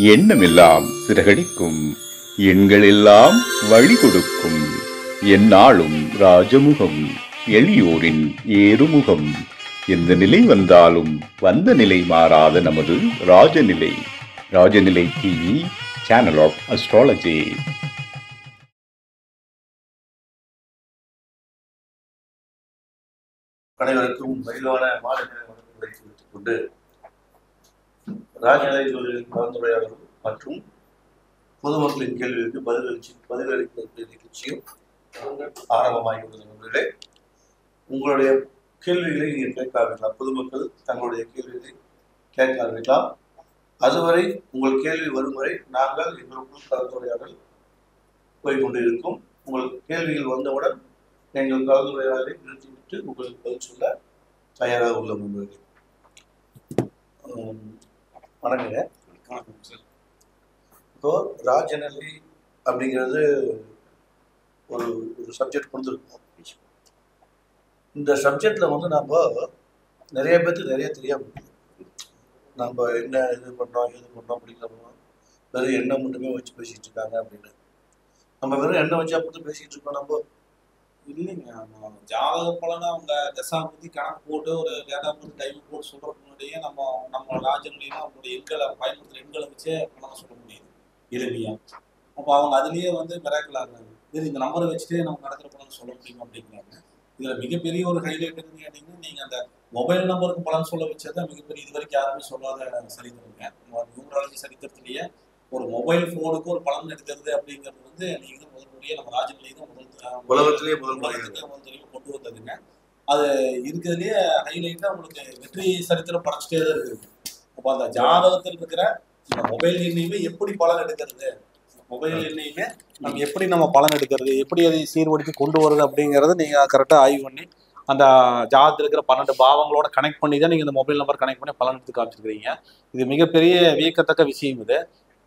எண்ணமெல்லாம் சிறகடிக்கும், எண்களெல்லாம் வழி கொடுக்கும். எந்நாளும் ராஜமுகம், எளியோரின் ஏறுமுகம். எந்த நிலை வந்தாலும் வந்த நிலை மாறாத நமது Rajanilai. Rajanilai TV, channel of astrology. அனைவருக்கும் மகிழ்வான மாலை வணக்கங்களை தெரிவித்துக் கொண்டு ராஜநிலை தொழிலின் கலந்துரையாடல் மற்றும் பொதுமக்களின் கேள்விகளுக்கு பதிலளிக்க நிகழ்ச்சியும் ஆரம்பமாகியுள்ளது. நண்பர்களே, உங்களுடைய கேள்விகளை நீங்கள் கேட்க ஆரம்பிக்கலாம். பொதுமக்கள் தங்களுடைய கேள்விகளை கேட்க ஆரம்பிக்கலாம். அதுவரை உங்கள் கேள்வி வரும் வரை நாங்கள் எங்களுக்குள் கலந்துரையாடல் போய்கொண்டிருக்கும். உங்கள் கேள்விகள் வந்தவுடன் எங்கள் கலந்துரையாடலை நிறுத்திவிட்டு உங்களுக்கு பதில் சொல்ல தயாராக உள்ள நண்பர்களே. வணக்கங்க. வணக்கம் சார். இப்போ ராஜநிலை அப்படிங்கிறது ஒரு சப்ஜெக்ட் கொடுத்துருக்கோம். இந்த சப்ஜெக்ட்ல நம்ம நிறைய பேருக்கு நிறைய தெரியாம நம்ம என்ன இது பண்ணோம் ஏது பண்ணோம் அப்படிங்கிறோம். வெறும் எண்ணெய் மட்டுமே வச்சு பேசிட்டு இருக்காங்க அப்படின்னு. நம்ம வெறும் எண்ணெய் வச்சு அப்படி பேசிட்டு இருக்கோம். நம்ம இல்லைங்க, ஜாதக பலனை அவங்க தசாபதி கணக்கு போட்டு ஒரு டேட்டா போட்டு டைம் போட்டு சொல்றதுக்கு முன்னாடியே நம்ம ராஜநிலையில அவங்களுடைய எண்களை பயன்படுத்துகிற எண்களை வச்சே பலனை சொல்ல முடியுது எளிமையா. அப்போ அவங்க அதுலேயே மிராக்கிள் ஆகுறாங்க. இது இந்த நம்பரை வச்சுட்டே நம்ம நடக்கிற பலன் சொல்ல முடியும் அப்படிங்கிறாங்க. இதுல மிகப்பெரிய ஒரு ஹைலைட் என்னன்னு கேட்டீங்கன்னா, நீங்க அந்த மொபைல் நம்பருக்கு பலன் சொல்ல வச்சதான் மிகப்பெரிய இது வரைக்கும் யாருமே சொல்லாத சரித்திரங்க. நியூமராலஜி சரித்திரத்திலேயே ஒரு மொபைல் போனுக்கு ஒரு பலன் எடுக்கிறது அப்படிங்கிறது நீங்க முதல் முறையே நம்ம ராஜநிலை தான் உலகத்திலேயே முதல் தெளிவு கொண்டு வந்ததுங்க. அது இருக்கிறதுலயே ஹைலைட்டா உங்களுக்கு வெற்றி சரித்திரம் படைச்சிட்டே தான் இருக்குது. அப்போ அந்த ஜாதகத்தில் இருக்கிற இந்த மொபைல் எண்ணையுமே எப்படி பலன் எடுக்கிறது, மொபைல் எண்ணையுமே நம்ம எப்படி பலன் எடுக்கிறது, எப்படி அதை சீர்படுத்தி கொண்டு வருது அப்படிங்கிறத நீங்க கரெக்டா ஆய்வு பண்ணி அந்த ஜாதகத்தில் இருக்கிற 12 பாவங்களோட கனெக்ட் பண்ணி தான் நீங்க இந்த மொபைல் நம்பர் கனெக்ட் பண்ணி பலன் எடுத்து காமிச்சிருக்கிறீங்க. இது மிகப்பெரிய வியக்கத்தக்க விஷயம் இது.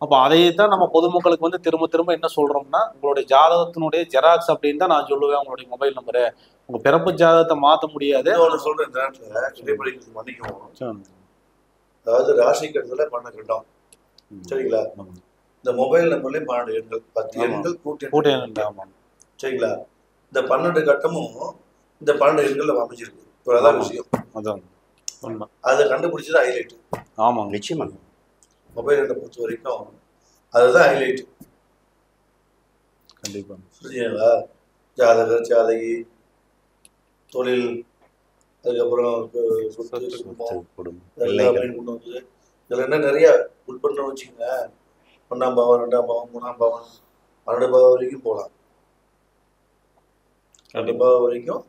அப்போ அதையே தான் நம்ம பொதுமக்களுக்கு திரும்ப திரும்ப என்ன சொல்றோம்னா, உங்களுடைய ஜாதகத்தினுடைய ஜெராக்ஸ் அப்படின்னு தான் நான் சொல்லுவேன். உங்களுடைய மொபைல் நம்பரு உங்க பிறப்பு ஜாதகத்தை மாற்ற முடியாது. சொல்றேன் இந்த நேரத்துல இடைப்படைக்கு மன்னிக்கவும். அதாவது ராசி கட்டத்துல 12 கட்டம், சரிங்களா? இந்த மொபைல் நம்பர்லயும் 12 எண்கள், 10 எண்கள் கூட்டி எண்கள், சரிங்களா? இந்த 12 கட்டமும் இந்த 12 எண்கள்ல அமைஞ்சிருக்கு. அதான் விஷயம். அதை கண்டுபிடிச்சது ஹைலைட். ஆமா, நிச்சயமா. மொபைல் எண்ணை பொறுத்த வரைக்கும் அதுதான் ஹைலைட். கண்டிப்பா புரியுதுங்களா? ஜாதகர், ஜாதகி, தொழில், அதுக்கப்புறம் அப்படின்னு கொண்டு வந்து இதுல என்ன நிறைய உட்பண்ண வச்சுங்க. 1ஆம் பாவம், 2ஆம் பாவம், 3ஆம் பாவம், 12 பாவம் வரைக்கும் போகலாம். 2 பாவம் வரைக்கும்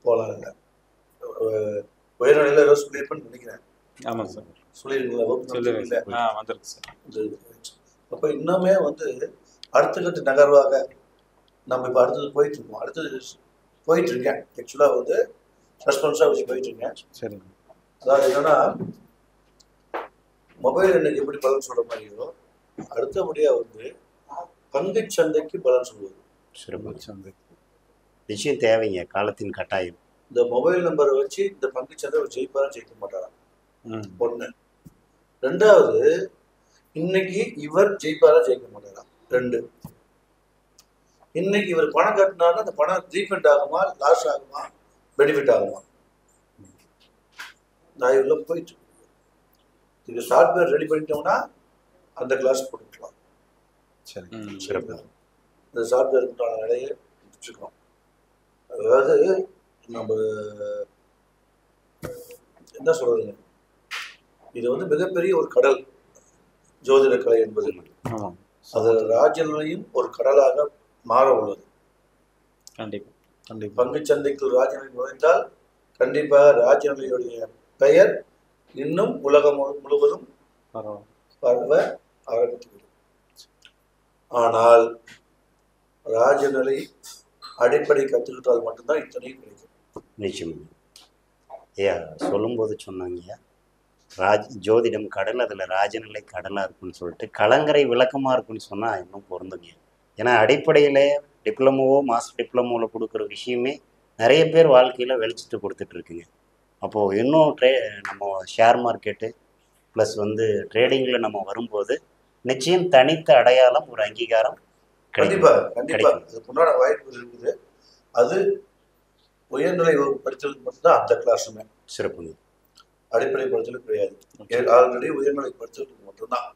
போகலாம். இல்லை உயர்நிலையில ஏதோ சொல்லியிருப்பேன்னு நினைக்கிறேன். ஆமா சார், சொல்லிருக்கீங்களா? அப்ப இன்னுமே அடுத்த கட்ட நகர்வாக நம்ம இப்ப அடுத்தது போயிட்டு இருக்கோம். அடுத்தது போயிட்டு இருக்கேன். ஆக்சுவலா சஸ்பென்ஸா வச்சு போயிட்டு இருக்கேன். சரி, அதாவது என்னன்னா, மொபைல் எண்ணுக்கு எப்படி பலன் சொல்ற மாதிரியோ அடுத்தபடியா பங்கு சந்தைக்கு பலன் சொல்வது. சிறப்பு சந்தை நிச்சயம் தேவைங்க, காலத்தின் கட்டாயம். இந்த மொபைல் நம்பரை வச்சு இந்த பங்கு சந்தை ஜெயிப்பாரா ஜெயிக்க மாட்டாரா? ஒண்ணு. 2வது, இன்னைக்கு இவர் ஜெயிப்பாரா ஜெயிக்க மாட்டாரா? 2. இன்னைக்கு இவர் பணம் கட்டினாலும் அந்த பணம் ரீஃபண்ட் ஆகுமா, லாஸ் ஆகுமா, பெனிஃபிட் ஆகுமா? நான் இவ்வளவு போயிட்டு இது சாஃப்ட்வேர் ரெடி பண்ணிட்டோம்னா அந்த கிளாஸ் போட்டுக்கலாம். சரி, இந்த சாஃப்ட்வேருக்கான வேலையை முடிச்சுக்கலாம். அதாவது நம்ம என்ன சொல்றதுங்க, இது மிகப்பெரிய ஒரு கடல் ஜோதிட கலை என்பது. அது ராஜநிலையும் ஒரு கடலாக மாற உள்ளது. கண்டிப்பா கண்டிப்பா பங்கு சந்தைக்குள் ராஜநிலை நுழைந்தால் கண்டிப்பா ராஜநிலையுடைய பெயர் இன்னும் உலகம் முழுவதும் பரவ ஆரம்பித்துவிடும். ஆனால் ராஜநிலை அடிப்படை கற்றுக்கிட்டால் மட்டும்தான் இத்தனையும் கிடைக்கும். நிச்சயம் ஐயா, சொல்லும்போது சொன்னாங்க ஜோதிடம் கடல், அதில் ராஜநிலை கடலாக இருக்குன்னு சொல்லிட்டு கலங்கரை விளக்கமாக இருக்குன்னு சொன்னால் இன்னும் பொருந்துங்க. ஏன்னா அடிப்படையில் டிப்ளமோவோ மாஸ்டர் டிப்ளமோவில் கொடுக்குற விஷயமே நிறைய பேர் வாழ்க்கையில் வெளிச்சிட்டு கொடுத்துட்ருக்குங்க. அப்போது இன்னும் நம்ம ஷேர் மார்க்கெட்டு ப்ளஸ் ட்ரேடிங்கில் நம்ம வரும்போது நிச்சயம் தனித்த அடையாளம், ஒரு அங்கீகாரம் கண்டிப்பா கண்டிப்பா கிடைக்கும். அதுக்கு உண்டான வாய்ப்புகள் இருக்குது. அது உயர்நிலை வகுப்பு படித்தவர்களுக்கு மட்டும்தான் அந்த கிளாஸுமே. சிறப்புங்க. அடிப்படை படித்தவர்களுக்கு கிடையாது. ஆல்ரெடி உயர்நிலை படித்தவர்களுக்கு மட்டும்தான்.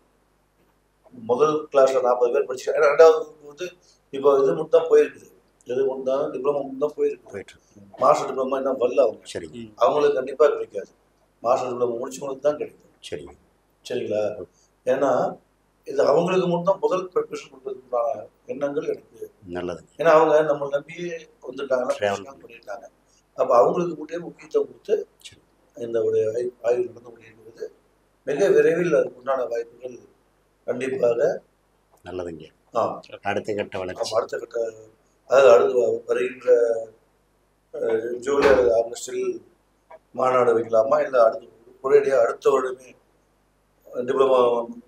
முதல் கிளாஸ்ல 40 பேர் படிச்சு, ரெண்டாவது வகுப்பு வந்து இப்போ இது மட்டும் தான் போயிருக்குது. இது மட்டும் தான் டிப்ளமோ மட்டும் தான் போயிருக்கு. மாஸ்டர் டிப்ளமோ என்ன வரல அவங்க. சரி, அவங்களுக்கு கண்டிப்பா கிடைக்காது. மாஸ்டர் டிப்ளமோ முடிச்சவங்களுக்கு தான் கிடைக்கும். சரி, சரிங்களா? ஏன்னா இது அவங்களுக்கு மட்டும் தான் முதல் ப்ரிப்பரேஷன் கொடுக்கறதுக்கான எண்ணங்கள் எனக்கு நல்லது. ஏன்னா அவங்க நம்ம நம்பியே வந்துட்டாங்க பண்ணிட்டாங்க. அப்ப அவங்களுக்கு மட்டும் முக்கியத்துவம் கொடுத்து இந்த ஒரு ஆய்வு நடந்து கொண்டிருக்கிறது. மிக விரைவில் அதுக்கு உண்டான வாய்ப்புகள் கண்டிப்பாக நல்லதுங்க. அடுத்த கட்ட வளர்ச்சி, அடுத்த கட்ட அதாவது அடுத்து வருகின்ற ஜூலை ஆகஸ்டில் மாநாடு வைக்கலாமா, இல்லை ஒரேடியாக அடுத்த வருடமே டிப்ளமோ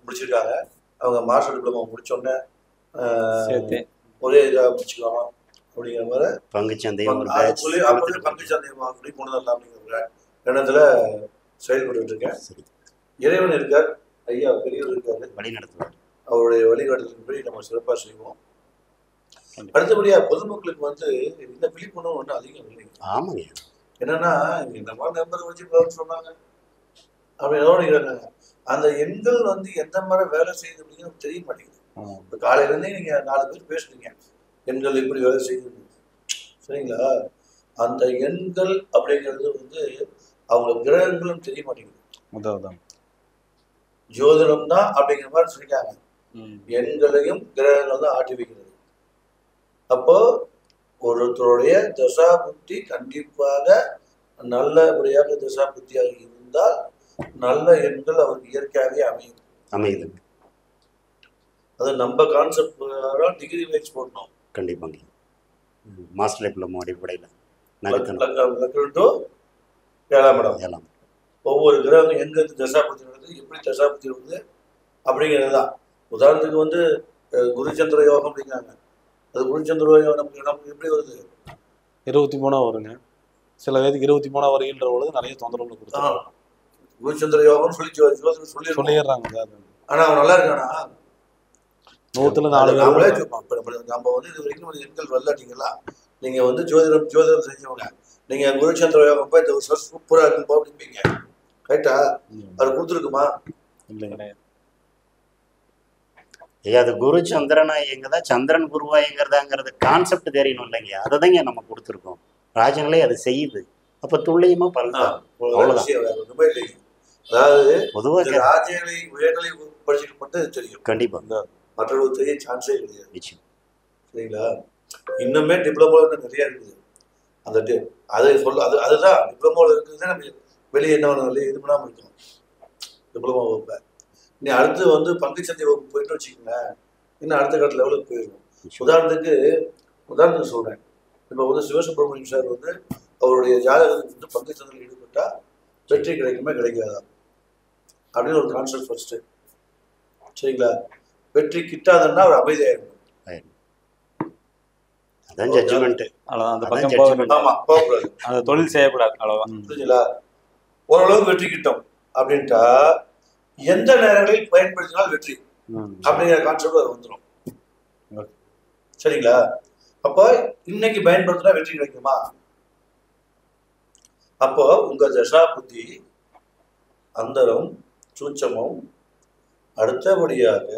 முடிச்சிருக்காங்க, அவங்க மாஸ்டர் டிப்ளமோ முடிச்சோடனே ஒரே இதாக முடிச்சுக்கலாமா அப்படிங்கிற மாதிரி பங்குச்சந்தை சொல்லி அப்போதே பங்குச்சந்தை அப்படி கொண்டு வரலாம் அப்படிங்கிற எண்ணத்துல செயல்பட்டு இருக்கேன். இறைவன் இருக்கார், ஐயா பெரியவர் இருக்காரு, வழி நடத்துவார். அவருடைய வழிகாட்டுதலின்படி நம்ம சிறப்பாக செய்வோம். அடுத்தபடியா பொதுமக்களுக்கு வந்து இந்த விழிப்புணர்வு ஒன்றும் அதிகம் இல்லைங்க. ஆமாங்க. என்னன்னா இந்த மாதிரி நம்பரை வச்சு சொன்னாங்க அப்படின்னு அந்த எண்கள் வந்து எந்த மாதிரி வேலை செய்யுது அப்படிங்கிறது தெரிய மாட்டேங்குது. இப்போ காலையில இருந்தே நீங்க 4 பேர் பேசுறீங்க எண்கள் எப்படி வேலை செய்யுது, சரிங்களா? அந்த எண்கள் அப்படிங்கிறது வந்து அவங்க கிரகங்களும் தெரிய மாட்டேங்குது. ஜோதிடம் தான் அப்படிங்கிற மாதிரி சொல்லிட்டாங்க. எண்களையும் கிரகங்கள் தான் ஆட்டி வைக்கிறது. அப்போ ஒருத்தருடைய தசா புத்தி கண்டிப்பாக நல்லபடியாக தசா புத்தியாக இருந்தால் நல்ல எண்கள் அவருக்கு இயற்கையாகவே அமையுது. அது நம்ம கான்செப்ட் டிகிரி வைஸ் போடணும். கண்டிப்பாங்க. மாஸ்டர் டிப்ளமோ அடிப்படையில் 7ஆம் இடம் ஒவ்வொரு கிரகம் எங்க தசாபுத்தி வருது, எப்படி தசாபுத்தி வருது அப்படிங்கிறது தான். உதாரணத்துக்கு வந்து குருச்சந்திர யோகம் அப்படிங்கிறாங்க. அது குருச்சந்திர யோகம் நமக்கு எப்படி வருது? 23 வருங்க. சில பேருக்கு 23 வருகின்ற பொழுது நிறைய தொந்தரவுகள் கொடுத்தாங்க. குருச்சந்திர யோகம் சொல்லிடுறாங்க. ஆனா அவன் நல்லா இருக்கானா? 100ல 4 நம்ம வந்து இது வரைக்கும் எண்கள் வரலாட்டீங்களா? நீங்க வந்து ஜோதிடம் செஞ்சவங்க, நீங்க குருச்சந்திர யோகம் போய் இந்த வருஷம் சூப்பரா இருக்கும் அப்படிம்பீங்க, ரைட்டா? அது கொடுத்துருக்குமா? ஐயா, அது குரு சந்திரனா இயங்குதா, சந்திரன் குருவா இயங்குறதாங்கிறது கான்செப்ட் தெரியணும் இல்லைங்க. அதை தாங்க நம்ம கொடுத்துருக்கோம். ராஜநிலை அது செய்யுது. அப்ப துல்லியமா பலன் இல்லைங்க. அதாவது பொதுவாக ராஜநிலை உயர்நிலை படிச்சுட்டு மட்டும் தெரியும். கண்டிப்பா மற்றவர்களுக்கு தெரிய சான்ஸே கிடையாது. சரிங்களா? இன்னுமே டிப்ளமோ நிறைய இருக்குது. அந்த அதை அதுதான் டிப்ளமோவில் இருக்குது. நம்ம வெளியே என்ன பண்ண இது பண்ணாமல் இருக்கணும். டிப்ளமோ வகுப்பை நீ அடுத்து வந்து பங்குச்சந்தை வகுப்பு போயிட்டு வச்சுக்கோங்களேன், இன்னும் அடுத்த கட்ட லெவலுக்கு போயிடும். உதாரணத்துக்கு சொல்றேன். இப்போ வந்து சிவசுப்ரமணியம் சார் வந்து அவருடைய ஜாதகத்துக்கு வந்து பங்குச்சந்தையில் ஈடுபட்டா வெற்றி கிடைக்குமே கிடைக்காதா அப்படின்னு ஒரு கான்செப்ட் ஃபர்ஸ்ட். சரிங்களா? வெற்றி கிட்டாதுன்னா அவர் அமைதியாயிருக்கும். தொழில் செய்யக்கூடாது, அவ்வளவுதான். புரிஞ்சுங்களா? ஓரளவுக்கு வெற்றி கிட்டும் அப்படின்ட்டா எந்த நேரங்களில் பயன்படுத்தினால் வெற்றி அப்படிங்கிற கான்செப்ட் அது வந்துடும். சரிங்களா? அப்போ இன்னைக்கு பயன்படுத்தினா வெற்றி கிடைக்குமா? அப்போ உங்க தசா புத்தி அந்தரம் சூட்சமும் அடுத்தபடியாக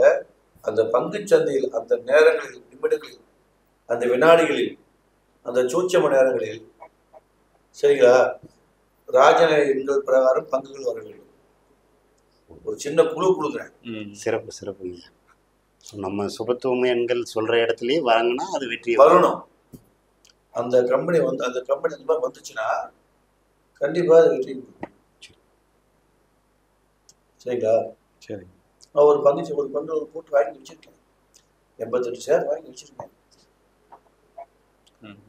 அந்த பங்குச்சந்தையில் அந்த நேரங்களில், நிமிடங்களில், அந்த வினாடிகளில், அந்த சூட்சம நேரங்களில், சரிங்களா, ராஜநிலை எண்கள் பிரகாரம் பங்குகள் வர வேண்டும். ஒரு சின்ன குழு கொடுக்குறேன். சிறப்பு சிறப்புங்க. நம்ம சுபத்துவம் எண்கள் சொல்ற இடத்துலயே வாங்கினா அது வெற்றி வரணும். அந்த கம்பெனி வந்து அந்த கம்பெனி அந்த மாதிரி வந்துச்சுன்னா கண்டிப்பா அது வெற்றி. சரிங்களா? சரி. நான் ஒரு பங்கு போட்டு வாங்கி வச்சிருக்கேன். 88 ஷேர் வாங்கி வச்சிருக்கேன்.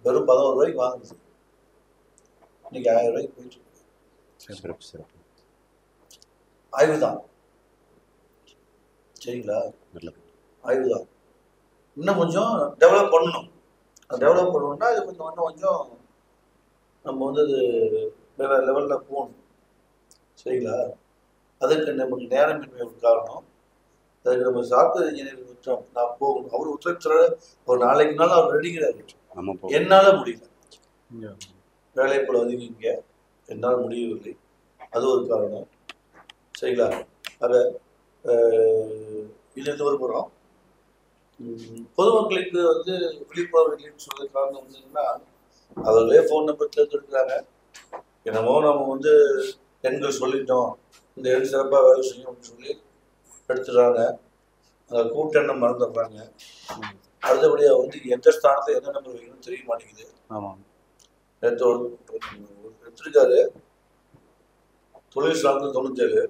வெறும் 11 ரூபாய்க்கு வாங்குது. இன்னைக்கு 1000 ரூபாய்க்கு போயிட்டு இருக்கு. சிறப்பு சிறப்பு. ஆய்வுதான். சரிங்களா? ஆய்வுதான். இன்னும் கொஞ்சம் டெவலப் பண்ணணும். டெவலப் பண்ணணும்னா அது கொஞ்சம் நம்ம வந்து அது வேற லெவலில் போகணும். சரிங்களா? அதுக்கு நமக்கு நேரமின்மை ஒரு காரணம். அதுக்கு நம்ம சாஃப்ட்வேர் இன்ஜினியரிங் விட்டோம். நான் போகணும், அவர் உத்தரவுத்துறை ஒரு நாளைக்கு நாள் அவர் ரெடிக்கிறாரு. என்னால முடியல, வேலைப்போல அதிகம் இங்கே, என்னால் முடியவில்லை, அது ஒரு காரணம். சரிங்களா? அதை இது ஒரு புறம். பொதுமக்களுக்கு வந்து விழிப்புணர்வு இல்லைன்னு சொல்ற காரணம் வந்து என்னன்னா, அவர்களே ஃபோன் நம்பர் தேர்ந்தெடுக்கிறாங்க. என்னமோ நம்ம வந்து எண்கள் சொல்லிட்டோம், இந்த எண் சிறப்பாக வேலை செய்யும் அப்படின்னு சொல்லி எடுத்துடுறாங்க. அந்த கூட்டெண்ணம் மறந்துடுறாங்க. அடுத்தபடியாக வந்து எந்த ஸ்தானத்தில் எந்த நம்பர் வைக்கணும்னு தெரிய மாட்டேங்குது. நேற்று எடுத்திருக்காரு, தொழில் சார்ந்த 97,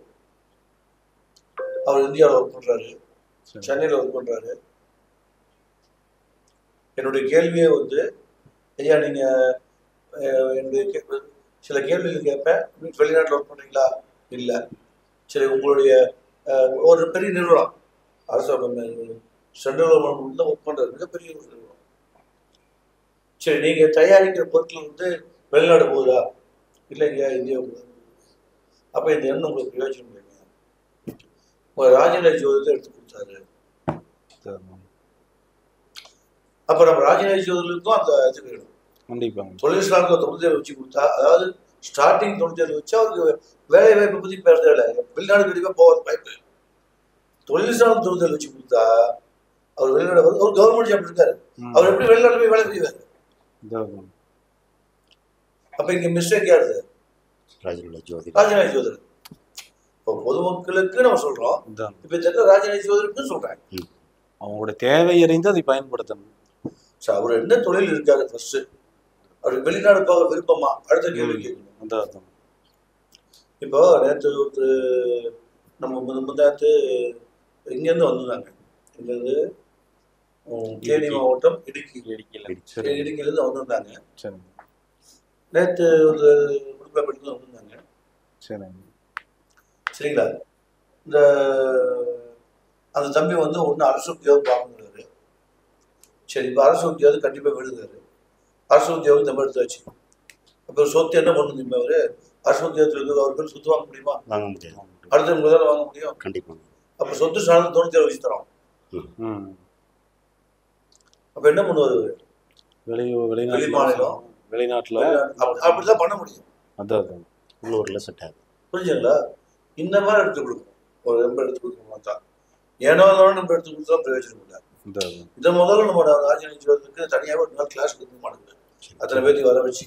அவர் இந்தியாவில் ஒர்க் பண்ணுறாரு, சென்னையில் ஒர்க் பண்ணுறாரு. என்னுடைய கேள்வியே வந்து, ஐயா நீங்கள் என்னுடைய சில கேள்விகள் கேட்பேன், வெளிநாட்டில் ஒர்க் பண்ணுறீங்களா? இல்லை. சரி, உங்களுடைய ஒரு பெரிய நிறுவனம், அரசு சென்ட்ரல் கவர்மெண்ட் தான் ஒர்க் பண்ணுறது, மிகப்பெரிய ஒரு நிறுவனம். சரி, நீங்கள் தயாரிக்கிற பொருட்கள் வந்து வெளிநாடு போகுதா? இல்லைங்க, இந்தியா போகுது. அப்போ இந்த எண்ணம் உங்களுக்கு பிரயோஜனம் இல்லைங்க. உங்கள் ராஜநேஜ் ஜோதிடத்தை எடுத்து கொடுத்தாரு. அப்போ நம்ம ராஜநேஜ் ஜோதிடருக்கும் அந்த இது வேணும். கண்டிப்பாக தொழில் சார்ந்த 97 வச்சு கொடுத்தா, அதாவது ஸ்டார்டிங் 97 வச்சு அவருக்கு வேலை வாய்ப்பை பற்றி பேசுறதில்ல, வெளிநாடு கண்டிப்பாக போவார் வாய்ப்பு. தொழில் சார்ந்த 97 வச்சு கொடுத்தா அவர் வெளிநாடு ஒரு கவர்மெண்ட் ஜாப் இருக்காரு, அவர் எப்படி வெளிநாடு போய் வேலை செய்வார்? அப்ப இங்க மிஸ்டேக் யாரு? ராஜநேஜ் ஜோதிடர். இப்போ பொதுமக்களுக்கு நம்ம சொல்றோம், இப்ப இந்த ராஜநேஜ் ஜோதிடருக்கு சொல்றாங்க. அவங்களோட தேவை அறிந்து அதை பயன்படுத்தணும். அவர் என்ன தொழில் இருக்காரு ஃபர்ஸ்ட், அவருக்கு வெளிநாடு போக விருப்பமா? அடுத்த கேள்வி கேட்கணும். இப்போ நேற்று ஒரு நம்ம முந்தாத்து இங்கேருந்து வந்திருந்தாங்க, இங்கேருந்து தேனி மாவட்டம் இடுக்கியிலேருந்து வந்திருந்தாங்க. நேற்று ஒரு உடுப்பேட்டிலேருந்து வந்திருந்தாங்க. சரிங்களா? இந்த அந்த தம்பி வந்து ஒன்று அரசு உத்தியோகம் வாங்குறாரு. சரி, இப்போ அரசு உத்தியோகம் கண்டிப்பாக விழுந்தாரு. அரசு உத்தியோகம் நம்ம எடுத்தாச்சு. அப்போ சொத்து என்ன பண்ணணும்? இப்போ அவர் அரசு உத்தியோகத்தில் இருந்து அவர்கள் சொத்து வாங்க முடியுமா? வாங்க முடியாது. அடுத்த முதல்ல வாங்க முடியும் கண்டிப்பாக. அப்போ சொத்து சார்ந்த 97 வச்சு தரோம். அப்போ என்ன பண்ணுவார்? வெளி மாநிலம் வெளிநாட்டில் அப்படிதான் பண்ண முடியும். அதான் உள்ளூரில் செட் ஆகும். புரிஞ்சுங்களா? இந்த மாதிரி எடுத்து கொடுக்கும், ஒரு நம்பர் எடுத்து கொடுக்கணும் தான். ஏனோ நம்பர் எடுத்து கொடுத்தா பிரயோஜனம் இல்லை. இதை முதல்ல நம்ம ராஜநேஜ் ஜோதிடருக்கு தனியாக ஒரு நாள் கிளாஸ் கொடுக்க மாட்டேங்குது, அத்தனை பேருக்கு வர வச்சு.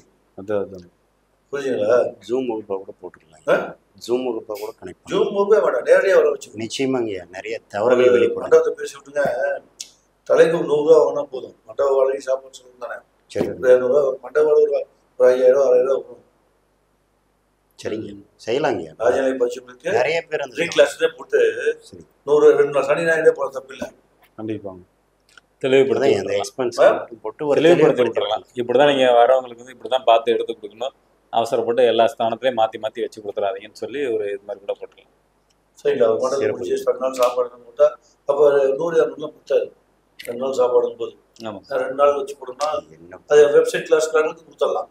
புரிஞ்சுங்களா? ஜூம் வகுப்பாக கூட போட்டுக்கலாம், ஜூம் வகுப்பாக கூட கனெக்ட், ஜூம் வகுப்பே வேண்டாம், நேரடியாக வர வச்சு. நிச்சயமாங்க, நிறைய தவறுகள் வெளிப்படும். பேசி விட்டுங்க, தலைக்கு 100 ரூபா வாங்கினா போதும். மண்டப வாடகை சாப்பாடு சொல்லணும் தானே. சரி, 200 மண்டப வாடகை ஒரு 5000 6000 வரும். சரிங்க, செய்யலாங்க. ராஜநிலை பட்சத்துக்கு நிறைய பேர் அந்த 3 கிளாஸ்லேயே போட்டு 100 2 நாள் சனி ஞாயிறே போட தப்பு இல்லை. கண்டிப்பாக தெளிவுபடுத்த அந்த எக்ஸ்பென்ஸ் போட்டு ஒரு தெளிவுபடுத்தி விட்டுறலாம். இப்படி தான் நீங்கள் வரவங்களுக்கு வந்து இப்படி தான் பார்த்து எடுத்து கொடுக்கணும், அவசரப்பட்டு எல்லா ஸ்தானத்துலேயும் மாற்றி வச்சு கொடுத்துறாதீங்கன்னு சொல்லி ஒரு இது மாதிரி கூட போட்டுக்கலாம். சரிங்களா? மண்டபம் முடிச்சு 2 நாள் சாப்பாடு போட்டா அப்போ 100 200 கொடுத்தாரு. 2 நாள் சாப்பாடு போது 2 நாள் வச்சு கொடுத்தா அது வெப்சைட் கிளாஸ்காரங்களுக்கு கொடுத்துடலாம்.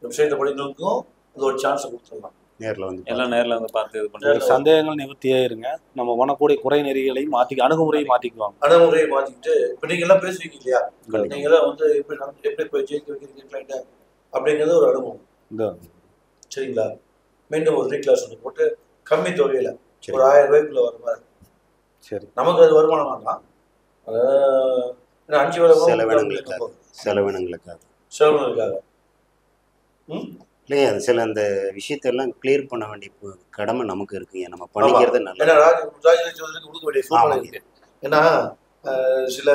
வெப்சைட்டில் படிக்கிறவங்களுக்கும் அது ஒரு சான்ஸ் கொடுத்துடலாம். நேரில் வந்து எல்லாம் நேரில் வந்து பார்த்து இது பண்ணுறது, சந்தேகங்கள் நிவர்த்தியாக இருங்க. நம்ம வரக்கூடிய குறை நெறிகளையும் அணுகுமுறையை மாற்றிக்குவாங்க. அணுகுமுறையை மாற்றிக்கிட்டு இப்போ நீங்கள் எல்லாம் பேசுவீங்க இல்லையா, நீங்களாம் வந்து எப்படி போய் ஜெயிக்க வைக்கிறீங்க அப்படிங்கிறது ஒரு அனுபவம். சரிங்களா? மீண்டும் ஒரு கிளாஸ் ஒன்று போட்டு கம்மி தொகையில் ஒரு 1000 ரூபாய்க்குள்ள வர மாதிரி. சரி, நமக்கு அது வருமானம் வேண்டாம். 5 வேலை செலவினங்களுக்காக இல்லையா? அது சில அந்த விஷயத்தெல்லாம் கிளியர் பண்ண வேண்டிய கடமை நமக்கு இருக்குங்க. நம்ம பண்ணிக்கிறது நல்லது. ராஜநேஜ் ஜோதிடருக்கு கொடுக்க வேண்டிய சூழ்நிலை இருக்கு. ஏன்னா சில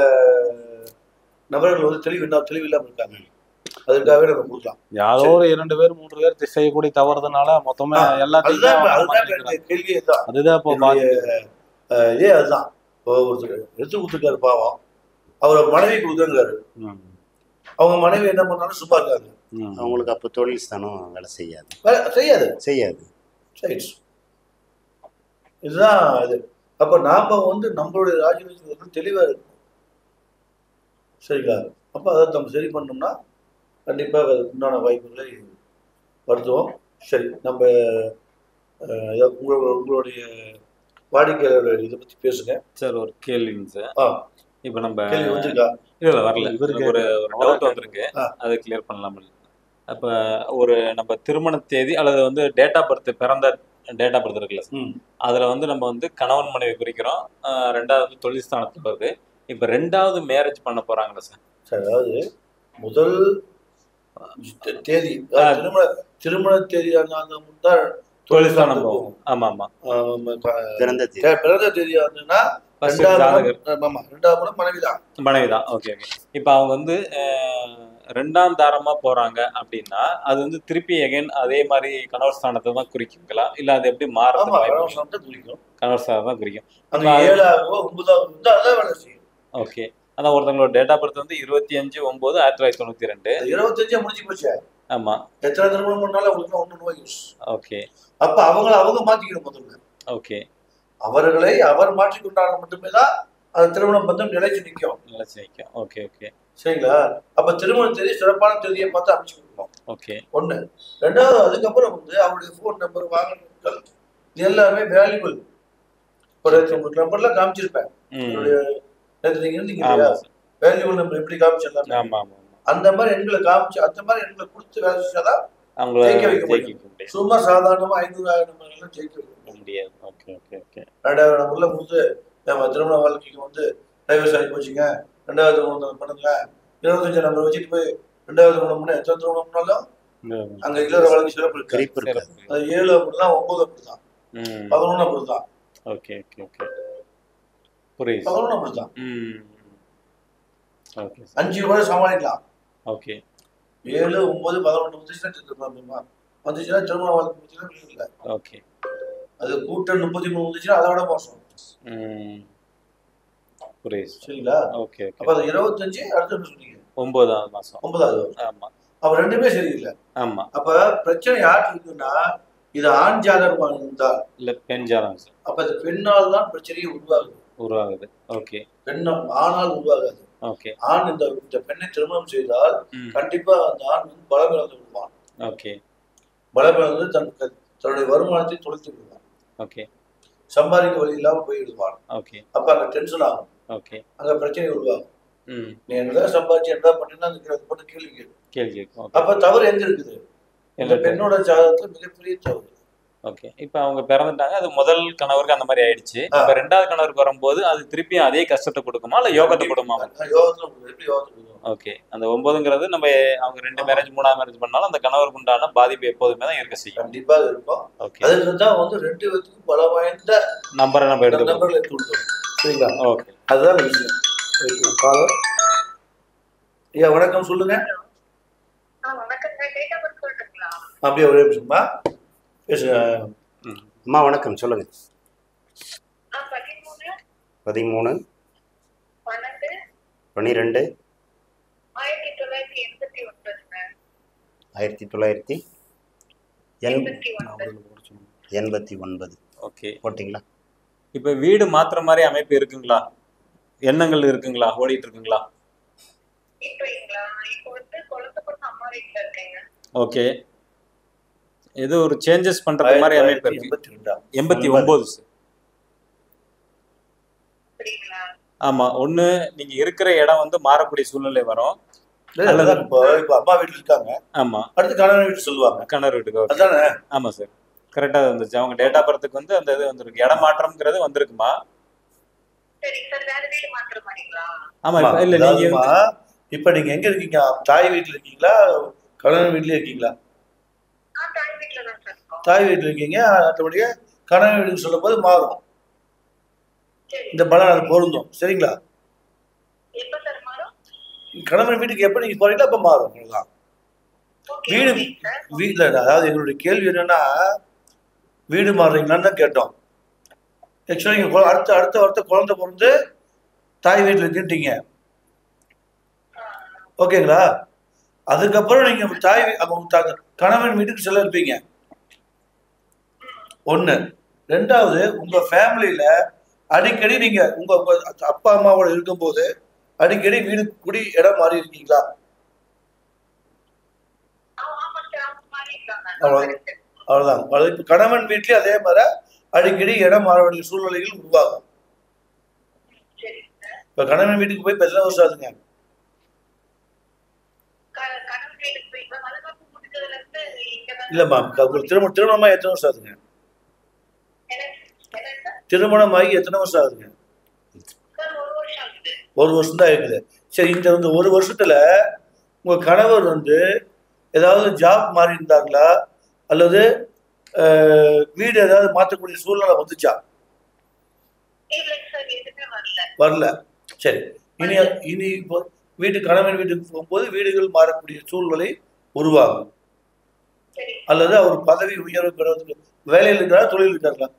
நபர்கள் வந்து தெளிவில்லாமல் இருக்காங்க, அதுக்காகவே நம்ம கொடுக்கலாம். யாரோ ஒரு 2 பேர் 3 பேர் செய்யக்கூடிய தவறுதனால மொத்தமா எல்லாத்தையும் கேள்வியே தான். அதுதான் இப்போ இதே அதுதான். ஒருத்தர் எடுத்து கொடுத்துருக்காரு பாவம், அவர் மனைவி கொடுக்குறாரு. அவங்க மனைவி என்ன பண்ணாலும் சும்மா இருக்காங்க. அவங்களுக்கு அப்போ தொழில் ஸ்தானம் வேலை செய்யாது. இதுதான் இது. அப்போ நாம வந்து நம்மளுடைய ராஜநேஜ் தெளிவாக இருக்கும். சரிங்களா? அப்போ அதை நம்ம சரி பண்ணோம்னா கண்டிப்பாக அதுக்கு உண்டான வாய்ப்புகளை வருத்துவோம். சரி, நம்ம உங்களுடைய வாடிக்கையாளர்கள் இதை பத்தி பேசுங்க. சார் ஒரு கேள்விங்க சார். ஆ, இப்போ நம்ம கேள்வி வந்திருக்கா? இல்ல வரல. இவருக்கு ஒரு டவுட் வந்திருக்கு. ஆ. அதை கிளியர் பண்ணலாம். அப்ப ஒரு நம்ம திருமண தேதி அல்லது வந்து டேட் ஆஃப் பர்த் பிறந்த டேட் ஆஃப் பர்த் இருக்குல்ல சார், ம். அதுல வந்து நம்ம வந்து கணவன் மனைவி குறிக்கிறோம். ரெண்டாவது தொழில் ஸ்தானத்துல வருது. இப்ப ரெண்டாவது மேரேஜ் பண்ண போறாங்களா சார்? சரி, அதாவது முதல் தேதி திருமண தேதி தான் தொழில் ஸ்தானம் போகும். ஆமா ஆமா. பிறந்த தேதி. பிறந்த தேதியா இருந்ததுன்னா First ரெண்டாவது ஜாதகர். ரெண்டாவது மனைவிதான். மனைவிதான். Okay okay. இப்ப அவங்க வந்து ரெண்டாம் தாரமா போறாங்க அப்படின்னா அது வந்து திருப்பி எகைன் அதே மாதிரி கணவர் ஸ்தானத்தை தான் குறிக்குங்களா, இல்ல அது எப்படி மாறுறது? ஆமா, குறிக்கும். கணவர் ஸ்தானம் தான் குறிக்கும். அந்த 7ஆகவோ 9ஆகவோ வந்து அதான் வேலை செய்யும். ஓகே. அதான் ஒருத்தவங்களோட டேட் ஆஃப் பர்த் வந்து 25/9/1992. 25 முடிஞ்சு போச்சு. ஆமா. எத்தனை திருமணம் பண்ணாலும் அவங்களுக்கு ஒண்ணு நோய். ஓகே அப்ப அவங்க மாத்திக்கணும் முதல்ல. ஓகே. அவர்களை அவர் மாற்றிக்கொண்டால் மட்டுமே தான் அந்த திருமண பந்தம் நிலைச்சு நிற்கும். Okay okay. சரிங்களா? அப்ப திருமண தேதி சிறப்பான தேதியை பார்த்து அமைச்சு கொடுக்கணும். ஓகே. ஒண்ணு. ரெண்டாவது, அதுக்கப்புறம் வந்து அவருடைய போன் நம்பர், வாகனங்கள் இது எல்லாமே வேல்யூபிள். ஒரு உங்களுக்கு நம்பர்லாம் காமிச்சிருப்பேன். என்னுடைய நீங்க இருந்தீங்க இல்லையா, வேல்யூபிள் நம்பர் எப்படி காமிச்சிடலாம். ஆமா ஆமா. அந்த மாதிரி எண்களை காமிச்சு அந்த மாதிரி எண்களை கொடுத்து வேலை செஞ்சாதான் ஜெயிக்க வைக்க முடியும். சும்மா சாதாரணமா 500,000 நம்பர் எல்லாம் ஜெயிக்க வைக்க முடியாது. Okay okay okay. 2வது நம்பர்ல கொடுத்து நம்ம திருமண வாழ்க்கைக்கு வந்து டைவர்ஸ் ஆகி போச்சுங்க, 2வது திருமணம் பண்ணுங்க, 25 நம்பர் வச்சுட்டு போய் 2வது திருமணம் பண்ண எத்தனை திருமணம் பண்ணாலும் அங்க இல்லற வாழ்க்கை சிறப்பு இருக்கு. அது 7 அப்படிதான், 9 அப்படிதான், 11 அப்படிதான். Okay okay okay. புரியுது. 11 அப்படிதான். ஓகே. 5 ரூபாய் சமாளிக்கலாம். ஓகே. 7, 9, 11 வந்துச்சுன்னா திருமண வாழ்க்கை இல்லை. ஓகே. அது கூட்ட 33 வந்துச்சுன்னா அதை விட மோசம். புரியுது. சரிங்களா? ஓகே. அப்ப அது 25 அடுத்து என்ன சொன்னீங்க? 9வது மாசம். 9வது. ஆமா. அப்ப ரெண்டுமே சரியில்லை. ஆமா. அப்ப பிரச்சனை யாருக்கு இருக்குன்னா, இது ஆண் ஜாதகமா இருந்தால் இல்ல பெண் ஜாதகம் சார். அப்ப அது பெண்ணால் தான் பிரச்சனையே உருவாகுது. ஓகே. ஆணால் உருவாகாது. ஓகே. ஆண் இந்த பெண்ணை திருமணம் செய்தால் கண்டிப்பா அந்த ஆண் வந்து பலம் இழந்து விடுவான். ஓகே. பலம் இழந்து தன்னுடைய வருமானத்தை தொலைத்து விடுவான். ஓகே. சம்பாதிக்க வழி இல்லாம போயிடுவான். ஓகே. அப்ப அங்க டென்ஷன் ஆகும். ஓகே. அங்க பிரச்சனை உருவாகும். நீ என்னதான் சம்பாதிச்சு என்ன பண்ணினா அந்த கேள்வி கேட்கும். அப்ப தவறு எங்க இருக்குது? இந்த பெண்ணோட ஜாதகத்துல மிகப்பெரிய தவறு. ஓகே. இப்ப அவங்க பிறந்துட்டாங்க, அது முதல் கணவருக்கு அந்த மாதிரி ஆயிடுச்சு. இப்ப ரெண்டாவது கணவருக்கு வரும்போது அது திருப்பி அதே கஷ்டத்தை கொடுக்குமா இல்ல யோகத்தை கொடுக்குமா? ஓகே. அந்த 9ங்கிறது நம்ம அவங்க 2 மேரேஜ் 3ஆவது மேரேஜ் பண்ணாலும் அந்த கணவருக்கு உண்டான பாதிப்பு எப்போதுமே தான் இருக்க செய்யும். கண்டிப்பா இருக்கும். ஓகே. அதுக்கு தான் வந்து 2 பேத்துக்கும் பல வாய்ந்த நம்பரை நம்ம நம்பர்ல எடுத்து கொடுத்தோம். சரிங்களா? ஓகே. அதுதான் விஷயம். ஐயா வணக்கம், சொல்லுங்க. அப்படியே ஒரே நிமிஷமா பேசுங்க. அம்மா வணக்கம், சொல்லுங்க. 13 12 1989. ஓகே. போட்டிங்களா? இப்ப வீடு மாத்திர மாதிரி அமைப்பு இருக்குங்களா? எண்ணங்கள் இருக்குங்களா? ஓடிட்டு இருக்குங்களா? ஓகே. ஏதோ ஒரு சேஞ்சஸ் பண்ற மாதிரி அமைப்பு இருக்கு. 89 சார். ஆமா. ஒண்ணு நீங்க இருக்கிற இடம் வந்து மாறக்கூடிய சூழ்நிலை வரும். அல்லது இப்போ அம்மா வீட்டுல இருக்காங்க. ஆமா. அடுத்து கணவர் வீட்டு சொல்லுவாங்க. கணவர் வீட்டுக்கு. அதானே? ஆமா சார். கரெக்டா வந்துச்சு. அவங்க டேட் ஆஃப் பர்த்துக்கு வந்து அந்த இது வந்திருக்கு. இடம் மாற்றம்ங்கிறது வந்திருக்குமா? ஆமா. இல்ல நீங்க இப்ப நீங்க எங்க இருக்கீங்க? தாய் வீட்டுல இருக்கீங்களா, கணவன் வீட்லயே இருக்கீங்களா? தாய் வீட்டுல இருக்கீங்க. மற்றபடியே கணவன் வீட்டுக்கு சொல்லும் போது மாறும். இந்த பலன் அது பொருந்தும். சரிங்களா? கணவன் வீட்டுக்கு எப்ப நீங்க போறீங்களோ அப்ப மாறும். அவ்வளவுதான். வீட்டுல அதாவது எங்களுடைய கேள்வி என்னன்னா, வீடு மாறுறீங்களான்னு தான் கேட்டோம். ஆக்சுவலா நீங்க அடுத்த வருத்த குழந்தை பிறந்து தாய் வீட்டுல இருக்கிட்டீங்க. ஓகேங்களா? அதுக்கப்புறம் நீங்க கணவன் வீட்டுக்கு செல்ல இருப்பீங்க. ஒண்ணு. ரெண்டாவது, உங்க ஃபேமிலியில அடிக்கடி நீங்க உங்க அப்பா அம்மாவோட இருக்கும்போது அடிக்கடி வீடு குடி இடம் மாறி இருக்கீங்களா? அவ்வளவுதான். இப்ப கணவன் வீட்லயும் அதே மாதிரி அடிக்கடி இடம் மாற வேண்டிய சூழ்நிலைகள் உருவாகும். இப்ப கணவன் வீட்டுக்கு போய் எத்தனை வருஷம் ஆகுதுங்க? இல்லம்மா, திருமணமா எத்தனை வருஷம் ஆகுதுங்க? திருமணமாகி எத்தனை வருஷம் ஆகுதுங்க? 1 வருஷம் தான் இருக்குது. சரி, இந்த 1 வருஷத்துல உங்க கணவர் ஏதாவது ஜாப் மாறி இருந்தாங்களா அல்லது வீடு ஏதாவது மாற்றக்கூடிய சூழ்நிலை வந்துச்சா? வரல. சரி, இனி இப்போ கணவன் வீட்டுக்கு போகும்போது வீடுகள் மாறக்கூடிய சூழ்நிலை உருவாகும். அல்லது அவர் பதவி உயர்வு பெறுவதற்கு வேலையில் இருக்கிறாரா, தொழில் இருக்காங்களா?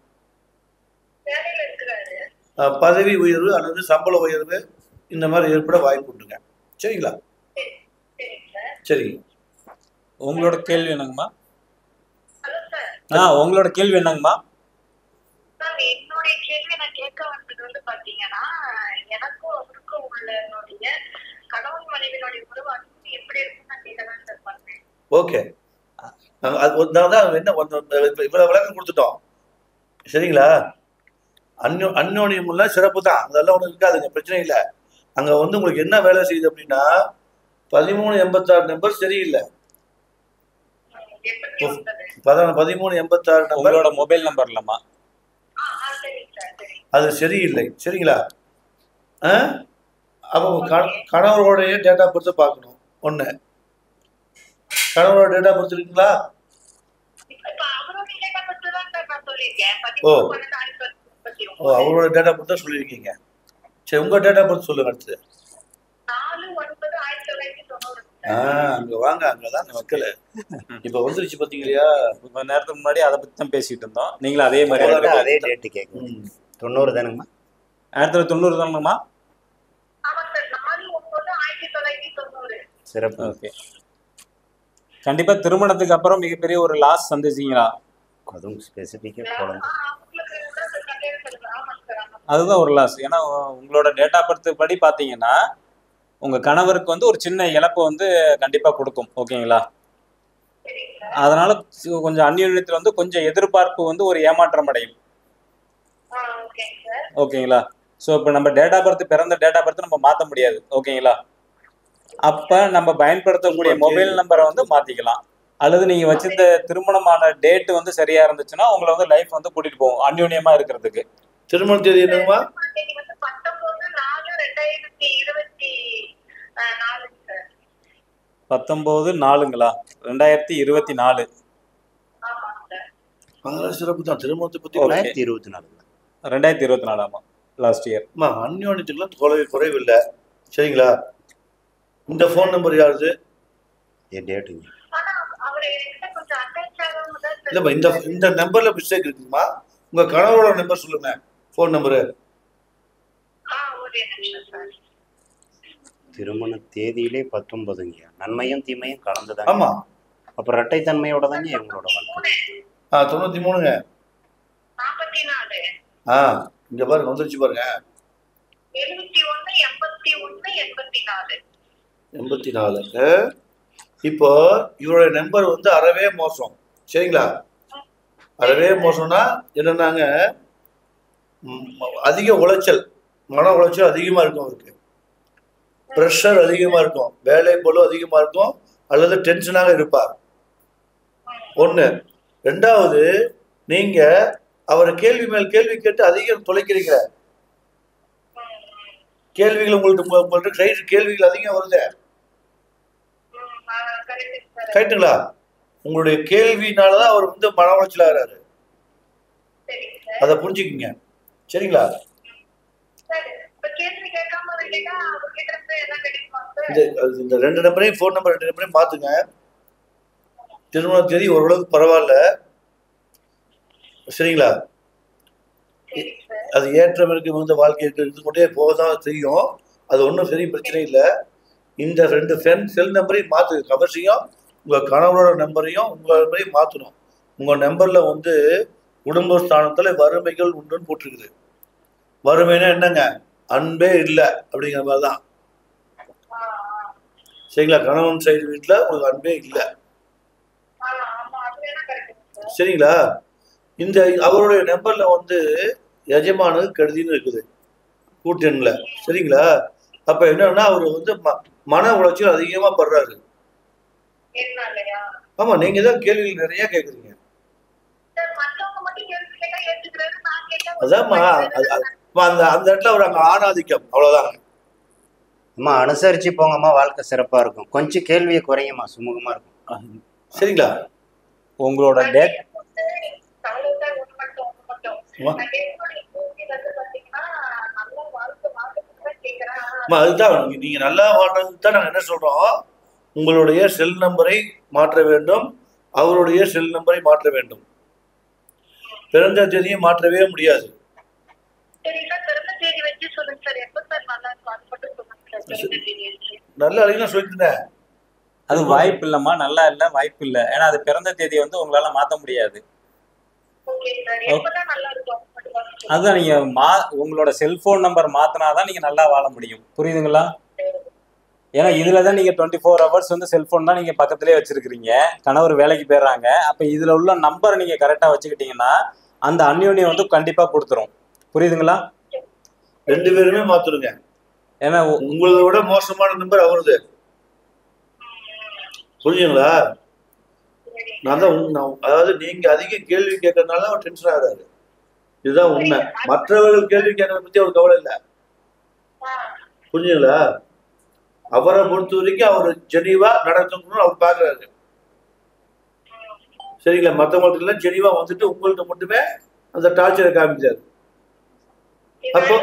பதவி உயர்வு அல்லது சம்பள உயர்வு இந்த மாதிரி ஏற்பட வாய்ப்பு உண்டுங்க. சரிங்களா? சரிங்க. உங்களோட கேள்வி என்னங்கம்மா? உங்களோட கேள்வி என்னங்கம்மா? என்னுடைய கேள்வி நான் கேட்க வந்தது பாத்தீங்கன்னா, எனக்கும் அவருக்கும் உள்ள கணவன் மனைவியினுடைய உறவு எப்படி இருக்குன்னு. ஓகே, என்ன இவ்வளவு விளக்கம் கொடுத்துட்டோம். சரிங்களா? அந்யோன்யம் உள்ள சிறப்பு தான், அதெல்லாம் ஒன்றும் இருக்காதுங்க, பிரச்சனை இல்லை. அங்க உங்களுக்கு என்ன வேலை செய்யுது அப்படின்னா 1386 நம்பர் சரியில்லை. 1386 நம்பரோட மொபைல் நம்பர் இல்லம்மா, அது சரியில்லை. சரிங்களா? அப்போ கணவருடைய டேட்டா பர்த்தை பார்க்கணும். ஒண்ணு, கணவரோட டேட்டா பர்த் இருக்குங்களா? அவரோட டேட்டா பர்த் தான் சொல்லியிருக்கீங்க. சரி, உங்க டேட்டா பர்த் சொல்லுங்க. அடுத்து அங்க வாங்க, அங்கதான் மக்கள் இப்ப வந்துருச்சு பாத்தீங்களா? கொஞ்ச நேரத்துக்கு முன்னாடி அதை பத்தி தான் பேசிட்டு இருந்தோம். நீங்களும் அதே மாதிரி அதே டேட்டு கேட்கணும். 90 தானுங்கம்மா? 1990 தானுங்கம்மா? சிறப்பு. ஓகே. கண்டிப்பா திருமணத்துக்கு அப்புறம் மிகப்பெரிய ஒரு லாஸ் சந்திச்சீங்களா? அதுவும் ஸ்பெசிஃபிக்கா போடணும். அதுதான் ஒரு லாஸ். ஏன்னா உங்களோட டேட் ஆஃப் பர்த் படி பாத்தீங்கன்னா உங்க கணவருக்கு ஒரு சின்ன இழப்பு கண்டிப்பா கொடுக்கும். ஓகேங்களா? அதனால கொஞ்சம் அந்யோன்யத்துல கொஞ்சம் எதிர்பார்ப்பு ஒரு ஏமாற்றம் அடையும். ஓகேங்களா? ஸோ இப்போ நம்ம டேட் ஆஃப் பர்த், பிறந்த டேட் ஆஃப் பர்த் நம்ம மாற்ற முடியாது. ஓகேங்களா? அப்ப நம்ம பயன்படுத்தக்கூடிய மொபைல் நம்பரை மாத்திக்கலாம். அல்லது நீங்க வச்சிருந்த திருமணமான டேட் சரியா இருந்துச்சுன்னா உங்களை லைஃப் கூட்டிட்டு போகும் அந்யோன்யமா இருக்கிறதுக்கு. திருமண தேதி என்னமா? 19/4ங்களா? 2024. சிறப்பு தான். திருமணத்தை பத்தி 2024 ஆமா, லாஸ்ட் இயர். அந்யோன்யத்துக்குலாம் குறைவு இல்லை. சரிங்களா? இந்த போன் நம்பர் யாருது? இல்லம்மா, இந்த நம்பர்ல மிஸ்டேக் இருக்குமா? உங்க கணவரோட நம்பர் சொல்லுங்க, போன் நம்பரு. திருமண தேதியிலே 19ங்க. நன்மையும் தீமையும் கலந்துதான். ஆமா, அப்ப இரட்டை தன்மையோட தாங்க எங்களோட வாழ்க்கை. 93ங்க. இங்க பாருங்க, வந்துருச்சு பாருங்க. 84. இப்போ இவருடைய நம்பர் அறவே மோசம். சரிங்களா? அறவே மோசம்னா என்னன்னாங்க, அதிக உளைச்சல், மன உளைச்சல் அதிகமா இருக்கும் அவருக்கு. ப்ரெஷர் அதிகமா இருக்கும், வேலை பளு அதிகமா இருக்கும், அல்லது டென்ஷனாக இருப்பார். ஒண்ணு. ரெண்டாவது, நீங்க அவரை கேள்வி மேல் கேள்வி கேட்டு அதிகம் தொலைக்கிறீங்க. கேள்விகள் உங்கள்ட்ட கேள்விகள் அதிகம் வருது. ரைட்டுங்களா? உங்களுடைய கேள்வினாலதான் அவர் மன உளைச்சல் ஆகிறாரு. அதை புரிஞ்சுக்குங்க. சரிங்களா? இந்த 2 நம்பரையும், போன் நம்பர் 2 நம்பரையும் மாத்துங்க. திருமண தேதி ஓரளவுக்கு பரவாயில்ல. சரிங்களா? அது ஏற்றம் இருக்கு, வாழ்க்கை இருந்து கொண்டே போகதான் செய்யும். அது ஒன்றும் சரி, பிரச்சனை இல்லை. இந்த 2 செல் நம்பரையும் மாத்துங்க. அவசியம் உங்க கணவரோட நம்பரையும் உங்க நம்பரையும் மாத்தணும். உங்க நம்பர்ல குடும்ப ஸ்தானத்துல வறுமைகள் உண்டுன்னு போட்டிருக்குது. வறுமைனா என்னங்க? அன்பே இல்லை அப்படிங்கிற மாதிரிதான். சரிங்களா? கணவன் சைடு வீட்டுல உங்களுக்கு அன்பே இல்லை. சரிங்களா? இந்த அவருடைய நம்பர்ல வந்து எஜமானது கெடுதின்னு இருக்குது கூட்டெண்ல. சரிங்களா? அப்ப என்னன்னா அவர் வந்து மன உளைச்சல் அதிகமா படுறாரு. என்னாலயா? ஆமா, நீங்க தான் கேள்விகள் நிறைய கேக்குறீங்க. சார் மத்தவங்க மட்டும் கேள்வி கேட்டா ஏத்துக்கிறாரு, நான் கேட்டா அதான்மா அந்த அந்த இடத்துல அவர் அங்க ஆணாதிக்கம், அவ்வளவுதான். அம்மா அனுசரிச்சு போங்கம்மா, வாழ்க்கை சிறப்பா இருக்கும். கொஞ்சம் கேள்வியை குறைங்கம்மா, சுமூகமா இருக்கும். சரிங்களா? உங்களோட டேட் அதுதான் நீங்க நல்லா வாழ்றதுக்கு தான் நாங்க என்ன சொல்றோம், உங்களுடைய செல் நம்பரை மாற்ற வேண்டும், அவருடைய செல் நம்பரை மாற்ற வேண்டும். பிறந்த தேதியை மாற்றவே முடியாது. நல்ல அழகா சொல்லிட்டு அது வாய்ப்பு இல்லம்மா, நல்லா இல்ல, வாய்ப்பு இல்ல. ஏன்னா அது பிறந்த தேதியை வந்து உங்களால மாத்த முடியாது. அதுதான் நீங்க உங்களோட செல்போன் நம்பர் மாத்தினாதான் நீங்க நல்லா வாழ முடியும். புரியுதுங்களா? ஏன்னா இதுலதான் நீங்க 24 hours வந்து செல்போன் தான் நீங்க பக்கத்திலே வச்சிருக்கீங்க. கணவர் வேலைக்கு போயிடுறாங்க. அப்ப இதுல உள்ள நம்பரை நீங்க கரெக்டா வச்சுக்கிட்டீங்கன்னா அந்த அந்யோன்யம் வந்து கண்டிப்பா கொடுத்துரும். புரியுதுங்களா? 2 பேருமே மாத்துருங்க. ஏன்னா உங்களை விட மோசமான நம்பர் அவருது. புரியுங்களா? நான் தான் அதாவது நீங்க அதிக கேள்வி கேட்கறதுனால அவர் டென்ஷன் ஆகிறாரு. இதுதான் உண்மை. மற்றவர்கள் கேள்வி கேட்கறத பத்தி அவர் கவலை இல்லை. புரியுங்களா? அவரை பொறுத்த வரைக்கும் அவர் ஜெனீவா நடத்தணும்னு அவர் பாக்குறாரு. சரிங்களா? மற்றவங்களுக்கு எல்லாம் ஜெனீவா வந்துட்டு உங்கள்கிட்ட மட்டுமே அந்த டார்ச்சரை காமிச்சாரு. அப்போ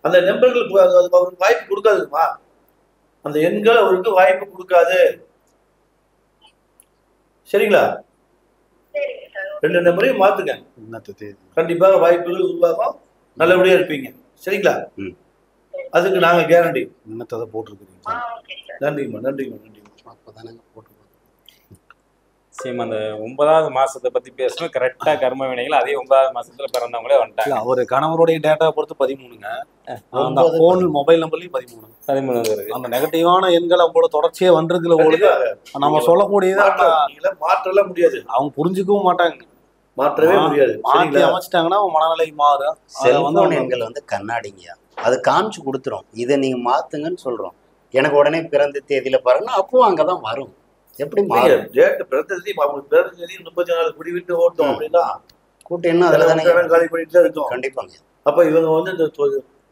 அந்த நம்பர்களுக்கு அவருக்கு வாய்ப்பு கொடுக்காதுமா. அந்த எண்கள் அவருக்கு வாய்ப்பு கொடுக்காது. சரிங்களா? 2 நம்பரையும் மாத்துங்க. கண்டிப்பாக வாய்ப்புகள் உருவாகும், நல்லபடியா இருப்பீங்க. சரிங்களா? அதுக்கு நாங்க கேரண்டி. இன்னத்தை போட்டிருக்கீங்க. நன்றிம்மா, நன்றிம்மா, நன்றிம்மா. அப்பதானங்க போட்டு சேம் அந்த 9வது மாசத்தை பத்தி பேசணும். கரெக்டா கர்ம வினைகள் அதே 9வது மாசத்துல பிறந்தவங்களே வந்துட்டாங்க. அவரு கணவருடைய டேட்டா பொறுத்து 13ங்க. அந்த போன் மொபைல் நம்பர்லயும் 13 வருது. அந்த நெகட்டிவான எண்கள் அவங்களோட தொடர்ச்சியே வந்திருக்குல பொழுது நம்ம சொல்லக்கூடியது மாற்றலாம் முடியாது. அவங்க புரிஞ்சுக்கவும் மாட்டாங்க, மாற்றவே முடியாது. மாற்றி அமைச்சிட்டாங்கன்னா அவங்க மனநிலை மாறும். செல்போன் எண்கள் வந்து கண்ணாடிங்கயா, அது காமிச்சு கொடுத்துரும். இதை நீங்க மாத்துங்கன்னு சொல்றோம். எனக்கு உடனே பிறந்த தேதியில பாருங்க, அப்போ அங்கதான் வரும். எப்படி மாறும்? பிறந்த தேதி 34 குடி விட்டு ஓட்டும் அப்படின்னா கூட்டம் என்ன அதுல தானே காலி பண்ணிட்டு தான் இருக்கும். கண்டிப்பாங்க. அப்ப இவங்க வந்து இந்த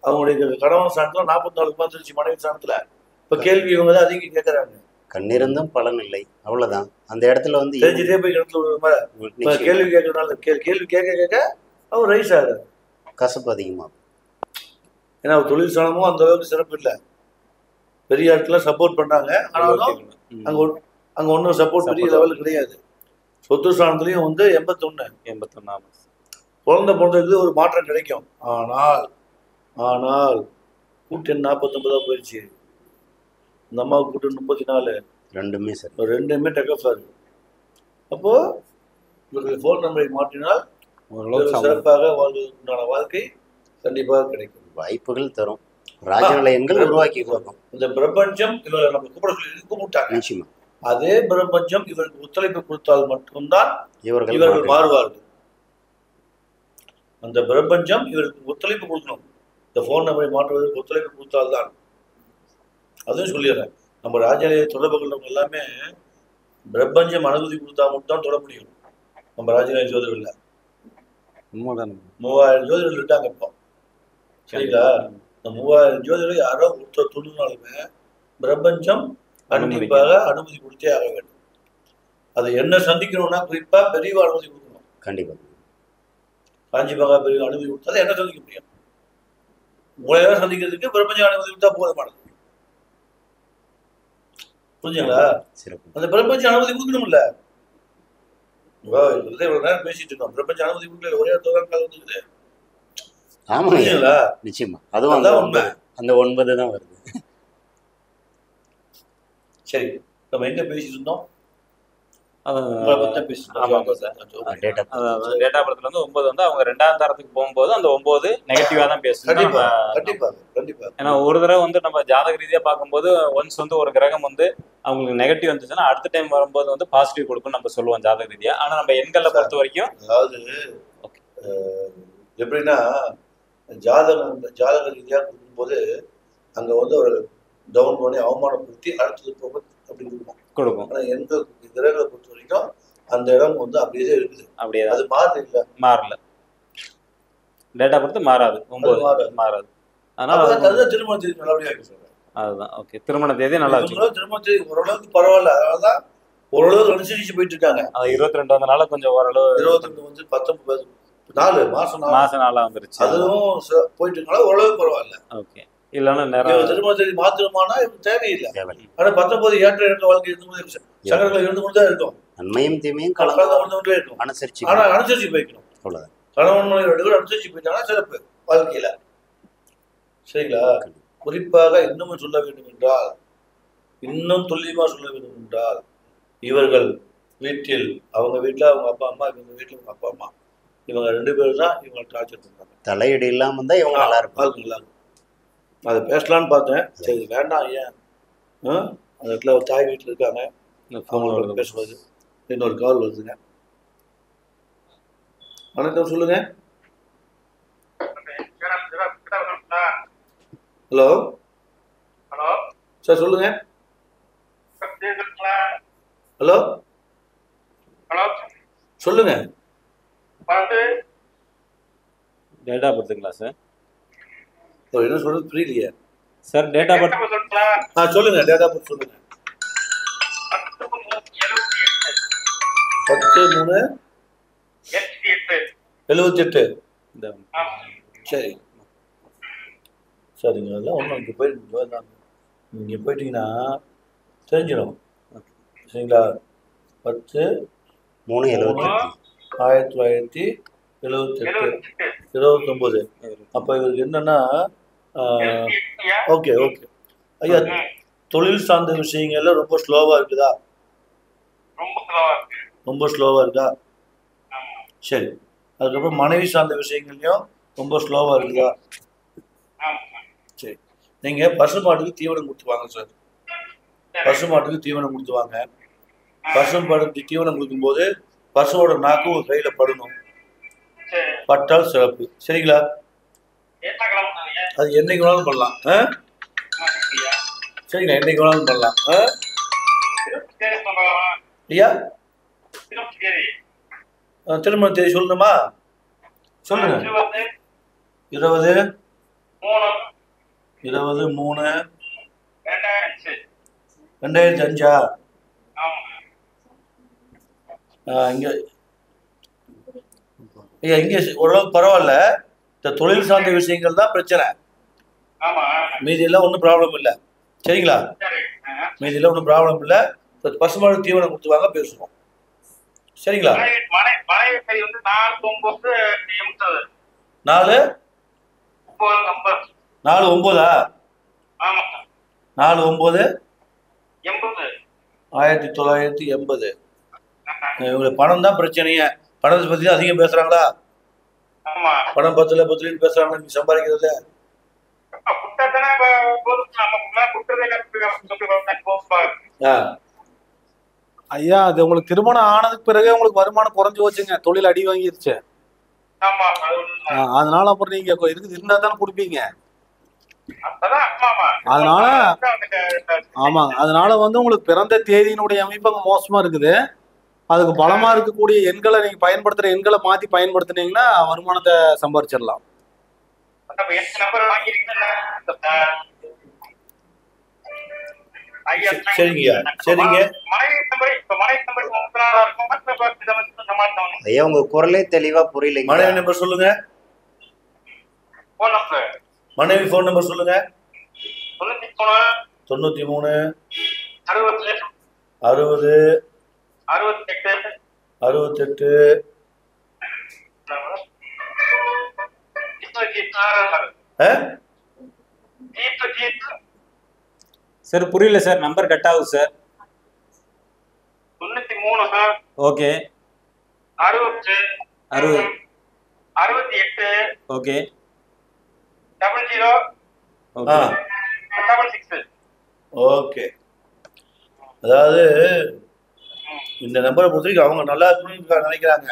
அவங்களுடைய கணவன் சாணத்துல 44 வந்துருச்சு, மனைவி சாணத்துல. இப்ப கேள்வி இவங்க தான் அதிகம் கேட்கறாங்க. கண்ணிருந்தும் பலன் இல்லை, அவ்வளவுதான். அந்த இடத்துல வந்து தெரிஞ்சுட்டே போய் கிணத்துல கேள்வி கேட்கறதுனால கேள்வி கேட்க கேட்க அவர் ரைஸ் ஆகுது, கசப்பு அதிகமாகும். ஏன்னா அவர் தொழில் சாணமும் அந்த அளவுக்கு சிறப்பு இல்லை. பெரிய இடத்துல சப்போர்ட் பண்றாங்க, ஆனாலும் அங்க ஒன்றும் சப்போர்ட் பெரிய லெவலுக்கு கிடையாது. சொத்து ஸ்தானத்துலயும் வந்து 81 குழந்தை பிறந்ததுக்கு ஒரு மாற்றம் கிடைக்கும். ஆனால் கூட்டெண் 49 போயிடுச்சு. இந்த அம்மாவுக்கு கூட்டம் 34. ரெண்டுமே சரி, ரெண்டுமே டெக்கஃபா இருக்கு. அப்போ இவர்கள் ஃபோன் நம்பரை மாற்றினால் சிறப்பாக வாழ்வதற்குண்டான வாழ்க்கை கண்டிப்பாக கிடைக்கும். வாய்ப்புகள் தரும், ராஜநிலையங்கள் உருவாக்கி கொடுக்கும். இந்த பிரபஞ்சம் இவரை நம்ம கூப்பிட்டாங்க. நிச்சயமா அதே பிரபஞ்சம் இவருக்கு ஒத்துழைப்பு கொடுத்தால் மட்டும்தான் இவர்கள் மாறுவார்கள். அந்த பிரபஞ்சம் இவருக்கு ஒத்துழைப்பு கொடுக்கணும். இந்த போன் நம்பரை மாற்றுவதற்கு ஒத்துழைப்பு கொடுத்தால்தான். அதுவும் சொல்லிடுறேன், நம்ம ராஜாலய தொடர்புகள் எல்லாமே பிரபஞ்சம் அனுமதி கொடுத்தா மட்டும் தான் தொட முடியும். நம்ம ராஜாலய ஜோதிடர்கள்ல 3000 ஜோதிடர்கள் இருக்காங்க இப்போ. சரிங்களா? இந்த 3000 ஜோதிடர்கள் யாரோ ஒருத்தர் துணுனாலுமே பிரபஞ்சம் கண்டிப்பாக அனுமதி கொடுத்தே ஆக வேண்டும். அதை என்ன சந்திக்கணும்னா குறிப்பா பெரியவா அனுமதி கொடுக்கணும். கண்டிப்பா காஞ்சி மகா பெரிய அனுமதி கொடுத்தா என்ன சந்திக்க முடியும்? உங்களையெல்லாம் சந்திக்கிறதுக்கு பிரபஞ்சம் அனுமதி கொடுத்தா போதுமானது. புரிஞ்சுங்களா? அந்த பிரபஞ்சம் அனுமதி கொடுக்கணும்ல. இவ்வளவு நேரம் பேசிட்டு இருக்கோம், பிரபஞ்சம் அனுமதி கொடுக்கல, ஒரே தொகை வந்துருக்குது. ஆமாங்களா? நிச்சயமா அதுவும் உண்மை. அந்த 9 தான் வருது. சரி, நம்ம எங்க பேசிட்டு இருந்தோம்? உங்களை பத்தி பேசுறேன். ஆமாங்க சார். டேட்டா டேட்டா பர்த்ல வந்து 9 வந்து அவங்க 2ஆம் தரத்துக்கு போகும்போது அந்த 9 நெகட்டிவா தான் பேசும். கண்டிப்பா கண்டிப்பா கண்டிப்பா. ஏன்னா ஒரு தடவை வந்து நம்ம ஜாதக ரீதியா பார்க்கும்போது ஒன்ஸ் வந்து ஒரு கிரகம் வந்து அவங்களுக்கு நெகட்டிவ் வந்துச்சுன்னா அடுத்த டைம் வரும்போது வந்து பாசிட்டிவ் கொடுக்கும் நம்ம சொல்லுவோம் ஜாதக ரீதியா. ஆனா நம்ம எண்களை பொறுத்த வரைக்கும் அதாவது எப்படின்னா ஜாதக ரீதியா கொடுக்கும்போது அங்க வந்து ஒரு டவுன் பண்ணி அவமானப்படுத்தி அடுத்தது போக அப்படி கொடுக்கும். ஆனா எந்த கிரகங்களை பொறுத்த வரைக்கும் அந்த இடம் வந்து அப்படியே இருக்குது. அப்படியே அது மாறுது இல்ல, மாறல. டேட்டா பொறுத்து மாறாது. 9 மாறாது. அதனால திருமண தேதி நல்லபடியா இருக்கு சார். அதுதான் ஓகே. திருமண தேதி நல்லா இருக்கு. திருமண தேதி ஓரளவுக்கு பரவாயில்ல. அதனாலதான் ஓரளவுக்கு அனுசரிச்சு போயிட்டு இருக்காங்க. அது 22 வந்தனால கொஞ்சம் ஓரளவு 22 வந்து 19 4 மாசம் நாளா வந்துருச்சு. அதுவும் போயிட்டு இருக்கனால ஓரளவுக்கு பரவாயில்ல. ஓகே. இல்லன்னா நேரம் திருமண தேதி மாத்திரமானா இப்ப தேவையில்லை. ஆனா 19 ஏற்ற இறக்க வாழ்க்கை இருந்து சங்கடங்கள் இருந்து கொண்டு தான் இருக்கும். நன்மையும் தீமையும் கலந்து கொண்டே இருக்கும். அனுசரிச்சு ஆனா அனுசரிச்சு போய்க்கணும். அவ்வளவுதான். கணவன் மனைவி 2 பேரும் அனுசரிச்சு போயிட்டாங்கன்னா சிறப்பு வாழ்க்கையில. சரிங்களா? குறிப்பாக இன்னும் சொல்ல வேண்டும் என்றால், இன்னும் துல்லியமா சொல்ல வேண்டும் என்றால், இவர்கள் வீட்டில் அவங்க வீட்டுல அவங்க அப்பா அம்மா, இவங்க வீட்டுல அவங்க அப்பா அம்மா, இவங்க 2 பேரும் தான் இவங்க டார்ச்சர் பண்றாங்க. தலையீடு இல்லாம இருந்தா இவங்க நல்லா இருப்பாங்க. நல்லா இருக்கும். அதை பேசலான்னு பார்த்தேன். சரி வேண்டாம். ஏன் அந்த இடத்துல ஒரு தாய் வீட்டில் இருக்காங்க, அவங்களோட பேசுவது. இன்னொரு கால் வருதுங்க. வணக்கம், சொல்லுங்க. ஹலோ ஹலோ சார், சொல்லுங்க. ஹலோ ஹலோ சொல்லுங்க. டேட்டா பர்த்துங்களா சார்? என்ன சொல்றது புரியலையே சார். டேட்டா பர்த் சொல்லுங்க. டேட்டா பர்த் சொல்லுங்க. 10/3/78. சரி சரிங்க. அதெல்லாம் ஒன்றும் இங்கே போயிட்டு இங்கே போயிட்டீங்கன்னா தெரிஞ்சிடும். சரிங்களா? 10/3/1978 29. அப்போ இவருக்கு என்னன்னா ஓகே ஓகே ஐயா, தொழில் சார்ந்த விஷயங்கள்ல ரொம்ப ஸ்லோவா இருக்குதா? ரொம்ப ஸ்லோவா இருக்கா? சரி. அதுக்கப்புறம் மனைவி சார்ந்த விஷயங்கள்லையும் ரொம்ப ஸ்லோவா இருக்குதா? சரி. நீங்க பசுமாட்டுக்கு தீவனம் கொடுத்து வாங்க சார். பசுமாட்டுக்கு தீவனம் கொடுத்து வாங்க. பசுமாட்டுக்கு தீவனம் கொடுக்கும்போது பசுவோட நாக்கு ஒரு கையில படணும். பட்டால் சிறப்பு. சரிங்களா? அது என்னைக்கு வேணாலும் பண்ணலாம். சரிங்க, என்னைக்கு வேணாலும் பண்ணலாம். ஐயா, திருமண தேதி சொல்லணுமா? சொல்லுங்க. 20/3/2005. இங்க ஐயா, இங்க ஓரளவுக்கு பரவாயில்ல. இந்த தொழில் சார்ந்த விஷயங்கள் தான் பிரச்சனை. மீதி எல்லாம் ஒன்றும் ப்ராப்ளம் இல்லை. சரிங்களா? மீதி எல்லாம் ஒன்றும் ப்ராப்ளம் இல்லை. பசுமாடு தீவனம் கொடுத்து வாங்க, பேசுவோம். சரிங்களா? 4/9. 4/9/1980. இவங்களுக்கு பணம் தான் பிரச்சனையே. பணத்தை பத்தி தான் அதிகம் பேசுறாங்களா? பணம் பத்துலன்னு பேசுறாங்க. நீங்க சம்பாதிக்கிறதுல ஐயா, அது உங்களுக்கு திருமணம் ஆனதுக்கு பிறகு உங்களுக்கு வருமானம் குறைஞ்சு போச்சுங்க. தொழில் அடி வாங்கிருச்சு. அதனால அப்புறம் நீங்க இருந்தா தானே கொடுப்பீங்க. அதனால ஆமாங்க. அதனால வந்து உங்களுக்கு பிறந்த தேதியினுடைய அமைப்பு அங்க மோசமா இருக்குது. அதுக்கு பலமா இருக்கக்கூடிய எண்களை நீங்க பயன்படுத்துற எண்களை மாத்தி பயன்படுத்தினீங்கன்னா வருமானத்தை சம்பாரிச்சிடலாம். சரிங்க. சரிங்க ஐயா, உங்க குரலே தெளிவா புரியலைங்க. மனைவி நம்பர் சொல்லுங்க. மனைவி போன் நம்பர் சொல்லுங்க. 93 60 68 சார் புரியல சார். நம்பர் கட் ஆகுது sir. 93 63 okay 60 60 68 okay 00 okay 76. Okay. அதாவது இந்த நம்பரை பொறுத்த வரைக்கும் அவங்க நல்லா இருக்கணும்னு நினைக்கிறாங்க,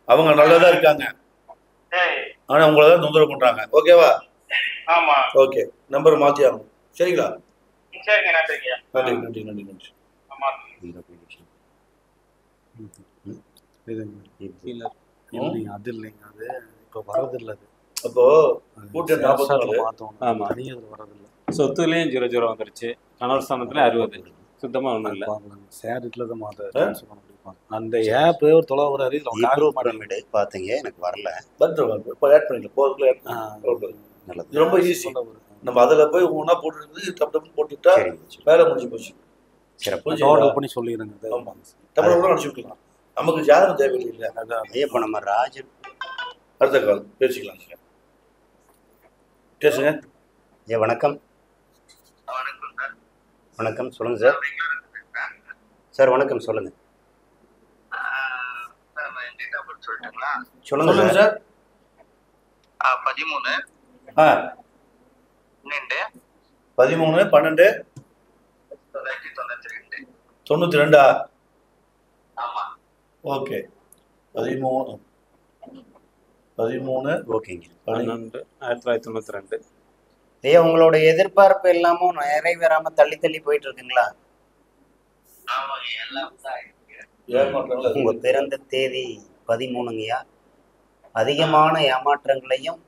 அவங்க நல்லதா இருக்காங்க, சரி. ஆனா உங்களை தான் தொந்தரவு பண்றாங்க. ஓகேவா? ஆமா. ஓகே, நம்பர் மாத்தி ஆகணும். சரிங்களா? சரிங்க, நன்றிங்க. நன்றி நன்றி நன்றி நன்றி. ஆமா. இல்லைங்க, அது இல்லைங்க, அது இப்போ வரதில்லை. அது அப்போ கூட்டம் 44 மாற்றணும். ஆமா. தனி அது வரதில்லை. சொத்துலயும் 00 வந்துருச்சு, கணவர் ஸ்தானத்துல 60, சுத்தமா ஒண்ணும் இல்ல. ஷேர் இதில் தான் மாற்ற ட்ரான்ஸ்ஃபர் பண்ண முடியும். அந்த ஆப் ஒரு தொலை ஒரு அறிவு ஈப்ரோ பிரமிடு பார்த்தீங்க, எனக்கு வரல. வந்துடும். இப்போ ஆட் பண்ணிக்கலாம், போதுக்குள்ள ஆட் பண்ணிக்கலாம். நல்லது. இது ரொம்ப ஈஸி. நம்ம அதில் போய் ஒன்றா போட்டுருந்து டப்பு டப்பு போட்டுட்டா வேலை முடிஞ்சு போச்சு. சிறப்பு. டோட்டல் பண்ணி சொல்லிடுங்க. ஆமாம், டப்பு கூட அனுப்பிச்சு விட்டுக்கலாம். நமக்கு ஜாதகம் தேவையில்லை. அதான் இப்போ நம்ம ராஜன் அடுத்த கால் பேசிக்கலாம். பேசுங்க. வணக்கம். வணக்கம், சொல்லுங்க சார். சார் வணக்கம், சொல்லுங்க. சொல்லுங்க சார். 13 ஆ 12 13 12 92. ஆமா. ஓகே, 13 ஓகேங்க. 12 1992. ஐயா, உங்களோட எதிர்பார்ப்பு எல்லாமும் நிறைவேறாம தள்ளி தள்ளி போயிட்டு இருக்குங்களா? ஆமாங்க, எல்லாம் தான் இருக்கு. ஏமாற்றங்கள் உங்க பிறந்த தேதி 13ங்கய்யா. அதிகமான ஏமாற்றங்களையும்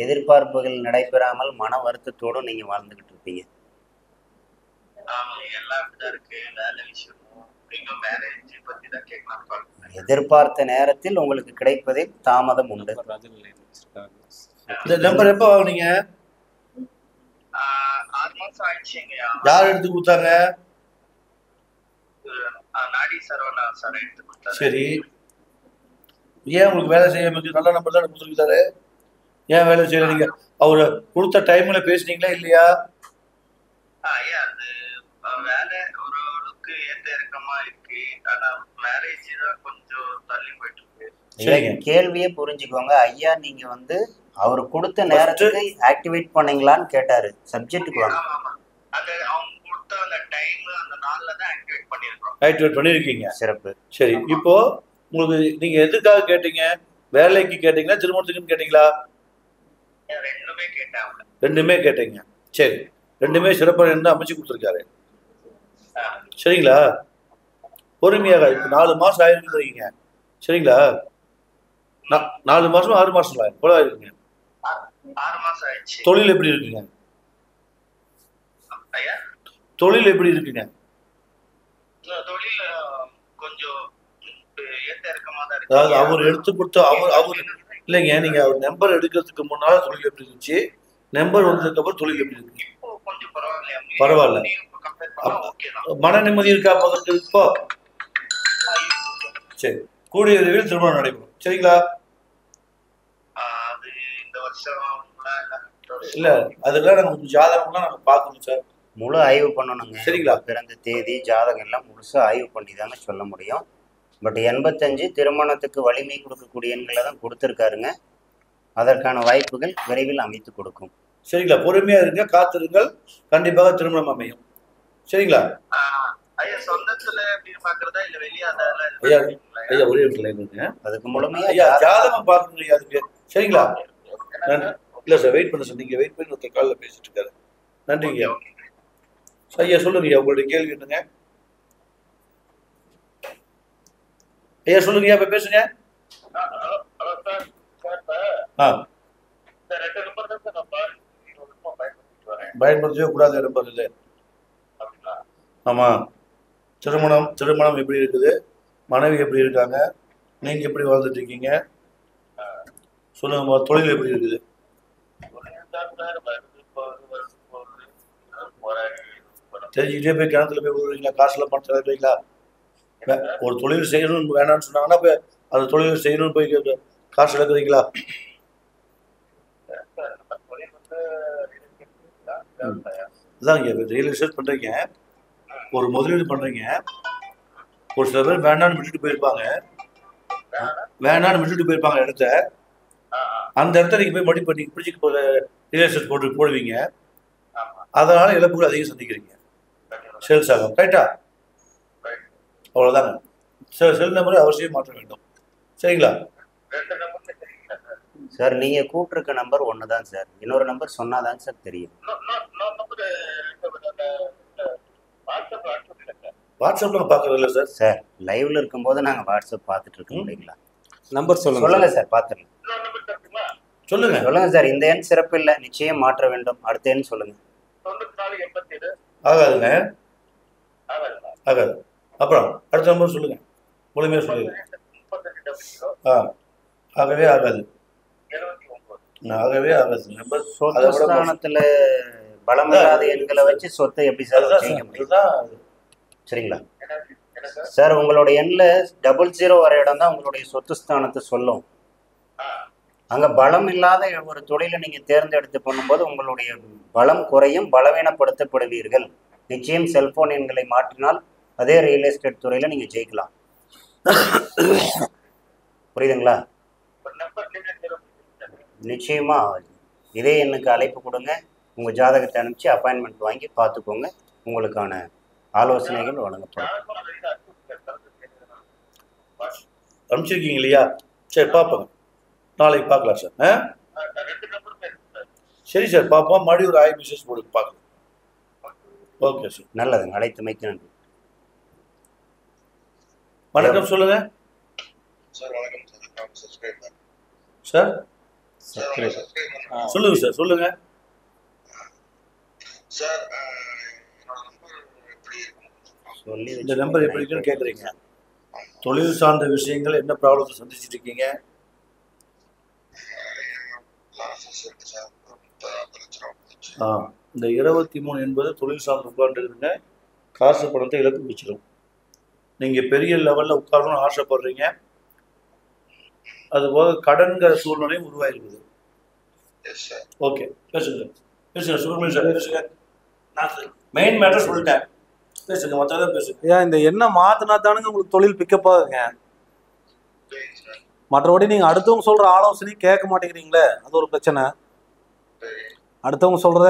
எதிர்பார்ப்புகள் நடைபெறாமல் மன வருத்தத்தோடும் நீங்க வாழ்ந்துகிட்டு இருப்பீங்க. ஆமாங்க, எல்லாம் தான் இருக்கு. வேலை விஷயமும் இன்னும் மேரேஜ் பத்தி தான் கேட்கலாம். எதிர்பார்த்த நேரத்தில் உங்களுக்கு கிடைப்பதில் தாமதம் உண்டு. இந்த நம்பர் எப்போ வாங்குனீங்க? 6 மாசம் ஆயிடுச்சுங்க. யார் எடுத்து கொடுத்தாங்க? நாடி சரவணா சார் எடுத்து கொடுத்தாரு. சரி, ஏன் உங்களுக்கு வேலை செய்ய நல்ல நம்பர் தான் கொடுத்துருக்காரு, ஏன் வேலை செய்யல? நீங்க அவரு கொடுத்த டைம்ல பேசுனீங்களா இல்லையா? ஐயா, அது வேலை ஓரளவுக்கு ஏற்ற இறக்கமா இருக்கு. ஆனா மேரேஜ் தான் கொஞ்சம் தள்ளி போயிட்டு இருக்கு. சரிங்க. கேள்வியே புரிஞ்சுக்கோங்க ஐயா. நீங்க அவர் கொடுத்த நேரத்துக்கு ஆக்டிவேட் பண்ணீங்களான்னு கேட்டாரு. சப்ஜெக்ட்டுக்கு வாங்க. ஆமா, அது அவங்க கொடுத்த அந்த டைம் அந்த நாள்ல தான் ஆக்டிவேட் பண்ணிருக்கோம். ஆக்டிவேட் பண்ணிருக்கீங்க. சிறப்பு. சரி, இப்போ உங்களுக்கு நீங்க எதுக்காக கேட்டீங்க? வேலைக்கு கேட்டீங்களா, திருமணத்துக்குன்னு கேட்டீங்களா? ரெண்டுமே கேட்டேன். ரெண்டுமே கேட்டீங்க. சரி, ரெண்டுமே சிறப்பாக இருந்து அமைச்சு கொடுத்துருக்காரு. சரிங்களா? பொறுமையாக இப்போ 4 மாசம் ஆயிருக்குறீங்க. சரிங்களா? 4 மாசம் 6 மாசங்களா எவ்வளோ ஆயிருக்குங்க? 6 மாசம் ஆயிடுச்சு. தொழில் எப்படி இருக்குங்க? ஐயா, தொழில் எப்படி இருக்குங்க? தொழில் கொஞ்சம் ஏற்ற இறக்கமா தான் இருக்கு. அதாவது அவர் எடுத்து கொடுத்த அவர் இல்லைங்க, நீங்க அவர் நம்பர் எடுக்கிறதுக்கு முன்னால தொழில் எப்படி இருந்துச்சு, நம்பர் வந்ததுக்கு அப்புறம் தொழில் எப்படி இருக்கு? கொஞ்சம் பரவாயில்லையா? பரவாயில்ல. கம்பேர் பண்ணா ஓகே தான். மன நிம்மதி இருக்கா பக்கத்து இப்போ? சரி, கூடிய விரைவில் திருமணம் நடைபெறும். சரிங்களா? அது இந்த வருஷம் இல்ல, அதெல்லாம் நம்ம ஜாதகம்லாம் நம்ம பார்க்கணும் சார். முழு ஆய்வு பண்ணணுங்க. சரிங்களா? பிறந்த தேதி ஜாதகம் எல்லாம் முழுசா ஆய்வு பண்ணி தாங்க சொல்ல முடியும். பட் 85 திருமணத்துக்கு வலிமை கொடுக்கக்கூடிய எண்களை தான் கொடுத்துருக்காருங்க. அதற்கான வாய்ப்புகள் விரைவில் அமைத்து கொடுக்கும். சரிங்களா? பொறுமையா இருங்க, காத்திருங்கள், கண்டிப்பாக திருமணம் அமையும். சரிங்களா? ஐயா, சொந்தத்துல எப்படி பாக்குறதா இல்ல வெளியே? ஐயா ஐயா ஒரே இடத்துல இருங்க. அதுக்கு முழுமையா ஐயா ஜாதகம் பார்க்கணும் ஐயா அதுக்கு. சரிங்களா? இல்ல சார், வெயிட் பண்ண சார். நீங்க வெயிட் பண்ணி ஒருத்தர் காலில் பேசிட்டு இருக்காரு. நன்றிங்க ஐயா. ஐயா சொல்லுங்க ஐயா, உங்களுடைய கேள்வி என்னங்க? ஐயா சொல்லுங்க ஐயா, இப்ப பேசுங்க. பயன்படுத்தவே கூடாத நம்பர் இல்லை. ஆமா, திருமணம் எப்படி இருக்குது, மனைவி எப்படி இருக்காங்க, நீங்க எப்படி வாழ்ந்துட்டு இருக்கீங்க, சொல்லுங்க. தொழில் எப்படி இருக்குது? தெரிஞ்சுக்கிட்டே போய் கிணத்துல போய் விடுவீங்களா? காசுல பணம் செலவிங்களா? ஒரு தொழில் செய்யணும்னு வேணாம்னு சொன்னாங்கன்னா போய் அந்த தொழில் செய்யணும்னு போய் காசு இழக்குறீங்களா? இதான் ரியல் எஸ்டேட் பண்றீங்க, ஒரு முதலீடு பண்றீங்க, ஒரு சில பேர் வேண்டான்னு விட்டுட்டு போயிருப்பாங்க, இடத்த. அந்த இடத்த நீங்க போய் மறுபடியும் பண்ணி பிடிச்சி ரியல் எஸ்டேட் போடுவீங்க. அதனால இழப்புகள் அதிகம் சந்திக்கிறீங்க. சேல்ஸ் ஆகும். ரைட்டா? அவ்வளவுதாங்க. செல் நம்பரை அவசியம் மாற்ற வேண்டும். சரிங்களா? சார் நீங்க கூப்பிட்டுருக்க நம்பர் ஒன்று தான் சார். இன்னொரு நம்பர் சொன்னாதாங்க சார் தெரியும். வாட்ஸ்அப்ல பார்க்கறது இல்லை சார். சார் லைவ்ல இருக்கும்போது நாங்க வாட்ஸ்அப் பார்த்துட்டு இருக்க முடியுங்களா? நம்பர் சொல்லுங்க சார், பார்த்துருங்க. சொல்லுங்க சொல்லுங்க சார். இந்த எண் சிறப்பு இல்லை, நிச்சயம் மாற்ற வேண்டும். அடுத்த எண் சொல்லுங்க. ஆகாதுங்க, ஆகாது. அப்புறம் அடுத்த நம்பர் சொல்லுங்க, முழுமையா சொல்லுங்க. ஆகவே ஆகாது, ஆகவே ஆகாது. நம்பர் சொத்துஸ்தானத்துல பலம் இல்லாத எண்களை வச்சு சொத்தை எப்படி சார் செய்ய முடியும்? சரிங்களா சார்? உங்களுடைய எண்ணில் 00 வர இடம் தான் உங்களுடைய சொத்து ஸ்தானத்தை சொல்லும். அங்க பலம் இல்லாத ஒரு தொழிலை நீங்க தேர்ந்தெடுத்து பண்ணும்போது உங்களுடைய பலம் குறையும், பலவீனப்படுத்தப்படுவீர்கள். நிச்சயம் செல்போன் எண்களை மாற்றினால் அதே ரியல் எஸ்டேட் துறையில நீங்க ஜெயிக்கலாம். புரியுதுங்களா? நிச்சயமா இதே எண்ணுக்கு அழைப்பு கொடுங்க, உங்க ஜாதகத்தை அனுப்பிச்சு அப்பாயின்மெண்ட் வாங்கி பார்த்துக்கோங்க. உங்களுக்கான ஆலோசனைகள் வழங்கப்படும். அனுப்பிச்சிருக்கீங்க இல்லையா? சரி, பார்ப்போம். நாளைக்கு பார்க்கலாம் சார். சரி சார், பார்ப்போம். மறுபடியும் ஒரு ஆய் மெசேஜ் போட்டு பார்க்கலாம். ஓகே சார், நல்லதுங்க. அழைத்தமைக்கு நன்றி. வணக்கம், சொல்லுங்க சார். சொல்லுங்க சார், சொல்லுங்க சொல்லி இந்த நம்பர் எப்படி இருக்குன்னு கேட்குறீங்க. தொழில் சார்ந்த விஷயங்கள் என்ன ப்ராப்ளத்தை சந்திச்சுட்டு இருக்கீங்க? இந்த 23 என்பது தொழில் சார்ந்த உட்கார்ந்துருக்குங்க. காசு பணத்தை இழப்பு வச்சிடும். நீங்கள் பெரிய லெவலில் உட்காரணும்னு ஆசைப்படுறீங்க. அதுபோக கடன்கிற சூழ்நிலையும் உருவாயிருக்குது. ஓகே, பேசுங்க பேசுங்க சுப்பிரமணியன் சார், பேசுங்க. நான் மெயின் மேட்டர் சொல்லிட்டேன், பேசுங்க. மற்றதான் பேசுங்க. ஏன் இந்த என்ன மாத்தினா தானுங்க உங்களுக்கு தொழில் பிக்கப் ஆகுங்க. மற்றபடி நீங்க அடுத்தவங்க சொல்ற ஆலோசனையும் கேட்க மாட்டேங்கிறீங்களே, அது ஒரு பிரச்சனை. அடுத்தவங்க சொல்றத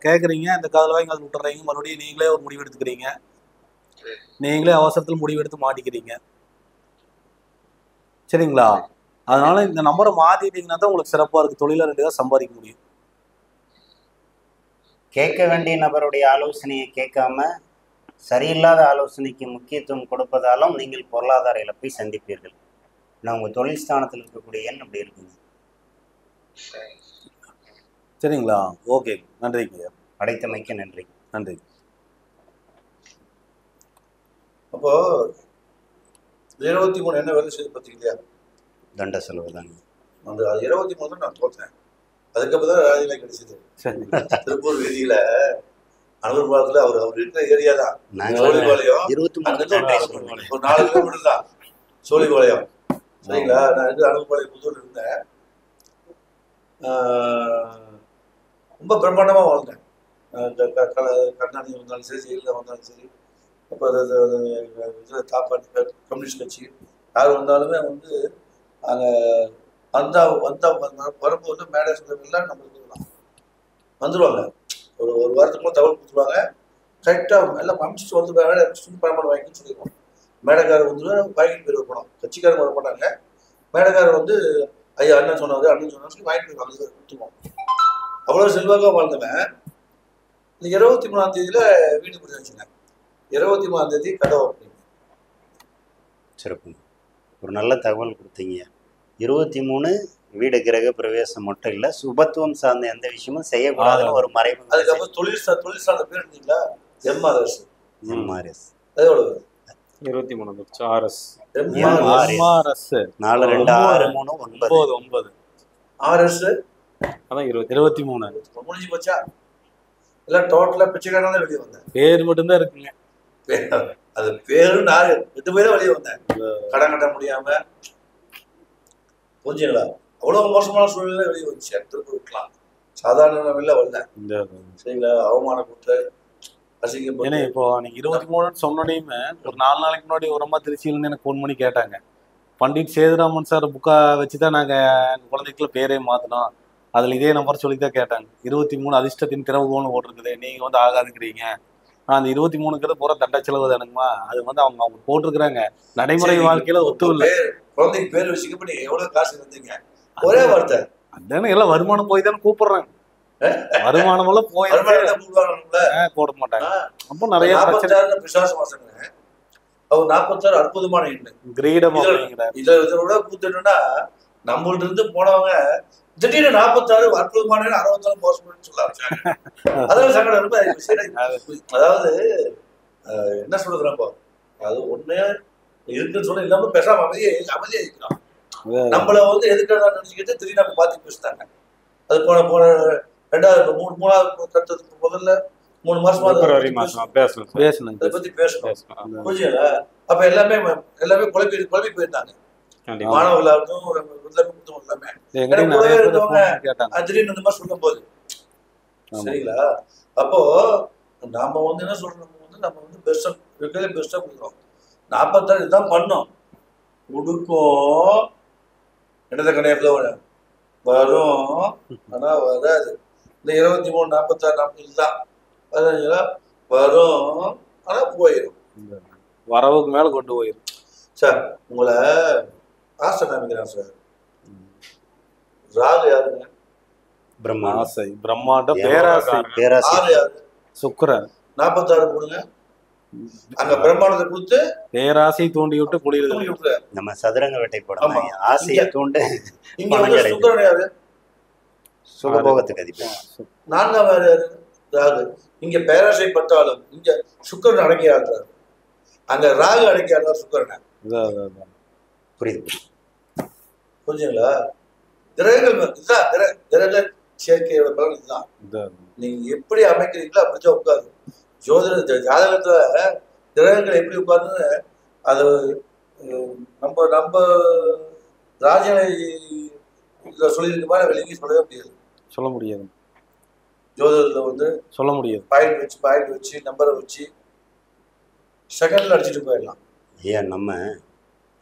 கேட்குறீங்க, இந்த காதில் வாங்கி அதில் விட்டுறீங்க, மறுபடியும் நீங்களே ஒரு முடிவு எடுத்துக்கிறீங்க, நீங்களே அவசரத்தில் முடிவு எடுத்து மாட்டிக்கிறீங்க. சரிங்களா? அதனால இந்த நம்பரை மாத்திட்டீங்கன்னா தான் உங்களுக்கு சிறப்பா இருக்கு. தொழில 2 தான் சம்பாதிக்க முடியும். கேட்க வேண்டிய நபருடைய ஆலோசனையை கேட்காம சரியில்லாத ஆலோசனைக்கு முக்கியத்துவம் கொடுப்பதாலும் நீங்கள் பொருளாதார இழப்பை சந்திப்பீர்கள். நான் உங்க தொழில் ஸ்தானத்தில் இருக்கக்கூடிய எண் அப்படி இருக்குங்க. சரிங்களா? ஓகே, நன்றிங்க. அடைத்தமைக்கு நன்றி. நன்றி. அப்போ 23 என்ன வேலை செய்து பார்த்தீங்களா? தண்ட செலவு தாங்க. அந்த 23 நான் தோற்றேன். அதுக்கப்புறம் தான் ராஜினாமா கிடைச்சது. திருப்பூர் வீதியில அனுபவத்துல அவர் இருக்கிற ஏரியா தான் சோழிபாளையம். 23 ஒரு 4 கிலோமீட்டர் தான் சோழிபாளையம். சரிங்களா? நான் இருந்து அனுபவப்பாளையம் புதூர் இருந்தேன். ரொம்ப பிரம்மாண்டமா வாழ்ந்தேன். கருணாநிதி வந்தாலும் சரி, ஜெயலலிதா வந்தாலும் சரி, அப்போ கம்யூனிஸ்ட் கட்சி யார் வந்தாலுமே வந்து அங்கே வரும்போது மேடை சொல்றவங்கலாம் நம்ம வந்துடுவாங்க. ஒரு வாரத்துக்குள்ள தகவல் கொடுத்துருவாங்க. கரெக்டாக எல்லாம் அமைச்சிட்டு வந்து மேடை பணம் வாங்கின்னு சொல்லிடுவோம். மேடைக்காரர் வந்து வாங்கிட்டு போயிடுவோம். பணம் கட்சிக்காரங்க வர மாட்டாங்க. மேடைக்காரர் வந்து ஐயா அண்ணன் சொன்னாரு, அண்ணன் சொன்னான்னு சொல்லி வாங்கிட்டு போயிடுவாங்க. கொடுத்துருவோம். அவ்வளோ செல்வாக்காக வாழ்ந்தவன் இந்த 23ஆம் தேதியில வீடு பிடிச்சி வச்சுங்க. 23ஆம் தேதி கடை சிறப்பு. ஒரு நல்ல தகவல் கொடுத்தீங்க. 23 வீடு கிரக பிரவேசம் மட்டும் இல்லை, சுபத்துவம் சார்ந்த எந்த விஷயமும் செய்யக்கூடாதுன்னு ஒரு மறைவு. அதுக்கப்புறம் தொழில் சார்ந்த பேர் இருந்தீங்களா? எம்ஆர்எஸ். அது எவ்வளவு? 23 RS. எம்ஆர்எஸ் 426399 RS அதான் 23 முடிஞ்சு போச்சா? இல்ல டோட்டலா பிச்சைக்காரன் வெளியே வந்தேன். பேர் மட்டும்தான் இருக்குங்க. அது பேரு நான் 8 பேரும் வெளியே வந்தேன். கடன் கட்ட முடியாம புரிஞ்சுங்களா? அவ்வளவு மோசமான சூழ்நிலை வெளியே வந்துச்சு. திருப்பி விட்டுலாம். சாதாரண வெளில வந்தேன். சரிங்களா? அவமான கூட்டு ஏன்னா இப்போ நீங்க 23 சொன்னோடையுமே ஒரு 4 நாளைக்கு முன்னாடி ஒரு அம்மா திருச்சியிலேருந்து எனக்கு ஃபோன் பண்ணி கேட்டாங்க. பண்டிட் சேதுராமன் சார் புக்கா வச்சுதான் நாங்க எங்க குழந்தைக்குள்ள பேரே மாத்தினோம், அதுல இதே நம்பர் சொல்லிதான் கேட்டாங்க. 23 அதிர்ஷ்டத்தின் திறவுகோல்னு ஓட்டிருக்குது, நீங்க வந்து ஆகாதுங்கிறீங்க. அந்த 23ங்கிறது பூரா தண்ட செலவு தானுங்கம்மா. அது வந்து அவங்க போட்டிருக்கிறாங்க, நடைமுறை வாழ்க்கையில ஒத்து இல்லை. குழந்தைக்கு பேர் வச்சுக்கப்ப நீங்க எவ்வளவு காசு இருந்தீங்க? ஒரே வார்த்தை அதானே, எல்லாம் வருமானம் போய் தானே கூப்பிடுறாங்க. வருமானம் எல்லாம் போய் போட மாட்டாங்க. அப்போ நிறைய 46 பிசாசு வாசனை, அவர் 46 அற்புதமான எண்ணு கிரீடம். இதை விட கூத்துட்டோம்னா நம்மள்ட்ட இருந்து போனவங்க திடீர்னு 46 அற்புதமான 64 மோசம்னு சொல்ல ஆரம்பிச்சாங்க. அதெல்லாம் சங்கடம் ரொம்ப. அதாவது என்ன சொல்றதுப்போ, அது ஒண்ணு இருக்குன்னு சொல்ல இல்லாம பேசாம அமைதியா இருக்கிறோம். நம்மள வந்து எதுக்காக நினைச்சுக்கிட்டு திடீர்னு நம்ம பார்த்து பேசிட்டாங்க. அது போன 2வது கட்டத்துக்கு முதல்ல 3 மாசமா பேசணும், அதை பத்தி பேசணும். புரியுதுல? அப்ப எல்லாமே குழப்பி போயிருந்தாங்க. மாணவர்களா இருக்கும் எல்லாமே இருந்தவங்க திடீர்னு இந்த மாதிரி சொல்லும் போது சரிங்களா? அப்போ நாம வந்து என்ன சொல்றோம், நம்ம வந்து பெஸ்டா கொடுக்குறோம். 46 இதுதான் பண்ணோம் கொடுக்கும். இடத்த கடையில வரும், ஆனா வராது. இந்த 23 46 40 தான் 15 வரும், ஆனா போயிடும். வரவுக்கு மேல கொண்டு போயிடும். சார் உங்களை ஆசை காமிக்கிறான் சார். ராகு யாருங்க? ஆசை, பிரம்மாண்ட பேராசை. ஆறு யாரு? சுக்கிரன். 46 கொடுங்க, அங்க பிரம்மாண்டத்தை கொடுத்து பேராசை தூண்டி விட்டு குடியிருக்கு. நம்ம சதுரங்க வேட்டை போட ஆசையை தூண்டு. இங்க சுக்கிரன் யாரு? சுகபோகத்துக்கு அதிபதி. 4ஆம் யாரு? ராகு. இங்க பேராசை பட்டாலும் இங்க சுக்கிரன் அடக்கி ஆடுறாரு, அங்க ராகு அடக்கி ஆடுறாரு சுக்கிரனை. புரியுது? புரிஞ்சுங்களா? கிரகங்கள் இதுதான் கிரக சேர்க்கையோட பலன் இதுதான். நீங்க எப்படி அமைக்கிறீங்களோ அப்படிதான் உட்காரு. ஜோதிட ஜாதகத்துல கிரகங்கள் எப்படி உட்காருன்னு அது நம்ம ராஜனை சொல்லியிருக்க மாதிரி வெளியே சொல்ல முடியாது. ஜோதிடத்துல வந்து சொல்ல முடியாது. பாயிண்ட் வச்சு நம்பரை வச்சு செகண்ட்ல அடிச்சுட்டு போயிடலாம். ஏன் நம்ம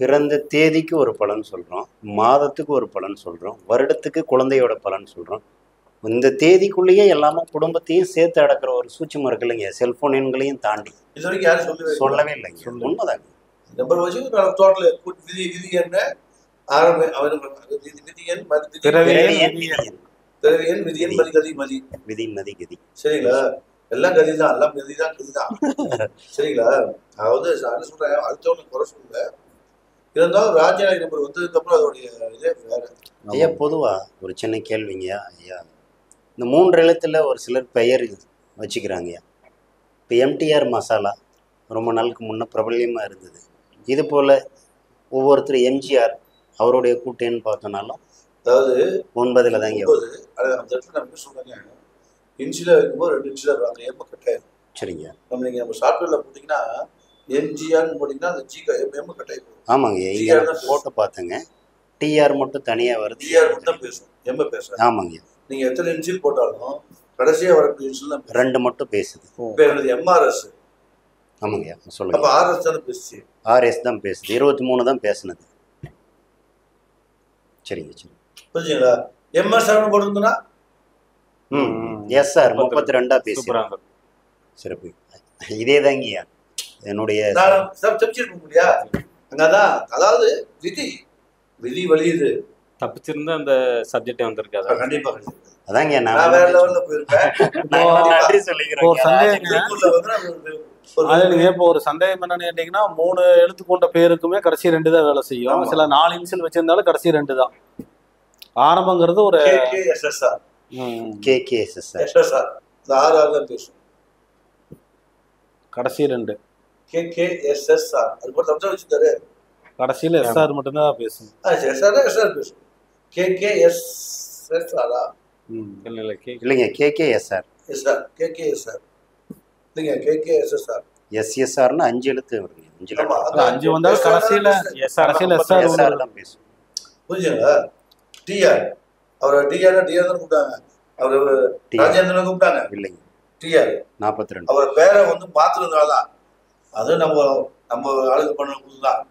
பிறந்த தேதிக்கு ஒரு பலன் சொல்றோம், மாதத்துக்கு ஒரு பலன் சொல்றோம், வருடத்துக்கு குழந்தையோட பலன் சொல்றோம். இந்த தேதிக்குள்ளேயே எல்லாமே குடும்பத்தையும் சேர்த்து அடக்கிற ஒரு சூட்சுமம் இருக்கு இல்லைங்க, செல்போன் எண்களையும் தாண்டி. இது வரைக்கும் யாரும் சொல்லவே இல்லைங்க. உண்மைதாங்க. நம்பர் வச்சு டோட்டல் விதி என்ன ஆரம்பி விதி மதி கதி. சரிங்களா? எல்லாம் கதிதான், எல்லாம் கதிதான். சரிங்களா? அதாவது நான் சொல்றேன், அடுத்தவங்க குறை சொல்ல இருந்தாலும் ராஜ்யாலை நம்பர் வந்ததுக்கு அப்புறம் அதோடைய இதே வேற. ஐயா பொதுவா ஒரு சின்ன கேள்விங்கய்யா. ஐயா இந்த 3 எழுத்துல ஒரு சிலர் பெயர் வச்சுக்கிறாங்கய்யா. இப்போ எம்டிஆர் மசாலா ரொம்ப நாளுக்கு முன்னே பிரபல்யமாக இருந்தது. இது போல் ஒவ்வொருத்தர் எம்ஜிஆர் அவருடைய கூட்டேன்னு பார்த்தோன்னாலும் அதாவது 9ல் தாங்க. அந்த இடத்துல நம்ம சொல்லுங்க, இன்ச்சில் வைக்கும்போது 2 இன்ச்சில் வருவாங்க, எம் கட்டாயிரும். சரிங்க. நம்ம சாஃப்ட்வேர்ல போட்டிங்கன்னா எம்ஜிஆர்னு போட்டிங்கன்னா அந்த எம் கட்டாயிரும். ஆமாங்க, இங்கே போட்டு பார்த்தேங்க. டிஆர் மட்டும் தனியாக வருது. டிஆர் மட்டும் பேசும், எம் பேசும். ஆமாங்க. நீங்கள் எத்தனை இன்ச்சில் போட்டாலும் கடைசியாக வரக்கூடிய இன்ச்சில் தான் 2 மட்டும் பேசுது. இப்போ என்னது எம்ஆர்எஸ். ஆமாங்க சொல்லுங்க. அப்போ ஆர்எஸ் தானே பேசுச்சு? ஆர்எஸ் தான் பேசுது. 23 தான் பேசுனது. சரிங்க சரி. புரிஞ்சுங்களா? எம்எஸ் போட்டுருந்தோன்னா எஸ்ஆர் 32 பேசுறாங்க. சிறப்பு. இதே தாங்கய்யா என்னுடைய தப்பிச்சிருக்க முடியா? அங்கதான் அதாவது விதி வழியுது. தப்பிச்சிருந்தா அந்த சப்ஜெக்டே வந்திருக்காது. கண்டிப்பா அதாங்க நான் வேற லெவல்ல போயிருப்பேன். இப்போ ஒரு சந்தேகம் என்னன்னு கேட்டீங்கன்னா, 3 எழுத்து கொண்ட பேருக்குமே கடைசி 2 தான் வேலை செய்யும். சில 4 இன்சியல் வச்சிருந்தாலும் கடைசி 2 தான். ஆரம்பங்கிறது ஒரு கேகேஎஸ்எஸ்ஆர் தான் பேசும். கடைசி 2 கேகேஎஸ்எஸ்ஆர் அது போல தப்பு வச்சிருக்காரு. கடைசியில எஸ்ஆர் மட்டும் தான் பேசும். எஸ்ஆர் பேசும். கேகேஎஸ்எஸ்ஆர் இல்லைங்க, கேகேஎஸ்ஆர் கேகேஎஸ்ஆர் இல்லைங்க, கேகேஎஸ்எஸ்ஆர் எஸ்எஸ்ஆர்னு 5 எழுத்து வருங்க. 5 வந்தாலும் கடைசியில எஸ்ஆர் தான் பேசும். புரியுதுங்களா? டிஆர் அவர் டிஆர் தான் கூப்பிட்டாங்க, அவர் ராஜேந்திரன் கூப்பிட்டாங்க. இல்லைங்க, டிஆர் 42. அவர் பேரை வந்து மாத்துறதுனாலதான் அது நம்ம ஆளுங்க பண்ண புதுதான்.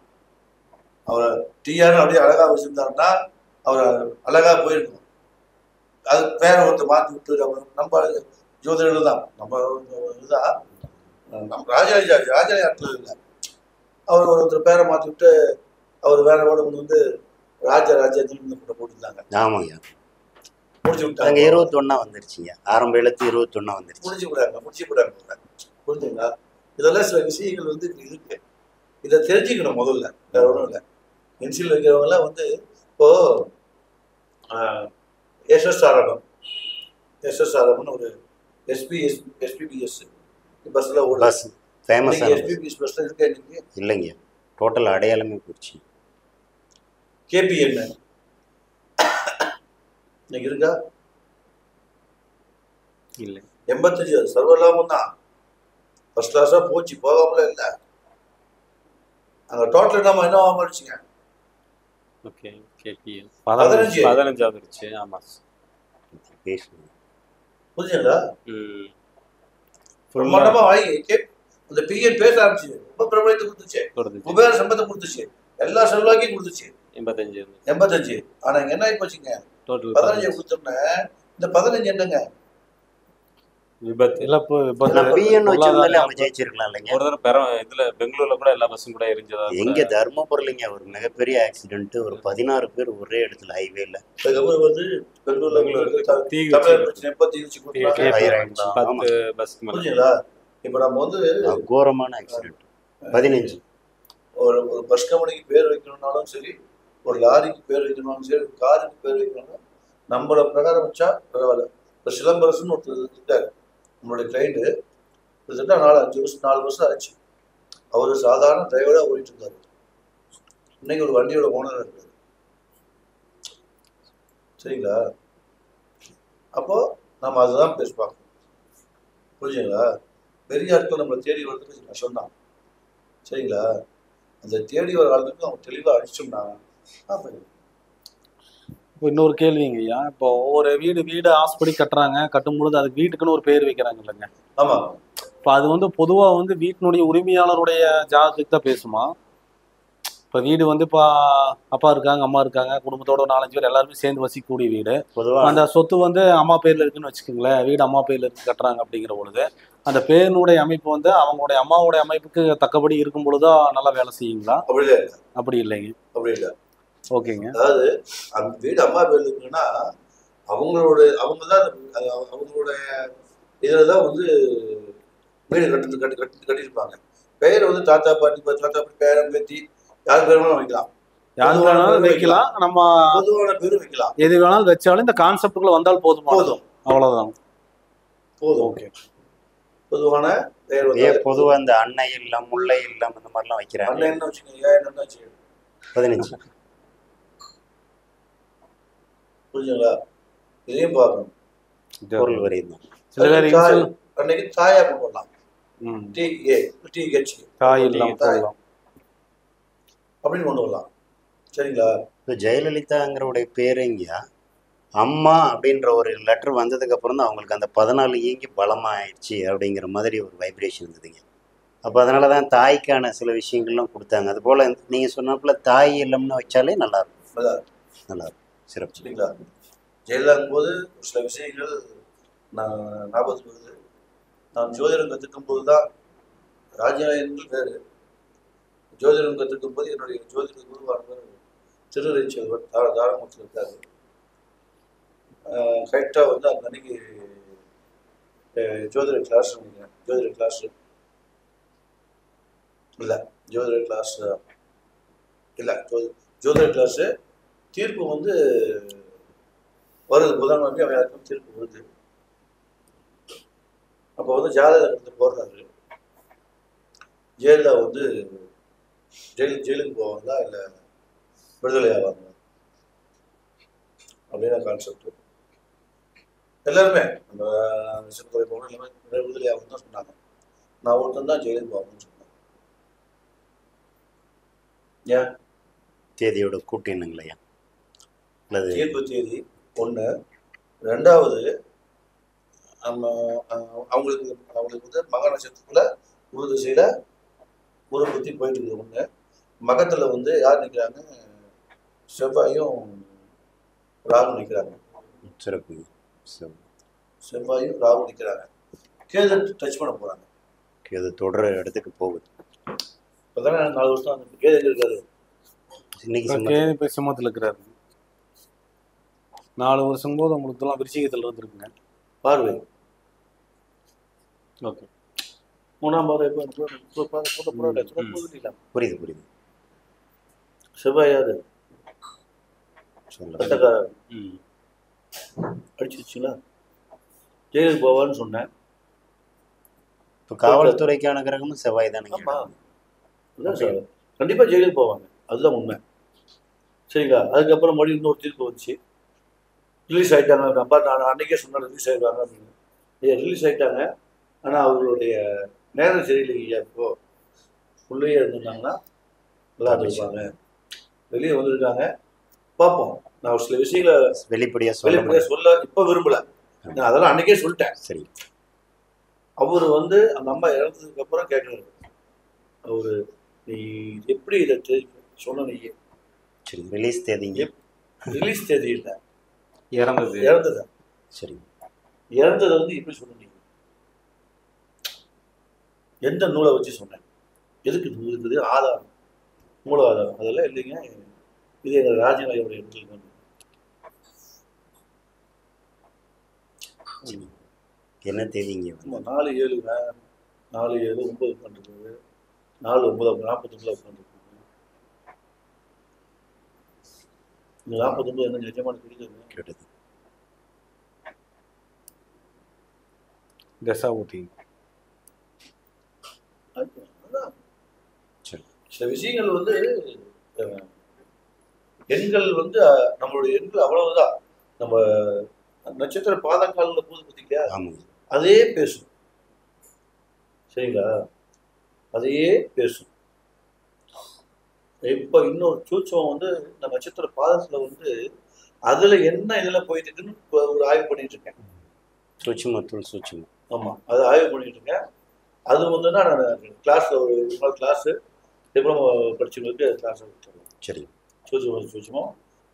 அவர் டிஆர் அப்படியே அழகா வச்சிருந்தாருன்னா அவர் அழகா போயிருக்கணும். அது பேரை ஒருத்தர் மாத்தி விட்டு நம்ம ஜோதிடர்கள் தான் நம்ம இதுதான் நம்ம ராஜாஜி இல்லை. அவர் ஒருத்தர் பேரை மாத்தி விட்டு அவர் வேற வந்து ராஜராஜன் போட்டுருந்தாங்க. ஆமாங்க, முடிச்சு விட்டாங்க. அங்கே 21 வந்துருச்சுங்க, ஆரம்ப எழுத்து 21 வந்துருச்சு. முடிச்சு விடாங்க. புரிஞ்சுங்களா? இதெல்லாம் சில விஷயங்கள் வந்து இருக்கு. இதை தெரிஞ்சுக்கணும் முதல்ல, வேற ஒன்றும் இல்லை. என்சில் வைக்கிறவங்க எல்லாம் வந்து இப்போ எஸ்எஸ்ஆர்எம்னு ஒரு எஸ்பிபிஎஸ் பஸ்ல பஸ் ஃபேமஸ் எஸ்பிபிஎஸ் பஸ்ல இருக்கா இன்னைக்கு? இல்லைங்க, டோட்டல் அடையாளமே போச்சு. கேபிஎன் இன்னைக்கு இருக்கா? இல்லை. 85 அது சர்வலாபம் தான். ஃபர்ஸ்ட் கிளாஸா போச்சு, போகாமல இல்லை. அங்க டோட்டல் என்ன ஆமாச்சுங்க? ஓகே, கேபிஎல் 15 வந்துருச்சு. ஆமா, புரிஞ்சுங்களா? பிரமாண்டமா வாங்கி அந்த பிஎன் பேச ஆரம்பிச்சு ரொம்ப பிரபலத்தை கொடுத்துச்சு, குபேர சம்பத்தை கொடுத்துச்சு, எல்லா செல்வாக்கையும் கொடுத்துச்சு. 85. ஆனா இங்க என்ன ஆகி போச்சுங்க? 15 கொடுத்தோம்னா இந்த 15 என்னங்க? விபத்து. அவங்க ஜெயிச்சிருக்கலாம் இல்லைங்க. ஒரு தடவை இதுல பெங்களூர்ல கூட எல்லா பஸ்ஸும் கூட எரிஞ்சதா. எங்க தர்மபுரிலிங்க ஒரு மிகப்பெரிய ஆக்சிடென்ட், ஒரு 16 பேர் ஒரே இடத்துல ஹைவேல. அதுக்கப்புறம் வந்து பெங்களூர்ல புரிஞ்சுங்களா? இப்ப நம்ம வந்து கோரமான ஆக்சிடென்ட் 15. ஒரு பஸ் கம்பெனிக்கு பேர் வைக்கணும்னாலும் சரி, ஒரு லாரிக்கு பேர் வைக்கணும்னாலும் சரி, ஒரு காருக்கு பேர் வைக்கணும்னா நம்மளோட பிரகாரம் வச்சா பரவாயில்ல. இப்போ சிலம்பரசன் ஒருத்தர் இருக்காரு, நம்மளுடைய கிளைண்ட்டு. கிட்டத்தட்ட 4 வருஷம் ஆச்சு. அவர் சாதாரண டிரைவராக ஓடிட்டு இருந்தாரு. இன்னைக்கு ஒரு வண்டியோட ஓனராக இருக்காரு. சரிங்களா? அப்போ நம்ம அதுதான் பேச பார்க்கணும். புரிஞ்சுங்களா? பெரிய ஆட்கள் நம்மளை தேடி வர்றதுக்கு கஷ்டம் தான். சரிங்களா? அந்த தேடி வர ஆளுக்கு அவங்க தெளிவாக அடிச்சோம்னா. இப்போ இன்னொரு கேள்விங்க ஐயா, இப்போ ஒவ்வொரு வீடு ஆஸ்படி கட்டுறாங்க, கட்டும்பொழுது அதுக்கு வீட்டுக்குன்னு ஒரு பேர் வைக்கிறாங்க இல்லைங்க? ஆமா. இப்போ அது வந்து பொதுவாக வந்து வீட்டினுடைய உரிமையாளருடைய ஜாதகத்துக்கு தான் பேசுமா? இப்போ வீடு வந்து இப்போ அப்பா இருக்காங்க, அம்மா இருக்காங்க, குடும்பத்தோட 4-5 பேர் எல்லாருமே சேர்ந்து வசிக்கக்கூடிய வீடு. பொதுவாக அந்த சொத்து வந்து அம்மா பேர்ல இருக்குன்னு வச்சுக்கோங்களேன். வீடு அம்மா பேர்ல இருக்கு கட்டுறாங்க அப்படிங்கிற பொழுது அந்த பேரினுடைய அமைப்பு வந்து அவங்களுடைய அம்மாவுடைய அமைப்புக்கு தக்கபடி இருக்கும் பொழுதுதான் நல்லா வேலை செய்யுங்களா? அப்படி இல்லைங்க. அப்படி இல்லை. ஓகேங்க. அதாவது அந்த வீடு அம்மா பேர்ல இருக்குன்னா அவங்க தான் அவங்களுடைய இதுல தான் வந்து வீடு கட்டியிருப்பாங்க. பெயர் வந்து தாத்தா பாட்டி பேரன் பேத்தி யார் பேர் வேணாலும் வைக்கலாம். யாரு வேணாலும் வைக்கலாம். நம்ம பொதுவான பேரும் வைக்கலாம். எது வேணாலும் வச்சாலும் இந்த கான்செப்டுக்குள்ள வந்தால் போதும். அவ்வளவுதான். போதும். ஓகே. பொதுவான பெயர் பொதுவா இந்த அன்னை இல்லம், முல்லை இல்லம் இந்த மாதிரிலாம் வைக்கிறாங்க. அன்னை என்ன வச்சுக்கோங்க, என்ன 15. புரிஞ்சுங்களா? இதையும் பார்க்கணும். பொருள் வரையும் சில பேர் அன்னைக்கு தாயா கொண்டு வரலாம். தாய் இல்லம் அப்படின்னு கொண்டு வரலாம். சரிங்களா? இப்போ ஜெயலலிதாங்கிறவுடைய பேருங்க அம்மா அப்படின்ற ஒரு லெட்டர் வந்ததுக்கு அப்புறம் தான் அவங்களுக்கு அந்த 14 இயங்கி பலமாயிடுச்சு அப்படிங்கிற மாதிரி ஒரு வைப்ரேஷன் இருந்ததுங்க. அப்போ அதனால தான் தாய்க்கான சில விஷயங்கள்லாம் கொடுத்தாங்க. அது போல் நீங்கள் சொன்னாப்புல தாய் இல்லம்னு வச்சாலே நல்லாயிருக்கும். நல்லாயிருக்கும். சிறப்பு. சரிங்களா? ஜெயலலிதாங்கும் போது ஒரு சில விஷயங்கள் நான் ஞாபகத்துக்கு வருது. நான் ஜோதிடம் கற்றுக்கும் போது தான் ராஜநாயகங்கள் வேறு. ஜோதிடம் கற்றுக்கும் போது என்னுடைய ஜோதிட குருவானவர் திருரை செல்வர் தாராமூர்த்தி இருக்காரு. கரெக்டாக வந்து அந்த அன்னைக்கு ஜோதிட கிளாஸ் நினைக்கிறேன். ஜோதிட கிளாஸு தீர்ப்பு வந்து வருது. புதன்கிழமை அவன் யாருக்கும் தீர்ப்பு வருது. அப்போ வந்து ஜாதகத்தை போடுறாரு. ஜெயலலிதா வந்து ஜெயிலுக்கு போவாங்களா இல்லை விடுதலை ஆவாங்க அப்படின்னா கான்செப்ட். எல்லாருமே நம்ம விஷயத்துறை போகணும், எல்லாமே விடுதலை ஆகும் தான் சொன்னாங்க. நான் ஒருத்தன் தான் ஜெயிலுக்கு போகணும்னு சொன்னேன். ஏன்? தேதியோட கூட்டினுங்களையா? தீர்ப்பு தேதி 1. 2வது நம்ம அவங்களுக்கு வந்து மக நட்சத்திரத்துல குரு திசையில குரு புத்தி போயிட்டு இருக்குது ஒண்ணு. மகத்துல வந்து யார் நிற்கிறாங்க? செவ்வாயும் ராகு நிற்கிறாங்க. சிறப்பு. செவ்வாயும் ராகு நிற்கிறாங்க. கேது டச் பண்ண போறாங்க. கேது தொடர இடத்துக்கு போகுது. இப்போதானே 4 வருஷம் கேது இருக்காரு. கேது போய் சிம்மத்தில் இருக்கிறாரு. 4 வருஷம் போது உங்களுக்கு எல்லாம் விருச்சிகத்தில் இருந்துருக்குங்க பார்வை. ஓகே. 3ஆம் பார்வை புரியுது புரியுது. செவ்வாய் யாரு? சொல்ல அடிச்சிருச்சுங்களா? ஜெயிலுக்கு போவான்னு சொன்னேன். இப்போ காவல்துறைக்கான கிரகமும் செவ்வாய் தானே. இல்லை சார், கண்டிப்பாக ஜெயிலுக்கு போவாங்க, அதுதான் உண்மை. சரிங்களா? அதுக்கப்புறம் மறுபடியும் இன்னொரு தீர்ப்பு வந்துச்சு. ரிலீஸ் ஆகிட்டாங்க. அப்பா நான் அன்றைக்கே சொன்னேன் ரிலீஸ் ஆகிடுவாங்க அப்படின்னு. ஐயா ரிலீஸ் ஆகிட்டாங்க, ஆனால் அவர்களுடைய நேரம் சரியில்லைங்க. இப்போ உள்ளே இருந்திருந்தாங்கன்னா நல்லா இருந்திருப்பாங்க. வெளியே வந்திருக்காங்க, பார்ப்போம். நான் ஒரு சில விஷயங்களை வெளிப்படையாக சொல்ல இப்போ விரும்பலை. நான் அதெல்லாம் அன்றைக்கே சொல்லிட்டேன். சரி. அவர் வந்து அந்த அம்மா இறந்ததுக்கு அப்புறம் கேட்குறாரு, அவரு நீ எப்படி இதை சொன்ன? நீ சரி ரிலீஸ் தேதிங்க. ரிலீஸ் தேதி இல்லை, இறந்தது. சரி, இறந்ததை வந்து எப்படி சொன்ன? நீ எந்த நூலை வச்சு சொன்னேன்? எதுக்கு நூல் இருக்குது? ஆதாரம், மூல ஆதாரம் அதெல்லாம் இல்லைங்க. இது எங்கள் ராஜநாயகருடைய நூல் வந்து. என்ன தேதிங்க? 4/7 4/7 9 உட்காந்துருக்குது. 4/9 49 உட்காந்துருக்குது. இந்த 49 என்ன நிஜமான கிடைக்கிறது? கேட்டது தசாபுத்தி. சில விஷயங்கள் வந்து எண்கள் வந்து நம்மளுடைய எண்கள் அவ்வளவுதான். நம்ம நட்சத்திர பாதங்காலில் போது பார்த்தீங்களா, அதே பேசும். சரிங்களா? அதையே பேசும். இப்போ இன்னொரு சூட்சம் வந்து இந்த நட்சத்திர பாதத்தில் வந்து அதில் என்ன இதில் போயிட்டு இருக்குன்னு ஒரு ஆய்வு பண்ணிட்டு இருக்கேன். சூட்சம். ஆமாம், அது ஆய்வு பண்ணிட்டு இருக்கேன். அது வந்துன்னா நான் கிளாஸில் ஒரு நாள் கிளாஸு டிப்ளமோ படிச்சவங்களுக்கு கிளாஸ் கொடுத்துருவோம். சரி. சூட்சமோ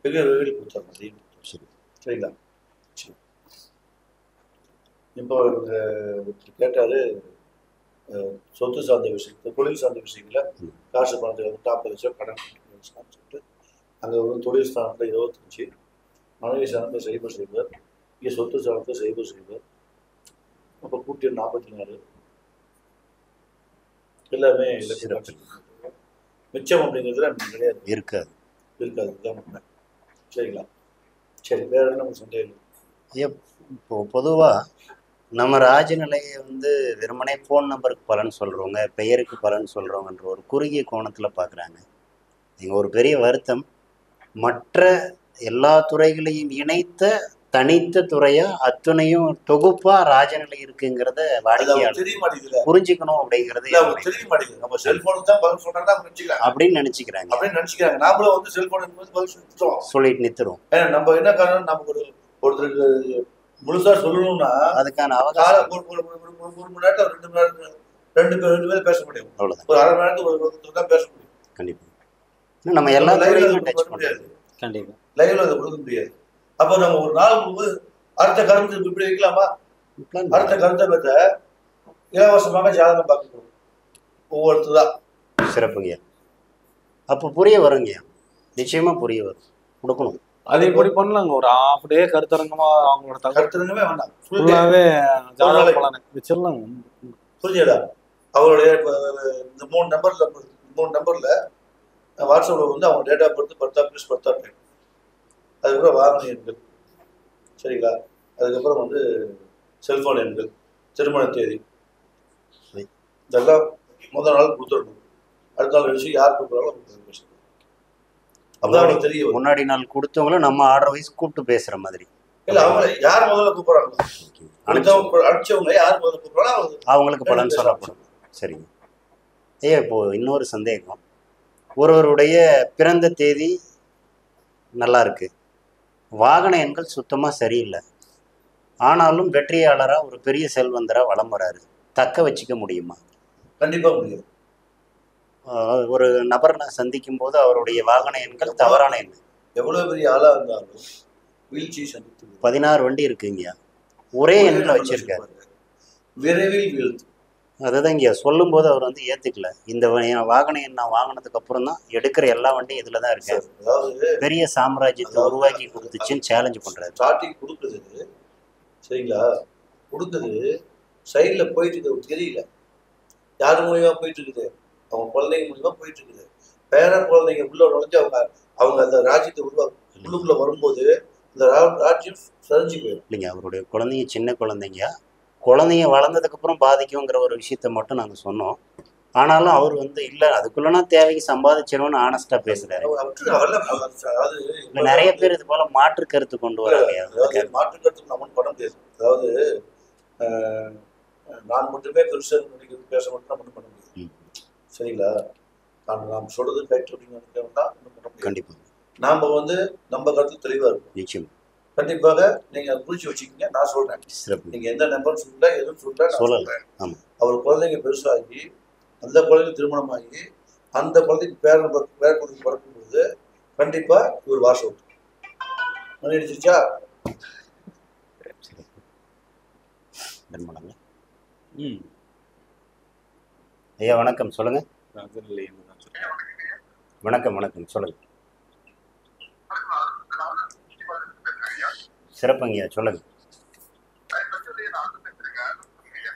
பெரிய வீடு கொடுத்துருவோம். அதையும் சரி. சரிங்களா? சரி. இப்போ கேட்டாரு சொத்து சார்ந்த விஷயத்துல, தொழில் சார்ந்த விஷயங்கள காசு பணத்துக்கு வந்து 40 லட்சம் கடன் சொல்லிட்டு அங்கே வந்து தொழில் ஸ்தானத்தில் 25, மனைவி ஸ்தானத்தில் சைபர், இங்கே சொத்து ஸ்தானத்தில் சைபர், அப்போ கூட்டி 44 எல்லாமே மிச்சம் அப்படிங்கிறதுல கிடையாது. இருக்காது. இதுதான் உண்மை. சரிங்களா? சரி, வேற என்ன நம்ம சந்தேகம்? இப்போ பொதுவாக நம்ம ராஜநிலையை வந்து வெறுமனே ஃபோன் நம்பருக்கு பலன் சொல்கிறவங்க, பெயருக்கு பலன் சொல்கிறவங்கன்ற ஒரு குறுகிய கோணத்தில் பார்க்குறாங்க. நீங்கள் ஒரு பெரிய வருத்தம், மற்ற எல்லா துறைகளையும் இணைத்த தனித்த துறையா அத்தனையும் தொகுப்பா ராஜநிலை இருக்குங்கிறத வாடிக்கையாளர் புரிஞ்சுக்கணும் அப்படிங்கிறது தெரிய மாட்டேங்குது. நம்ம செல்போனுக்கு தான் பதில் சொல்றாங்க அப்படின்னு நினைச்சுக்கிறாங்க. நாமளும் வந்து செல்போனுக்கு பதில் சொல்லிட்டு நிறுத்துறோம். நம்ம என்ன காரணம், நமக்கு ஒருத்தருக்கு முழுசா சொல்லணும்னா அதுக்கான அவகாசம் ஒரு மணி நேரத்தில் 2 மணி நேரம் 2 பேர் பேச முடியும். அவ்வளவுதான். ஒரு 1/2 மணி நேரத்துக்கு ஒரு தான் பேச முடியும். கண்டிப்பா நம்ம எல்லா லைவ்ல டச் பண்ண முடியாது. கண்டிப்பா லைவ்ல அதை கொடுக்க முடியாது. அப்போ நம்ம ஒரு நாள் போகும்போது அடுத்த கருத்து இப்படி வைக்கலாமா? அடுத்த கருத்தை பற்ற இலவசமாக ஜாதகம் பார்க்கணும். ஒவ்வொருத்தர் தான் சிறப்புங்க. அப்போ புரிய வருங்க, நிச்சயமா புரிய வரும். கொடுக்கணும். அது எப்படி பண்ணலாங்க? ஒரு ½ டே கருத்தரங்கமா அவங்களோட கருத்தரங்கமே வேண்டாம், ஃபுல்லாவே ஜாதக பலனை வச்சிடலாம். புரிஞ்சதா? அவருடைய இந்த 3 நம்பர்ல வாட்ஸ்அப்ல வந்து அவங்க date of birth, birth of time, அதுக்கப்புறம் வாகன எண்கள், சரிங்களா? அதுக்கப்புறம் வந்து செல்போன் எண்கள், திருமண தேதி, இதெல்லாம் முதல் நாள் கொடுத்துடணும். அடுத்த நாள் கழிச்சு யார் கூப்பிட்றாலும் அப்பதான் தெரியும். முன்னாடி நாள் கொடுத்தவங்களும் நம்ம ஆர்டர் வைஸ் கூப்பிட்டு பேசுற மாதிரி இல்ல, அவங்க யார் முதல்ல கூப்பிடுறாங்களோ அடிச்சவங்க யார் முதல்ல கூப்பிடுறாங்களோ அவங்களுக்கு பலன் சொல்லப்படும். சரிங்க. இப்போ இன்னொரு சந்தேகம், ஒருவருடைய பிறந்த தேதி நல்லா இருக்கு, வாகன எண்கள் சுத்தமா சரியில்லை, ஆனாலும் வெற்றியாளராக ஒரு பெரிய செல்வந்தராக வலம் வராரு. தக்க வச்சுக்க முடியுமா? கண்டிப்பா முடியும். ஒரு நபர் நான் சந்திக்கும் போது அவருடைய வாகன எண்கள் தவறான எண். எவ்வளவு பெரிய ஆளா இருந்தாலும் வீழ்ச்சி சந்தித்து 16 வண்டி இருக்குங்க, ஒரே எண்ணில் வச்சிருக்காரு. விரைவில் வீழ்த்து. அதுதான் இங்கே சொல்லும் போது அவர் வந்து ஏத்துக்கல. இந்த வாகன எண் நான் வாங்கினதுக்கு அப்புறம் தான் எடுக்கிற எல்லா வண்டியும் இதுல தான் இருக்கு. அதாவது பெரிய சாம்ராஜ்யத்தை உருவாக்கி கொடுத்துச்சுன்னு சேலஞ்ச் பண்றாரு. ஸ்டார்டிங் கொடுக்குது, சரிங்களா, கொடுக்குது, சைட்ல போயிட்டு இருக்குது, தெரியல யார் மூலியமா போயிட்டு இருக்குது, அவங்க குழந்தைங்க மூலியமா போயிட்டு இருக்குது. பேர குழந்தைங்க உள்ள நுழைஞ்சு அவங்க அந்த ராஜ்யத்தை உள்ளுக்குள்ள வரும்போது இந்த ராஜ்யம் சரிஞ்சு போயிடும். இல்லைங்க, அவருடைய குழந்தைங்க சின்ன குழந்தைங்க வளர்ந்ததுக்கு அப்புறம் பாதிக்குங்கிற ஒரு விஷயத்த மட்டும் நாங்க சொன்னோம். ஆனாலும் அவர் வந்து இல்ல அதுக்குள்ளனா தேவைக்கு சம்பாதிச்சிடணும்னு ஆனஸ்டா பேசுறாரு. நிறைய பேர் இது போல மாற்று கருத்து கொண்டு வராங்க. மாற்று கருத்து நம்ம பண்ண முடியாது. அதாவது நான் மட்டுமே பெருசா பேச மட்டும் நம்ம பண்ண முடியாது, சரிங்களா. நாம் சொல்றது கரெக்ட் அப்படின்னு நினைக்கிறோம்னா கண்டிப்பா நாம வந்து நம்ம கருத்து தெளிவா இருக்கும். நிச்சயம் கண்டிப்பாக நீங்க குறிச்சு வச்சுக்கீங்க. நான் சொல்றேன், நீங்க எந்த நம்பர் சொல்ல எதுவும் சொல்றேன். அவர் குழந்தைங்க பெருசாகி அந்த குழந்தைங்க திருமணமாகி அந்த குழந்தைக்கு பேர குழந்தைக்கு பிறக்கும்போது கண்டிப்பா இவர் வாஷ் அவுட் பண்ணிடுச்சா. ஐயா வணக்கம், சொல்லுங்க. வணக்கம் வணக்கம், சொல்லுங்க. சிறப்புங்கய்யா, சொல்லுங்க.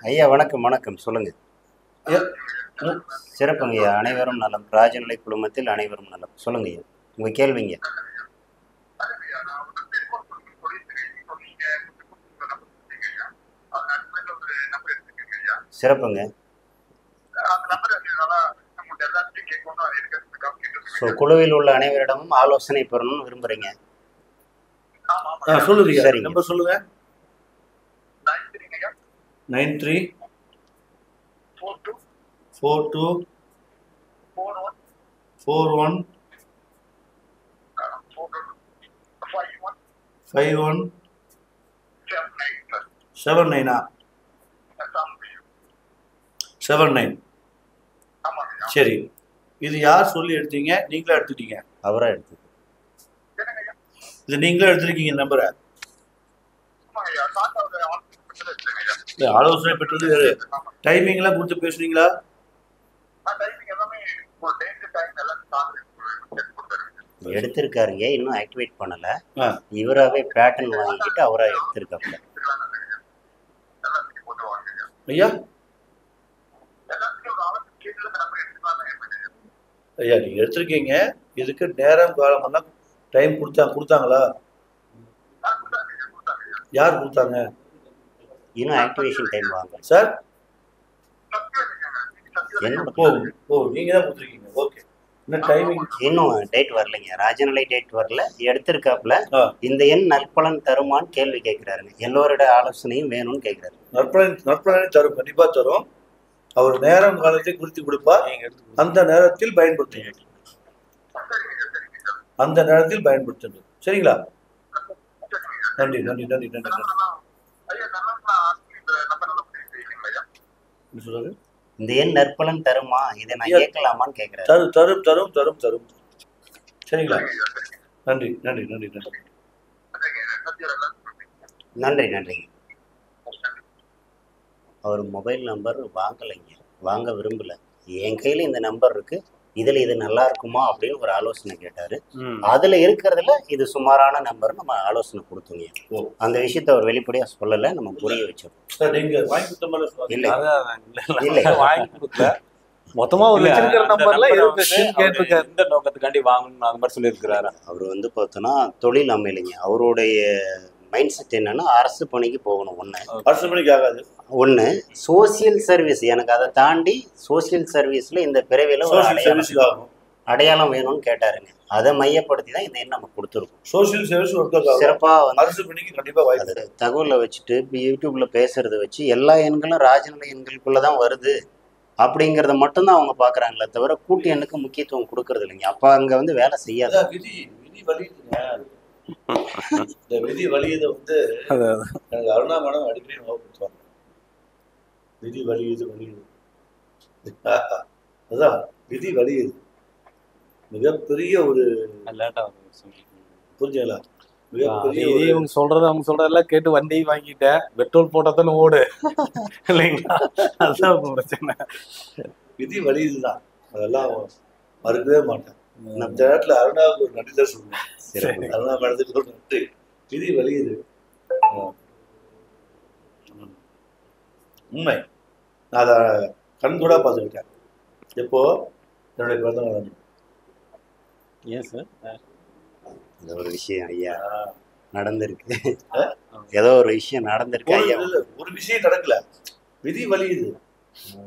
ஐயா வணக்கம் வணக்கம், சொல்லுங்க. சிறப்புங்கய்யா, அனைவரும் நலம், ராஜநிலை குழுமத்தில் அனைவரும் நலம். சொல்லுங்க ஐயா, உங்க கேள்விங்க. சிறப்புங்க. ஸோ குழுவில் உள்ள அனைவரிடமும் ஆலோசனை பெறணும்னு விரும்புறீங்க. சொல்லுங்க, சரிங்க, நம்பர் சொல்லுங்க. 9341415179. சரி, இது யார் சொல்லி எடுத்தீங்க? நீங்களா எடுத்துட்டீங்க? அவரா எடுத்து. இது நீங்களே எடுத்திருக்கீங்க நம்பரை? ஆலோசனை பெற்றது வேறு. டைமிங் எல்லாம் கொடுத்து பேசுறீங்களா? எடுத்திருக்காருங்க, இன்னும் ஆக்டிவேட் பண்ணல. இவராவே பேட்டர்ன் வாங்கிக்கிட்டு அவரா எடுத்திருக்காங்க. ஐயா ஐயா நீங்க எடுத்திருக்கீங்க, இதுக்கு நேரம் காலம் எல்லாம் டைம் கொடுத்தாங்களா? யார் கொடுத்தாங்க? இன்னும் ஆக்டிவேஷன் டைம் வாங்க சார். நீங்க தான் கொடுத்துருக்கீங்க. ஓகே, இன்னும் டைமிங் இன்னும் டேட் வரலைங்க. ராஜநிலை டேட் வரல, எடுத்திருக்காப்புல. இந்த எண் நற்பலன் தருமான்னு கேள்வி கேட்கிறாருங்க. எல்லோரோட ஆலோசனையும் வேணும்னு கேட்கிறாரு. நற்பலனை தரும், கண்டிப்பா தரும். அவர் நேரம் காலத்தை குறித்து கொடுப்பார். அந்த நேரத்தில் பயன்படுத்துங்க, அந்த நேரத்தில் பயன்படுத்துங்க. சரிங்களா? நன்றி நன்றி நன்றி நன்றி நன்றி. இந்த எண் நற்பலன் தருமா, இதை நான் கேட்கலாமான்னு கேட்கிறேன். தரும் தரும் தரும் தரும் தரும். சரிங்களா? நன்றி நன்றி நன்றி நன்றி நன்றி நன்றிங்க. அவர் மொபைல் நம்பர் வாங்கலைங்க, வாங்க விரும்பல. என் கையில இந்த நம்பர் இருக்கு, இதுல இது நல்லா இருக்குமா அப்படின்னு ஒரு ஆலோசனை கேட்டாரு. அதுல இருக்கிறதுல இது சுமாரான நம்பர் நம்ம ஆலோசனை கொடுத்தோங்க. அந்த விஷயத்த அவர் வெளிப்படையா சொல்லல, நம்ம புரிய வச்சோம். மொத்தமா ஒரு இந்த நோக்கத்துக்காண்டி வாங்கணும் அந்த மாதிரி சொல்லியிருக்கிறாரு. அவர் வந்து பார்த்தோன்னா தொழில் அமையலைங்க. அவருடைய மைண்ட் செட் என்னன்னா அரசு பணிக்கு போகணும். அரசு பணிக்கு ஆகாது. ஒன்று சோசியல் சர்வீஸ், எனக்கு அதை தாண்டி சோசியல் சர்வீஸ்ல இந்த பிறவியில அடையாளம் வேணும்னு கேட்டாருங்க. அதை மையப்படுத்தி தான் இந்த எண் நம்ம கொடுத்துருக்கோம். சோசியல் சர்வீஸ் சிறப்பா அரசு பணிக்கு கண்டிப்பா வாய்ப்பு. தகவலை வச்சுட்டு யூடியூப்ல பேசுறத வச்சு எல்லா எண்களும் ராஜநிலை எண்களுக்குள்ளதான் வருது அப்படிங்கறத மட்டும்தான் அவங்க பாக்குறாங்களே தவிர கூட்டு எண்ணுக்கு முக்கியத்துவம் கொடுக்கறது இல்லைங்க. அப்ப அங்க வந்து வேலை செய்யாத விதி விதி வலியுதுங்க. இந்த விதி வலியுது வந்து அதான். எனக்கு அருணா மேடம் அடிக்கடி ஞாபகப்படுத்துவாங்க. விதி வலியுது வலியுது. அதான் விதி வலியுது. மிகப்பெரிய ஒரு லேட்டா புரிஞ்சல, மிகப்பெரிய ஒரு இவங்க சொல்றதெல்லாம் கேட்டு வண்டி வாங்கிட்டேன், பெட்ரோல் போட்டா தானே ஓடு இல்லைங்களா? அதுதான் இப்ப பிரச்சனை. விதி வலியுதுதான், அதெல்லாம் மறுக்கவே மாட்டேன். இந்த நேரத்துல அருணாவுக்கு ஒரு நன்றி தான் சொல்லுவேன். சிறப்பு. அருணா மேடத்துக்கு ஒரு நன்றி. விதி வலியுது, உண்மை. நான் அதை கண்கூடா பார்த்துக்கிட்டேன். எப்போ என்னுடைய பிறந்த நாள் அன்னைக்கு. ஏன் சார்? இது ஒரு விஷயம் ஐயா நடந்திருக்கு. ஆ? ஏதோ ஒரு விஷயம் நடந்திருக்கு ஐயா. ஒரு விஷயம் நடக்கல, விதி வலியுது.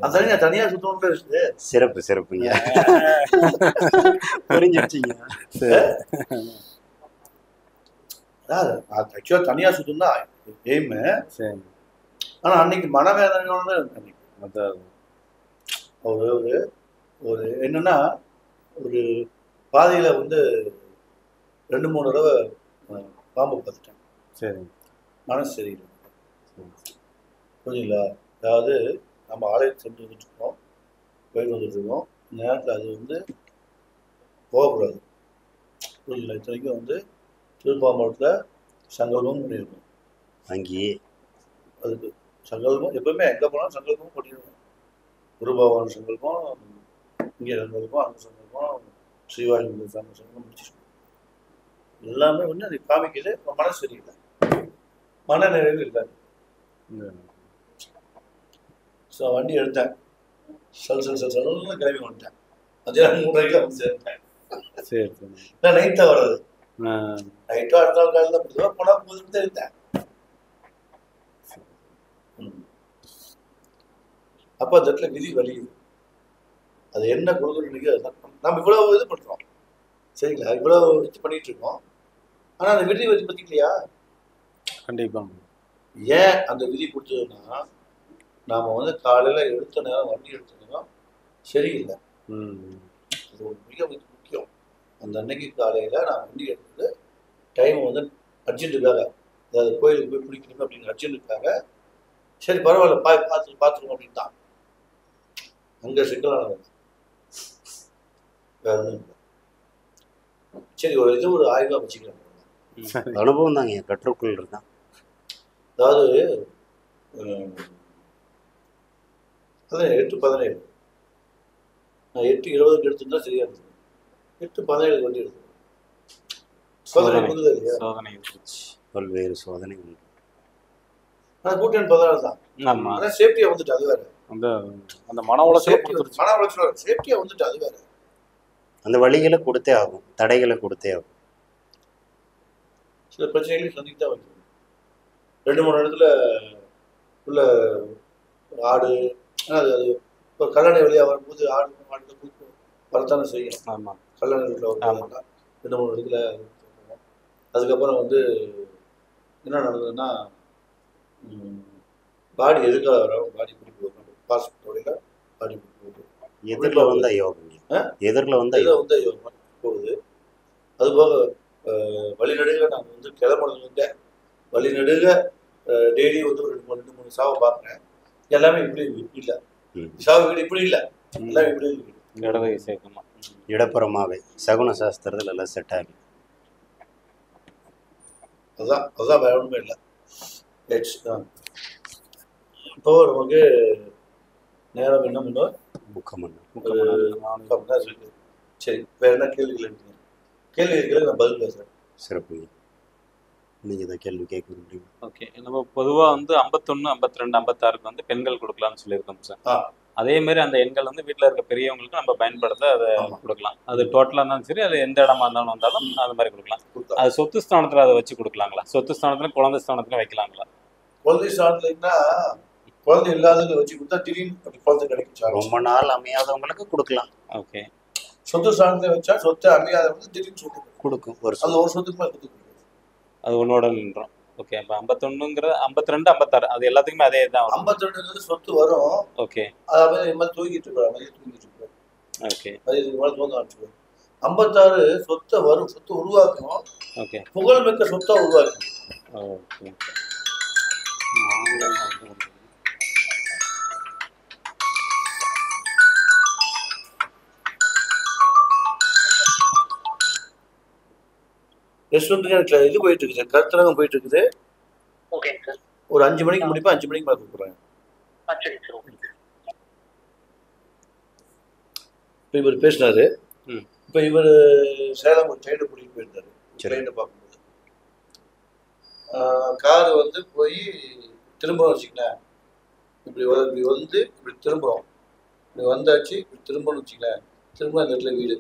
அந்த நான் தனியா சுத்தம் இருக்குது. சிறப்பு சிறப்புங்க. புரிஞ்சிருச்சுங்க. ஆக்சுவலா தனியா சுத்தம் தான் எய்மு. சரி. ஆனா அன்னைக்கு மனவேதனையோட அன்னைக்கு அதான். ஒரு ஒரு ஒரு என்னன்னா, ஒரு பாதையில வந்து 2-3 தடவை பாம்பு பார்த்துட்டேன். சரி. மனசு சரியில்லை. புரியுங்களா? அதாவது நம்ம ஆலயத்தை சென்று வந்துட்டு இருக்கோம், போயிட்டு வந்துட்டு இருக்கோம். இந்த நேரத்தில் அது வந்து போகக்கூடாது. புரியுங்களா? இத்தனைக்கும் வந்து திருப்பாம்பரத்தில் சங்கல்பம் பண்ணியிருக்கோம். அங்கேயே அதுக்கு சங்கல்பம் எப்பவுமே எங்கே போனாலும் சங்கல்பம் பண்ணிடுவோம். குருபகவான் சங்கல்பம், இங்கே சங்கல்பம், அங்கே சங்கல்பம், ஸ்ரீவாரி சங்கல்பம் முடிச்சிருக்கோம். எல்லாமே வந்து அது காமிக்குது. மனசு சரியில்லை, மன நிறைவு இல்லை. ஸோ வண்டி எடுத்தேன், சல்லுன்னு கிளம்பி வந்துட்டேன். மத்தியானம் 3:30 வந்து சேர்ந்தேன். சரி சரி. நான் நைட்டாக வர்றது, நைட்டாக அடுத்த நாள் காலையில் தான் போதும் போனால் போதுன்னு தான் இருந்தேன். அப்போ அந்த இடத்துல விதி வலியுது. அது என்ன கொடுக்குறீங்க? நம்ம இவ்வளவு இது பண்ணுறோம், சரிங்களா? இவ்வளவு இது பண்ணிட்டு இருக்கோம். ஆனால் அந்த விதி வலி பற்றிக்கலையா? கண்டிப்பா. ஏன் அந்த விதி கொடுத்ததுன்னா, நாம வந்து காலையில் எடுத்த நேரம் வண்டி எடுத்த நேரம் சரியில்லை. அது ஒரு மிக முக்கியம். அந்த அன்னைக்கு காலையில் நான் வண்டி எடுத்தது டைம் வந்து அர்ஜென்ட்டுக்காக, அதாவது கோயிலுக்கு போய் பிடிக்கணும் அப்படிங்கிற அர்ஜென்ட்டுக்காக. சரி பரவாயில்ல, பார்த்துருவோம் அப்படின்னு தான். அங்கே சிக்கலானது வேற ஒன்றும் இல்லை. சரி, ஒரு இது ஒரு ஆய்வாக வச்சுக்கலாம். அனுபவம் தாங்க, கற்றுக்குள் இருக்கான். அதாவது அதான் 8:17 நான் 8:20 எடுத்துருந்தா சரியா இருந்தது. 8:17 வண்டி எடுத்து சோதனை புரியுது இல்லையா? சோதனை இருந்துச்சு. பல்வேறு சோதனை உண்டு. ஆனால் கூட்டம் 16 தான். ஆமா. ஆனால் சேஃப்டியா வந்துட்டு, அது வேற. அந்த மன உளைச்சல் மன உளைச்சல் சேஃப்டியா வந்துட்டு, அது வேற. அந்த வழிகளை கொடுத்தே ஆகும், தடைகளை கொடுத்தே ஆகும். சில பிரச்சனைகளையும் சந்திக்க தான் வந்து 2-3 இடத்துல உள்ள ஆடு, அது அது இப்போ கல்லணை வழியாக வரும்போது ஆடு கூட்டு வரத்தானே செய்யும். ஆமா. கல்லணை வீட்டில் வரும்போது 2-3 இடத்துல. அதுக்கப்புறம் வந்து என்ன நடந்ததுன்னா, பாடி எதுக்காக வரும், பாடி பிடிப்பு வரும், பாஸ்போர்ட்டோட பாடி பிடிப்பு எதிரில் வந்த யோகம், எதிரில் வந்த வந்து போகுது. அதுபோக வழிநடுக நாங்கள் வந்து கிளம்புறதுங்க, வழிநடுக டெய்லி வந்து ஒரு 2-3 சாவை பார்க்குறேன். எல்லாமே இப்படி இல்லை, சாவு வீடு இப்படி இல்லை, எல்லாமே இப்படி இடவகை சேர்க்கமா இடப்புறமாவே சகுன சாஸ்திரத்தில் எல்லாம் செட் ஆகி. அதுதான் வேற ஒன்றுமே இல்லை. இப்போ நமக்கு நேரம் என்ன பண்ணுவோம், சரி வேற என்ன கேள்விகள் இருக்கு? கேள்விகளுக்கு நான் பதில் பேசுறேன். சிறப்பு. நீங்க இதை கேள்வி கேட்க முடியும். ஓகே, நம்ம பொதுவா வந்து 51, 52, 56 வந்து பெண்கள் கொடுக்கலாம்னு சொல்லியிருக்கோம் சார். அதே மாதிரி அந்த எண்கள் வந்து வீட்டில் இருக்க பெரியவங்களுக்கு நம்ம பயன்படுத்த அதை கொடுக்கலாம். அது டோட்டலாக இருந்தாலும் சரி, அது எந்த இடமா வந்தாலும் அது மாதிரி கொடுக்கலாம். அது சொத்து ஸ்தானத்தில் அதை வச்சு கொடுக்கலாங்களா? சொத்து ஸ்தானத்துல குழந்தை ஸ்தானத்துல வைக்கலாங்களா? குழந்தை ஸ்தானத்துலன்னா குழந்தை இல்லாதவங்க வச்சு கொடுத்தா திடீர்னு அப்படி குழந்தை கிடைக்கும். ரொம்ப நாள் அமையாதவங்களுக்கு கொடுக்கலாம். ஓகே. சொத்து ஸ்தானத்துல வச்சா சொத்து அமையாதவங்க திடீர்னு சொத்து கொடுக்கும். அது ஒரு சொத்துக்கு மேலே கொடுத்து அது ஒன்னோட நின்றோம். ஓகே. அப்போ 51ங்கிறது 52, 56 அது எல்லாத்துக்குமே அதே தான். 52ங்கிறது சொத்து வரும். ஓகே. அதாவது இது மாதிரி தூங்கிட்டு இருக்காங்க, ஓகே. தூங்க ஆரம்பிச்சுக்கோ. 56 சொத்தை வரும், சொத்தை உருவாக்கும், ஓகே புகழ்மிக்க சொத்தை உருவாக்கும். ஓகே ரெஸ்டாரண்ட் இது போயிட்டு இருக்குது, கருத்தரங்கம் போயிட்டு இருக்குது. ஓகேங்க சார். ஒரு 5 மணிக்கு முடிப்பா, 5 மணிக்கு மேலே கூப்பிடுறேன். சரிங்க சார். ஓகே. இப்போ இவர் பேசினாரு. இப்போ இவர் சேலம் ஒரு ட்ரெயினை கூட்டிகிட்டு போயிருந்தாரு. ட்ரெயினை பார்க்கும்போது காரு வந்து போய் திரும்ப வச்சுக்கினேன், இப்படி வந்து இப்படி திரும்புகிறோம், இப்படி வந்தாச்சு, இப்படி திரும்பணும்னு வச்சுக்கினேன், திரும்ப அந்த இடத்துல வீடு,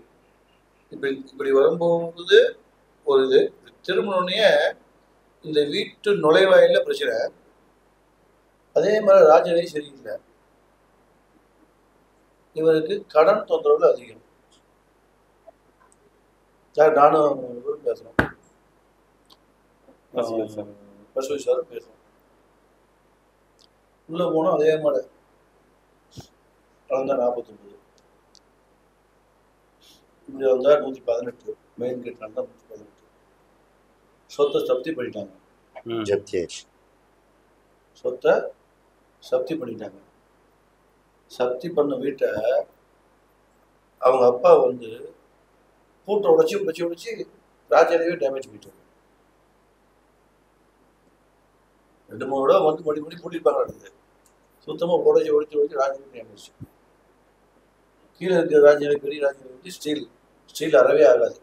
இப்படி வரும்போது ஒரு இது திரும்பினோடனே இந்த வீட்டு நுழைவாயில பிரச்சனை. அதே மாதிரி ராஜனே சரியில்லை, இவருக்கு கடன் தொந்தரவு அதிகம். சார் நானும் பேசுறோம், பசுவை சார் பேசுறோம். உள்ள போனோம், அதே மாதிரி வந்தா 49, இப்படி வந்தா 118, மெயின் கேட் வந்தா 118. சொத்தை சப்தி பண்ணிட்டாங்க, சொத்தை சப்தி பண்ணிட்டாங்க. சப்தி பண்ண வீட்டை அவங்க அப்பா வந்து பூட்டை உடைச்சி ராஜாவே டேமேஜ் பண்ணிட்டாங்க. 2-3 இடம் வந்து மடி பூட்டிருப்பாங்க. நடந்தது சுத்தமாக உடைச்சி ராஜாவே டேமேஜ். கீழே இருக்கிற ராஜாவே, பெரிய ராஜாவே வந்து ஸ்டீல் அறவே ஆகாது.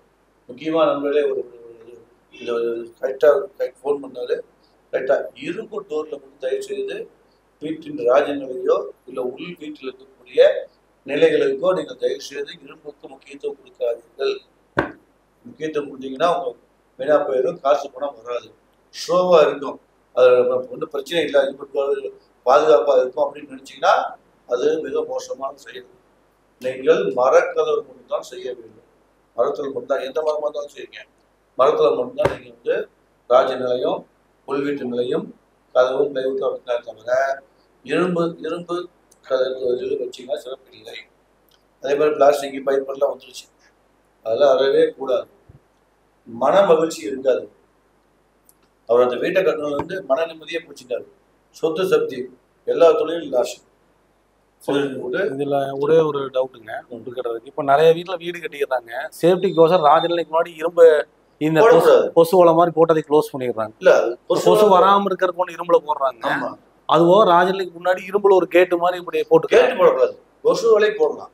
முக்கியமாக நம்மளே ஒரு இந்த கரெக்டாக ஃபோன் பண்ணாரு, கரெக்டாக இரும்பு டோரில் வந்து தயவு செய்து வீட்டின் ராஜநிலையோ இல்லை உள் வீட்டில் இருக்கக்கூடிய நிலைகளுக்கோ நீங்கள் தயவு செய்து இரும்புக்கு முக்கியத்துவம் கொடுக்காதீர்கள். முக்கியத்துவம் கொடுத்தீங்கன்னா அவங்க வீணா போயிடும், காசு பணம் வராது, ஷோவாக இருக்கும், அதில் ஒன்றும் பிரச்சனை இல்லை, இரும்பு பாதுகாப்பாக இருக்கும் அப்படின்னு நினச்சிங்கன்னா அது மிக மோசமான செயல். நீங்கள் மரக்கதவு மட்டும் தான் செய்ய வேண்டும். மரத்தில் மட்டும்தான், எந்த மரமாக இருந்தாலும் செய்யுங்க, மரத்தில் மட்டும்தான் நீங்கள் வந்து ராஜ நிலையம் உள்வீட்டு நிலையம் கதவும் பிளைவுட் அப்படின்னா தவிர இரும்பு கதவு வச்சிங்கன்னா சிறப்பு இல்லை. அதே மாதிரி பிளாஸ்டிக் பைப்பெல்லாம் வந்துருச்சு, அதெல்லாம் அறவே கூடாது. மன மகிழ்ச்சி இருக்காது. அவர் அந்த வீட்டை கட்டணம் வந்து மன நிம்மதியே பிடிச்சிட்டாரு. சொத்து சக்தி எல்லா தொழிலும் லாஸ். இதுல ஒரே ஒரு டவுட்டுங்க இருக்கிறதுக்கு. இப்ப நிறைய வீட்டுல வீடு கட்டிக்கிறாங்க, சேஃப்டிக்கோசம் ராஜநிலைக்கு முன்னாடி இரும்பு இந்த கொசு வலை மாதிரி போட்டு அதை க்ளோஸ் பண்ணிடுறாங்க. இல்ல கொசு வராம இருக்கிறதுக்கு ஒன்று இரும்புல போடுறாங்க. அதுவோ ராஜநிலைக்கு முன்னாடி இரும்புல ஒரு கேட்டு மாதிரி இப்படி போட்டு கேட்டு போடக்கூடாது, கொசு வலை போடலாம்.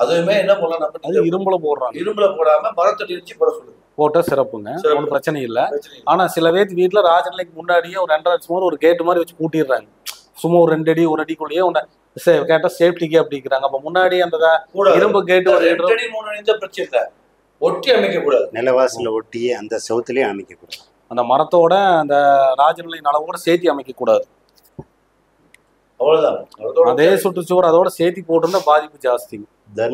அதுவுமே என்ன பண்ணலாம், நம்ம அது இரும்புல போடுறாங்க. இரும்புல போடாம மரத்தடி வச்சு போட சொல்லுங்க, போட்டா சிறப்புங்க, ஒன்றும் பிரச்சனை இல்லை. ஆனா சில பேர் வீட்டுல ராஜநிலைக்கு முன்னாடியே ஒரு 2.5 அடி ஒரு கேட்டு மாதிரி வச்சு கூட்டிடுறாங்க. சும்மா ஒரு 2 அடி 1 அடிக்குள்ளேயே ஒன்று கேட்டா சேஃப்டிக்கு அப்படிங்கிறாங்க. அப்ப முன்னாடி அந்த இரும்பு கேட்டு 2 அடி 3 அடி தான் பிரச்சனை இல்லை, ஒட்டி அமைக்கக்கூடாது, நிலவாசில ஒட்டியே அந்த செவுத்துலயே அமைக்கக்கூடாது. அந்த மரத்தோட அந்த ராஜநிலை அளவோட சேர்த்து அமைக்கக்கூடாது. அவ்வளவுதான். அதே சுற்றுச்சுவர் அதோட சேர்த்து போட்டிருந்தா பாதிப்பு ஜாஸ்தி,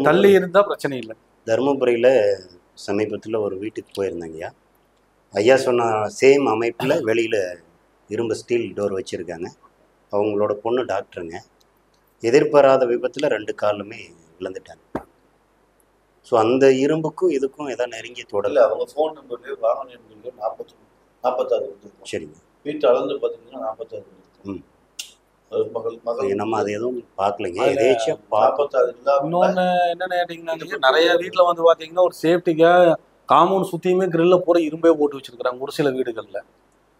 தள்ளி இருந்தா பிரச்சனை இல்லை. தருமபுரியில சமீபத்தில் ஒரு வீட்டுக்கு போயிருந்தாங்கய்யா. ஐயா சொன்ன சேம் அமைப்பில் வெளியில் இரும்பு ஸ்டீல் டோர் வச்சுருக்காங்க. அவங்களோட பொண்ணு டாக்டருங்க. எதிர்பாராத விபத்தில் 2 காலுமே விழுந்துட்டாங்க. ஸோ அந்த இரும்புக்கும் இதுக்கும் ஏதாவது நெருங்கிய தொடர்பு? அவங்க ஃபோன் நம்பர்லேயே வாகன எண்கள்லேயே 46 வந்துருக்கும். சரிங்க. வீட்டு அளந்து பார்த்தீங்கன்னா 46 வந்துருக்கும். நம்ம அது எதுவும் பார்க்கலைங்க. 46 இல்லாம இன்னொன்று என்னென்ன கேட்டிங்கன்னா, நிறைய வீட்டில் வந்து பார்த்தீங்கன்னா ஒரு சேஃப்டிக்காக காம்பவுண்ட் சுற்றியுமே கிரில்ல பூரா இரும்பே போட்டு வச்சிருக்கிறாங்க ஒரு சில வீடுகளில்.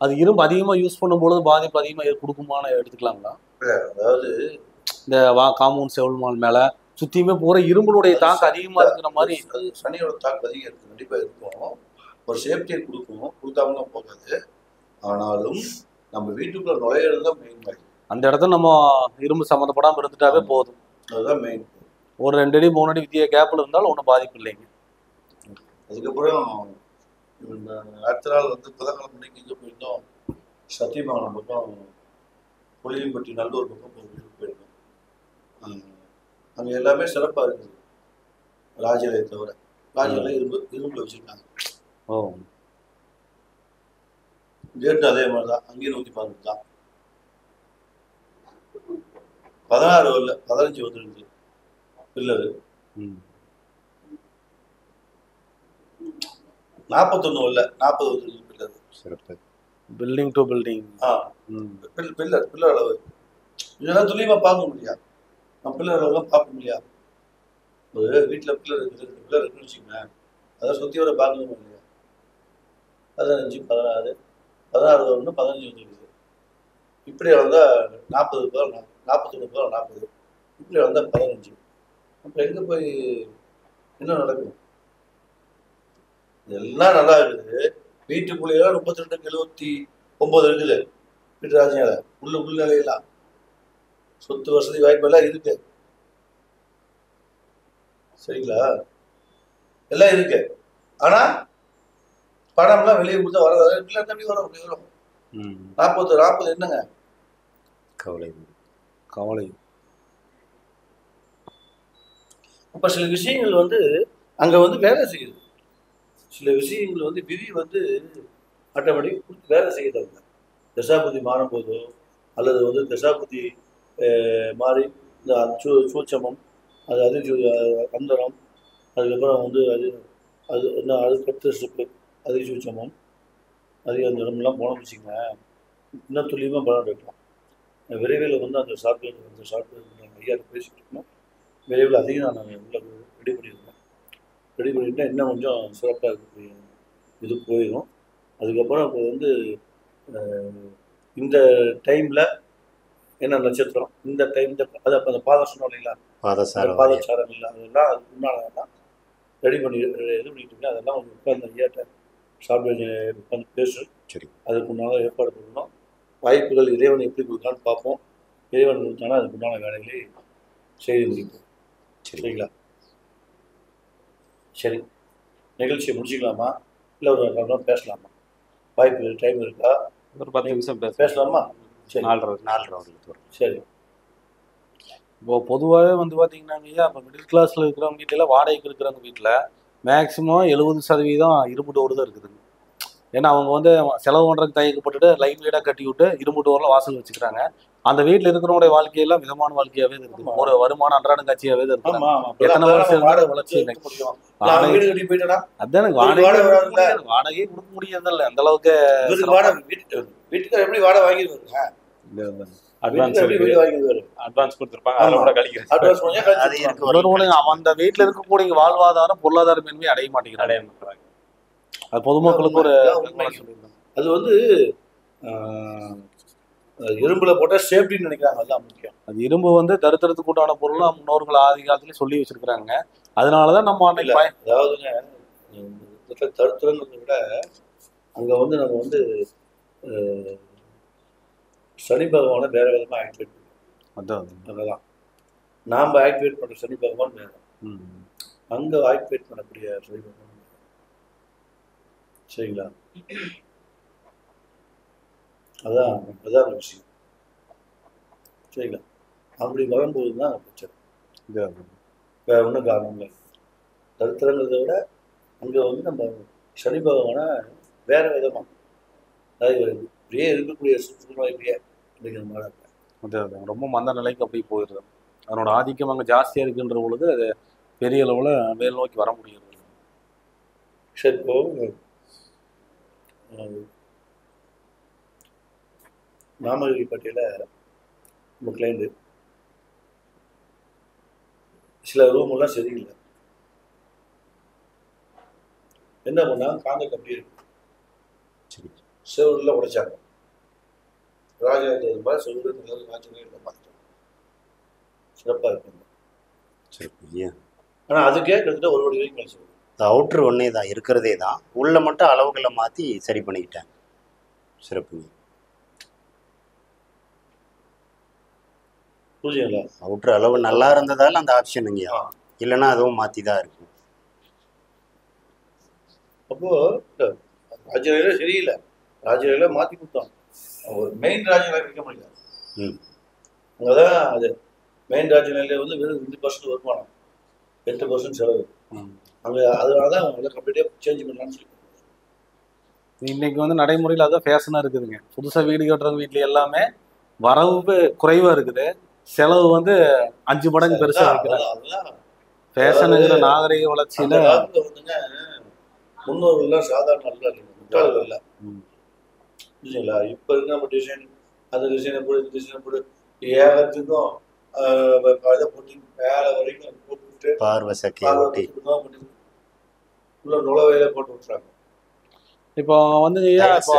அது இரும்பு அதிகமாக யூஸ் பண்ணும்பொழுது பாதிப்பு அதிகமாக கொடுக்குமான்னு எடுத்துக்கலாங்களா? அதாவது இந்த காம்பவுண்ட் செவல் மால் மேலே சுற்றியுமே பூரா இரும்புடைய தாக்கம் அதிகமாக இருக்கிற மாதிரி. அது சனியோட தாக்கம் அதிகம் இருக்குது, கண்டிப்பாக இருக்கும். ஒரு சேஃப்டியை கொடுக்கும், கொடுக்காமலாம் போகாது. ஆனாலும் நம்ம வீட்டுக்குள்ள நுழையிறது தான் மெயின் மாதிரி. அந்த இடத்துல நம்ம இரும்பு சம்மந்தப்படாமல் இருந்துட்டாவே போதும், அதுதான் மெயின். ஒரு 2 அடி 3 அடி வித்திய கேப்பில் இருந்தாலும் ஒன்றும் பாதிப்பு இல்லைங்க. அதுக்கப்புறம் அடுத்த நாள் வந்து புதன்கிழமை மணிக்கு இங்கே போயிருந்தோம், சத்தியமங்கலம் பக்கம் புளியம்பட்டி நல்லூர் பக்கம் போயிருந்தோம். அங்கே எல்லாமே சிறப்பாக இருக்குது, ராஜநிலையை தவிர. ராஜநிலை இரும்புல வச்சுருக்காங்க. கேட்டு அதே மாதிரி தான், அங்கேயும் 118 தான். 16 வரல, 15 வந்துருக்கு பில்லரு. 41 இல்ல 40 பில்லர். சிறப்பு. Building to building. பில்லர் அளவு இதெல்லாம் துல்லியமா பார்க்க முடியாது. நம்ம பில்லர் அளவுலாம் பார்க்க முடியாது. ஒரு வீட்டில் பில்லர் இருக்குது, 2 பில்லர் இருக்குன்னு வச்சுக்கோங்க, அதை சுற்றி வர பார்க்கணும் இல்லையா? 15, 16, 16 வரணும், 15 வந்துருக்குது. இப்படி வந்தால் 40 பேர், 41 பேர், 40 இப்படி வந்தால் 15. அப்போ எங்கே போய் என்ன நடக்கும்? எல்லாம் நல்லா இருக்குது. வீட்டுக்குள்ளேயெல்லாம் 32, 79 இருக்குது. வீட்டு ராஜ்யால உள்நிலையெல்லாம் சொத்து வசதி வாய்ப்பெல்லாம் இருக்கு. சரிங்களா? எல்லாம் இருக்கு. ஆனா பணம்லாம் வெளியே கொடுத்தா வர எப்படி வரும்? அப்படி வரும். 40 என்னங்க கவலை. கவலை. அப்ப சில விஷயங்கள் வந்து அங்க வந்து வேலை செய்யுது. சில விஷயங்கள் வந்து விதி வந்து ஆட்டோமேட்டிக் வேலை செய்யுது. தசாபுத்தி மாறும் போதோ அல்லது வந்து தசாபுத்தி மாறி இந்த சூட்சமம், அது அந்தரம், அதுக்கப்புறம் வந்து அது என்ன அதுக்கடுத்த ஸ்டெப்பு அதிசூட்சமம், அந்தரம்லாம் போனோம்னு வச்சுங்க, இன்னும் துல்லியமாக பலன் எடுக்கலாம். விரைவில் வந்து அந்த சாஃப்ட்வேர் ஐயா பேசிட்டு இருக்கோம். விரைவில் அதையும் நான் உள்ள ரெடி பண்ணியிருக்கேன். ரெடி பண்ணிட்டா இன்னும் கொஞ்சம் சிறப்பாக இருக்கக்கூடிய இது போயிடும். அதுக்கப்புறம் இப்போ வந்து இந்த டைமில் என்ன நட்சத்திரம், இந்த டைம் அதை அந்த பாதம் சொன்னோம் இல்லைங்களா, பாதச்சாரம் இல்லை, அதெல்லாம் அதுக்கு முன்னாலதான் ரெடி பண்ணி இது பண்ணிட்டு இருக்கேன். அதெல்லாம் கொஞ்சம் உட்காந்து ஐயாட்ட சாஃப்ட்வேர் உட்காந்து பேசு. சரி, அதுக்கு முன்னால் ஏற்பாடு பண்ணணும். வாய்ப்புகள் இறைவன் எப்படி கொடுக்கலான்னு பார்ப்போம். இறைவன் கொடுத்தானா அதுக்கு முன்னால வேலைகளை செய்து முடிப்போம். சரிங்களா? சரி, நிகழ்ச்சியை முடிச்சுக்கலாமா இல்லை ஒரு 2 மணி பேசலாமா? வாய்ப்பு டைம் இருக்கா? ஒரு 10 நிமிஷம் பேசலாமா? சரி, 4 சரி. இப்போ பொதுவாகவே வந்து பார்த்தீங்கன்னா ஐயா, இப்போ மிடில் கிளாஸில் இருக்கிறவங்க வீட்டில், வாடகைக்கு இருக்கிறவங்க வீட்டில் மேக்ஸிமம் 70% இரும்பு டோர் தான் இருக்குதுங்க. ஏன்னா அவங்க வந்து செலவு பண்ணுறதுக்கு தயக்கப்பட்டுட்டு லைன் வீடாக கட்டி விட்டு இரும்பு டோரில் வாசல் வச்சுக்கிறாங்க. அந்த வீட்டில் இருக்கிறவங்களுடைய வாழ்க்கையெல்லாம் மிதமான வாழ்க்கையாகவே இருக்குது. ஒரு வருமானம் அன்றாட காட்சியாகவே தான் இருக்குது. எத்தனை வருஷம் வளர்ச்சி அதான் வாடகையே கொடுக்க முடியறதில்ல அந்த அளவுக்கு. வீட்டுக்கு எப்படி வாடகை வாங்கிடுவாங்க? அட்வான்ஸ் கொடுத்துருப்பாங்க, அதோட கழிக்கிறது. அந்த வீட்டில் இருக்கக்கூடிய வாழ்வாதாரம் பொருளாதார மேன்மை அடைய மாட்டேங்கிறாங்க. அது பொதுமக்களுக்கு ஒரு அது வந்து இரும்புல போட்டா சேஃப்டின்னு நினைக்கிறாங்க. அதுதான் முக்கியம். அது இரும்பு வந்து தருத்திரத்துக்கு உண்டான பொருளா முன்னோர்கள் ஆதி காலத்துலயே சொல்லி வச்சிருக்கிறாங்க. அதனாலதான் நம்ம அதாவதுங்க தருத்திரங்கிறத விட அங்க வந்து நம்ம வந்து சனி பகவானை வேற விதமா ஆக்டிவேட் பண்ணுவோம். அங்கதான் நாம ஆக்டிவேட் பண்ற சனி பகவான் வேற, அங்க ஆக்டிவேட் பண்ணக்கூடிய சனி பகவான். சரிங்களா? அதான் விஷயம். சரிங்களா? அப்படி வரும்போது தான் பிரச்சனை. வேற ஒன்றும் காரணம் இல்லை. தருத்திரங்கிறத விட அங்கே வந்து நம்ம சனி பகவானை வேற விதமா, அதாவது இப்படியே இருக்கக்கூடிய சூழ்நிலை இப்படியே அப்படிங்கிற மாதிரி இருக்கும். ரொம்ப மந்த நிலைக்கு அப்படி போயிடுது. அதனோட ஆதிக்கம் அங்கே ஜாஸ்தியாக இருக்குன்ற பொழுது அது பெரிய அளவில் மேல் நோக்கி வர முடியாது. சரி, இப்போ நாமகிரிப்பட்டியில் நம்ம கிளைண்டு சில ரூம் எல்லாம் சரியில்லை. என்ன பண்ணாங்க, காங்கிரீட் அப்படியே இருக்கு, செவருல உடைச்சாங்க. ராஜராஜ மாதிரி செவரு ராஜநகரில் பார்த்துட்டோம். சிறப்பாக இருக்கு. ஆனால் அதுக்கே கிட்டத்தட்ட 1 கோடி வரைக்கும் கழிச்சு. அவுட்ரு ஒன்னே தான் இருக்கிறதே தான், உள்ள மட்டும் அளவுகளை மாற்றி சரி பண்ணிக்கிட்டேன். சிறப்புங்க. புரியுங்களா? அவுட்ரு அளவு நல்லா இருந்ததால அந்த ஆப்ஷனுங்க, இல்லைன்னா அதுவும் மாற்றி தான் இருக்கும். அப்போ ராஜநகர சரியில்லை, ராஜநகர மாற்றி கொடுத்தோம். ஒரு மெயின் ராஜநகர வைக்க முடியல. அங்கதான் அது மெயின் ராஜநகரில் வந்து வெறும் 2% வருமானம், 8% செலவு. அங்கே அதனாலதான் அவங்க கம்ப்ளீட்டாக சேஞ்ச் பண்ணலாம்னு சொல்லி. இன்னைக்கு வந்து நடைமுறையில் அதான் ஃபேஷனாக இருக்குதுங்க. புதுசாக வீடு கட்டுறவங்க வீட்டில் எல்லாமே வரவு குறைவாக இருக்குது, செலவு வந்து 5 மடங்கு பெருசாக இருக்கிறாங்க. ஃபேஷனுங்கிற நாகரிக வளர்ச்சியில் வந்துங்க முன்னோர்கள்லாம் சாதாரண அல்ல, முட்டாள்கள் இல்லை ம். இல்லைங்களா? இப்போ இருக்க நம்ம டிசைன், அந்த டிசைனை போடு, இந்த டிசைனை போடு, ஏகத்துக்கும் இதை போட்டு மேலே வரைக்கும் போட்டுவிட்டு பார்வை சக்கையை ஒட்டி உள்ள நுழைவையில போட்டு விட்டுறாங்க. இப்போ வந்து ஐயா, இப்போ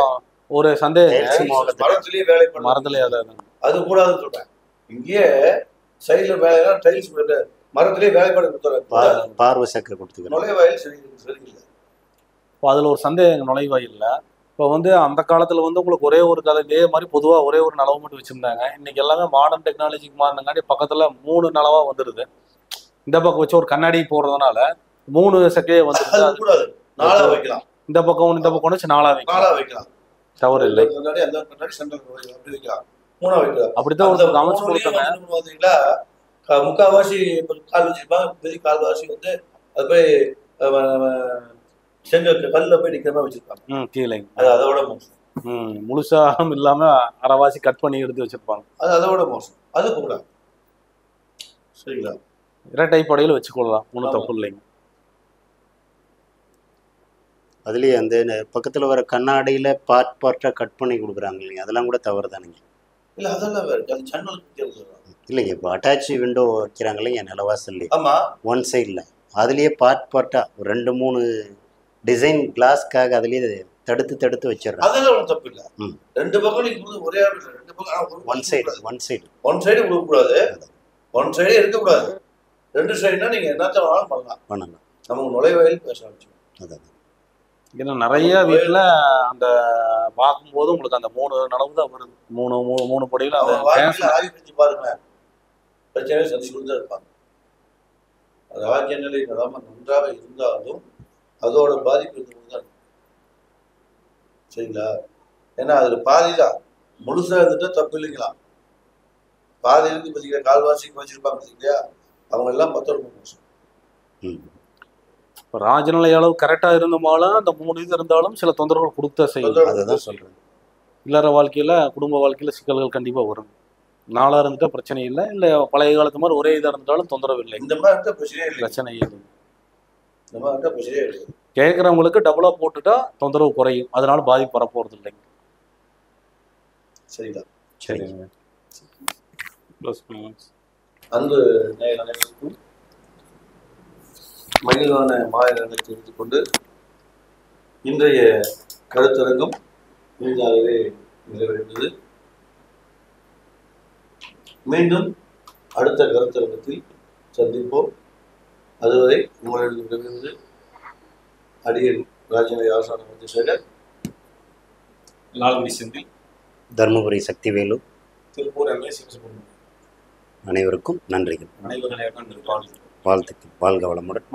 ஒரு சந்தேகம், மரத்திலேயே வேலை பண்ண மரத்துலயே அது கூடாதுன்னு சொல்றேன். இங்கேயே சைடுல வேலையெல்லாம் டைல்ஸ் மரத்திலேயே வேலைப்பாடு கொடுத்துறாங்க. பார்வை சக்கை கொடுத்துக்கிறோம். நுழைவாயில் சரியில்லை. இப்போ அதில் ஒரு சந்தேகம் நுழைவாயில்ல. இப்போ வந்து அந்த காலத்தில் வந்து உங்களுக்கு ஒரே ஒரு கதை இதே மாதிரி பொதுவாக ஒரே ஒரு நிலவு மட்டும் வச்சுருந்தாங்க. இன்னைக்கு எல்லாமே மாடர்ன் டெக்னாலஜிக்கு மாறினங்காட்டி பக்கத்தில் 3 நிலவா வந்துடுது. இந்த பக்கம் வச்சு ஒரு கண்ணாடி போடுறதுனால 3 சக்கையே வந்துடுது. அது கூடாது, 4 வைக்கலாம். இந்த பக்கம் இந்த பக்கம் வச்சு 4 வைக்கலாம். தவறு இல்லை. கண்ணாடி அந்த கண்ணாடி சென்டர் அப்படி வைக்கலாம், 3 வைக்கலாம். அப்படித்தான் ஒரு அமைச்சு கொடுத்தாங்க. பார்த்தீங்களா, முக்கால்வாசி கால் வச்சிருப்பாங்க, பெரிய கால்வாசி வந்து அது போய் கல்ல போய் நிக்கிற மாதிரி வச்சிருப்பாங்க. கீழே அது அதோட மோசம். முழுசா இல்லாம அரைவாசி கட் பண்ணி எடுத்து வச்சிருப்பாங்க. அது அதோட மோசம். அது கூட சரிங்களா, இரட்டை படையில வச்சுக்கொள்ளலாம், ஒன்றும் தப்பு இல்லைங்க. அதுலேயே அந்த பக்கத்தில் வர கண்ணாடியில் பார்ட்டாக கட் பண்ணி கொடுக்குறாங்க இல்லைங்க, அதெல்லாம் கூட தவறு தானுங்க. இல்லை அதெல்லாம் வேறு, அது ஜன்னல் இல்லைங்க. இப்போ அட்டாச் விண்டோ வைக்கிறாங்க இல்லைங்க நிலவாசல்லையே, ஆமாம், ஒன் சைடில் அதுலேயே பார்ட்டாக 2-3 டிசைன் கிளாஸ்க்காக அதுலேயே தடுத்து வச்சிடறாங்க. அதெல்லாம் ஒன்றும் தப்பு இல்லை. 2 பக்கம் நீங்கள் ஒரே 2 பக்கம் ஒன் சைடு கொடுக்கக்கூடாது, ஒன் சைடே இருக்கக்கூடாது. 2 சைடுனா நீங்கள் என்னத்த வேணாலும் பண்ணலாம். நமக்கு நுழைவாயில் பேச ஆரம்பிச்சோம். அதான் ஏன்னா நிறைய வீட்டில் அந்த பார்க்கும்போது உங்களுக்கு அந்த 3 நிலவு தான் வருது. 3 படியில் அதை ஆய்வு செஞ்சு பாருங்க, பிரச்சனையை சந்திச்சு தான் இருப்பாங்க. அது ஆகிய நிலை நிலைமை நன்றாக இருந்தாலும் அதோட பாதிப்பு இருந்தது தான். சரிங்களா, ஏன்னா அதில் பாதி தான், முழுசாக இருந்துட்டா தப்பு இல்லைங்களா. பாதி இருந்து பார்த்தீங்கன்னா கால்வாசிக்கு வச்சிருப்பாங்க இல்லையா, அவங்க எல்லாம் 10 மோசம். இப்போ ராஜநிலை அளவு கரெக்டாக இருந்தமாலும் அந்த 3 இது இருந்தாலும் சில தொந்தரவுகள் கொடுத்தா செய்யும். அதை தான் சொல்கிறேன். இல்லற வாழ்க்கையில், குடும்ப வாழ்க்கையில் சிக்கல்கள் கண்டிப்பாக வரும். 4 இருந்துட்டா பிரச்சனை இல்லை, இல்லை பழைய காலத்து மாதிரி ஒரே இதாக இருந்துட்டாலும் தொந்தரவு இல்லை. இந்த மாதிரி இருந்தால் பிரச்சனையே இல்லை. பிரச்சனை இல்லை. இந்த மாதிரி இருந்தால் பிரச்சனையே இல்லை. கேட்குறவங்களுக்கு டபுளாக போட்டுட்டா தொந்தரவு குறையும், அதனால பாதிப்பு வரப்போகிறது இல்லைங்க. சரிங்களா, சரிங்க. அன்பு அனைவருக்கும் மகிழ்வான மாலை நேரத்தை எடுத்துக்கொண்டு இன்றைய கருத்தரங்கம் இனிதாகவே நிறைவடைந்தது. மீண்டும் அடுத்த கருத்தரங்கத்தில் சந்திப்போம். அதுவரை உங்களிடமிருந்து அடியன் ராஜநிலை ஆசான செயலர், லால்குடி செந்தில், தர்மபுரி சக்திவேலு, திருப்பூர் எம்ஏ சிவசுப்ரமணியன். அனைவருக்கும் நன்றிகள், அனைவரும் வாழ்த்துக்கள். வாழ்க வளமுடன்.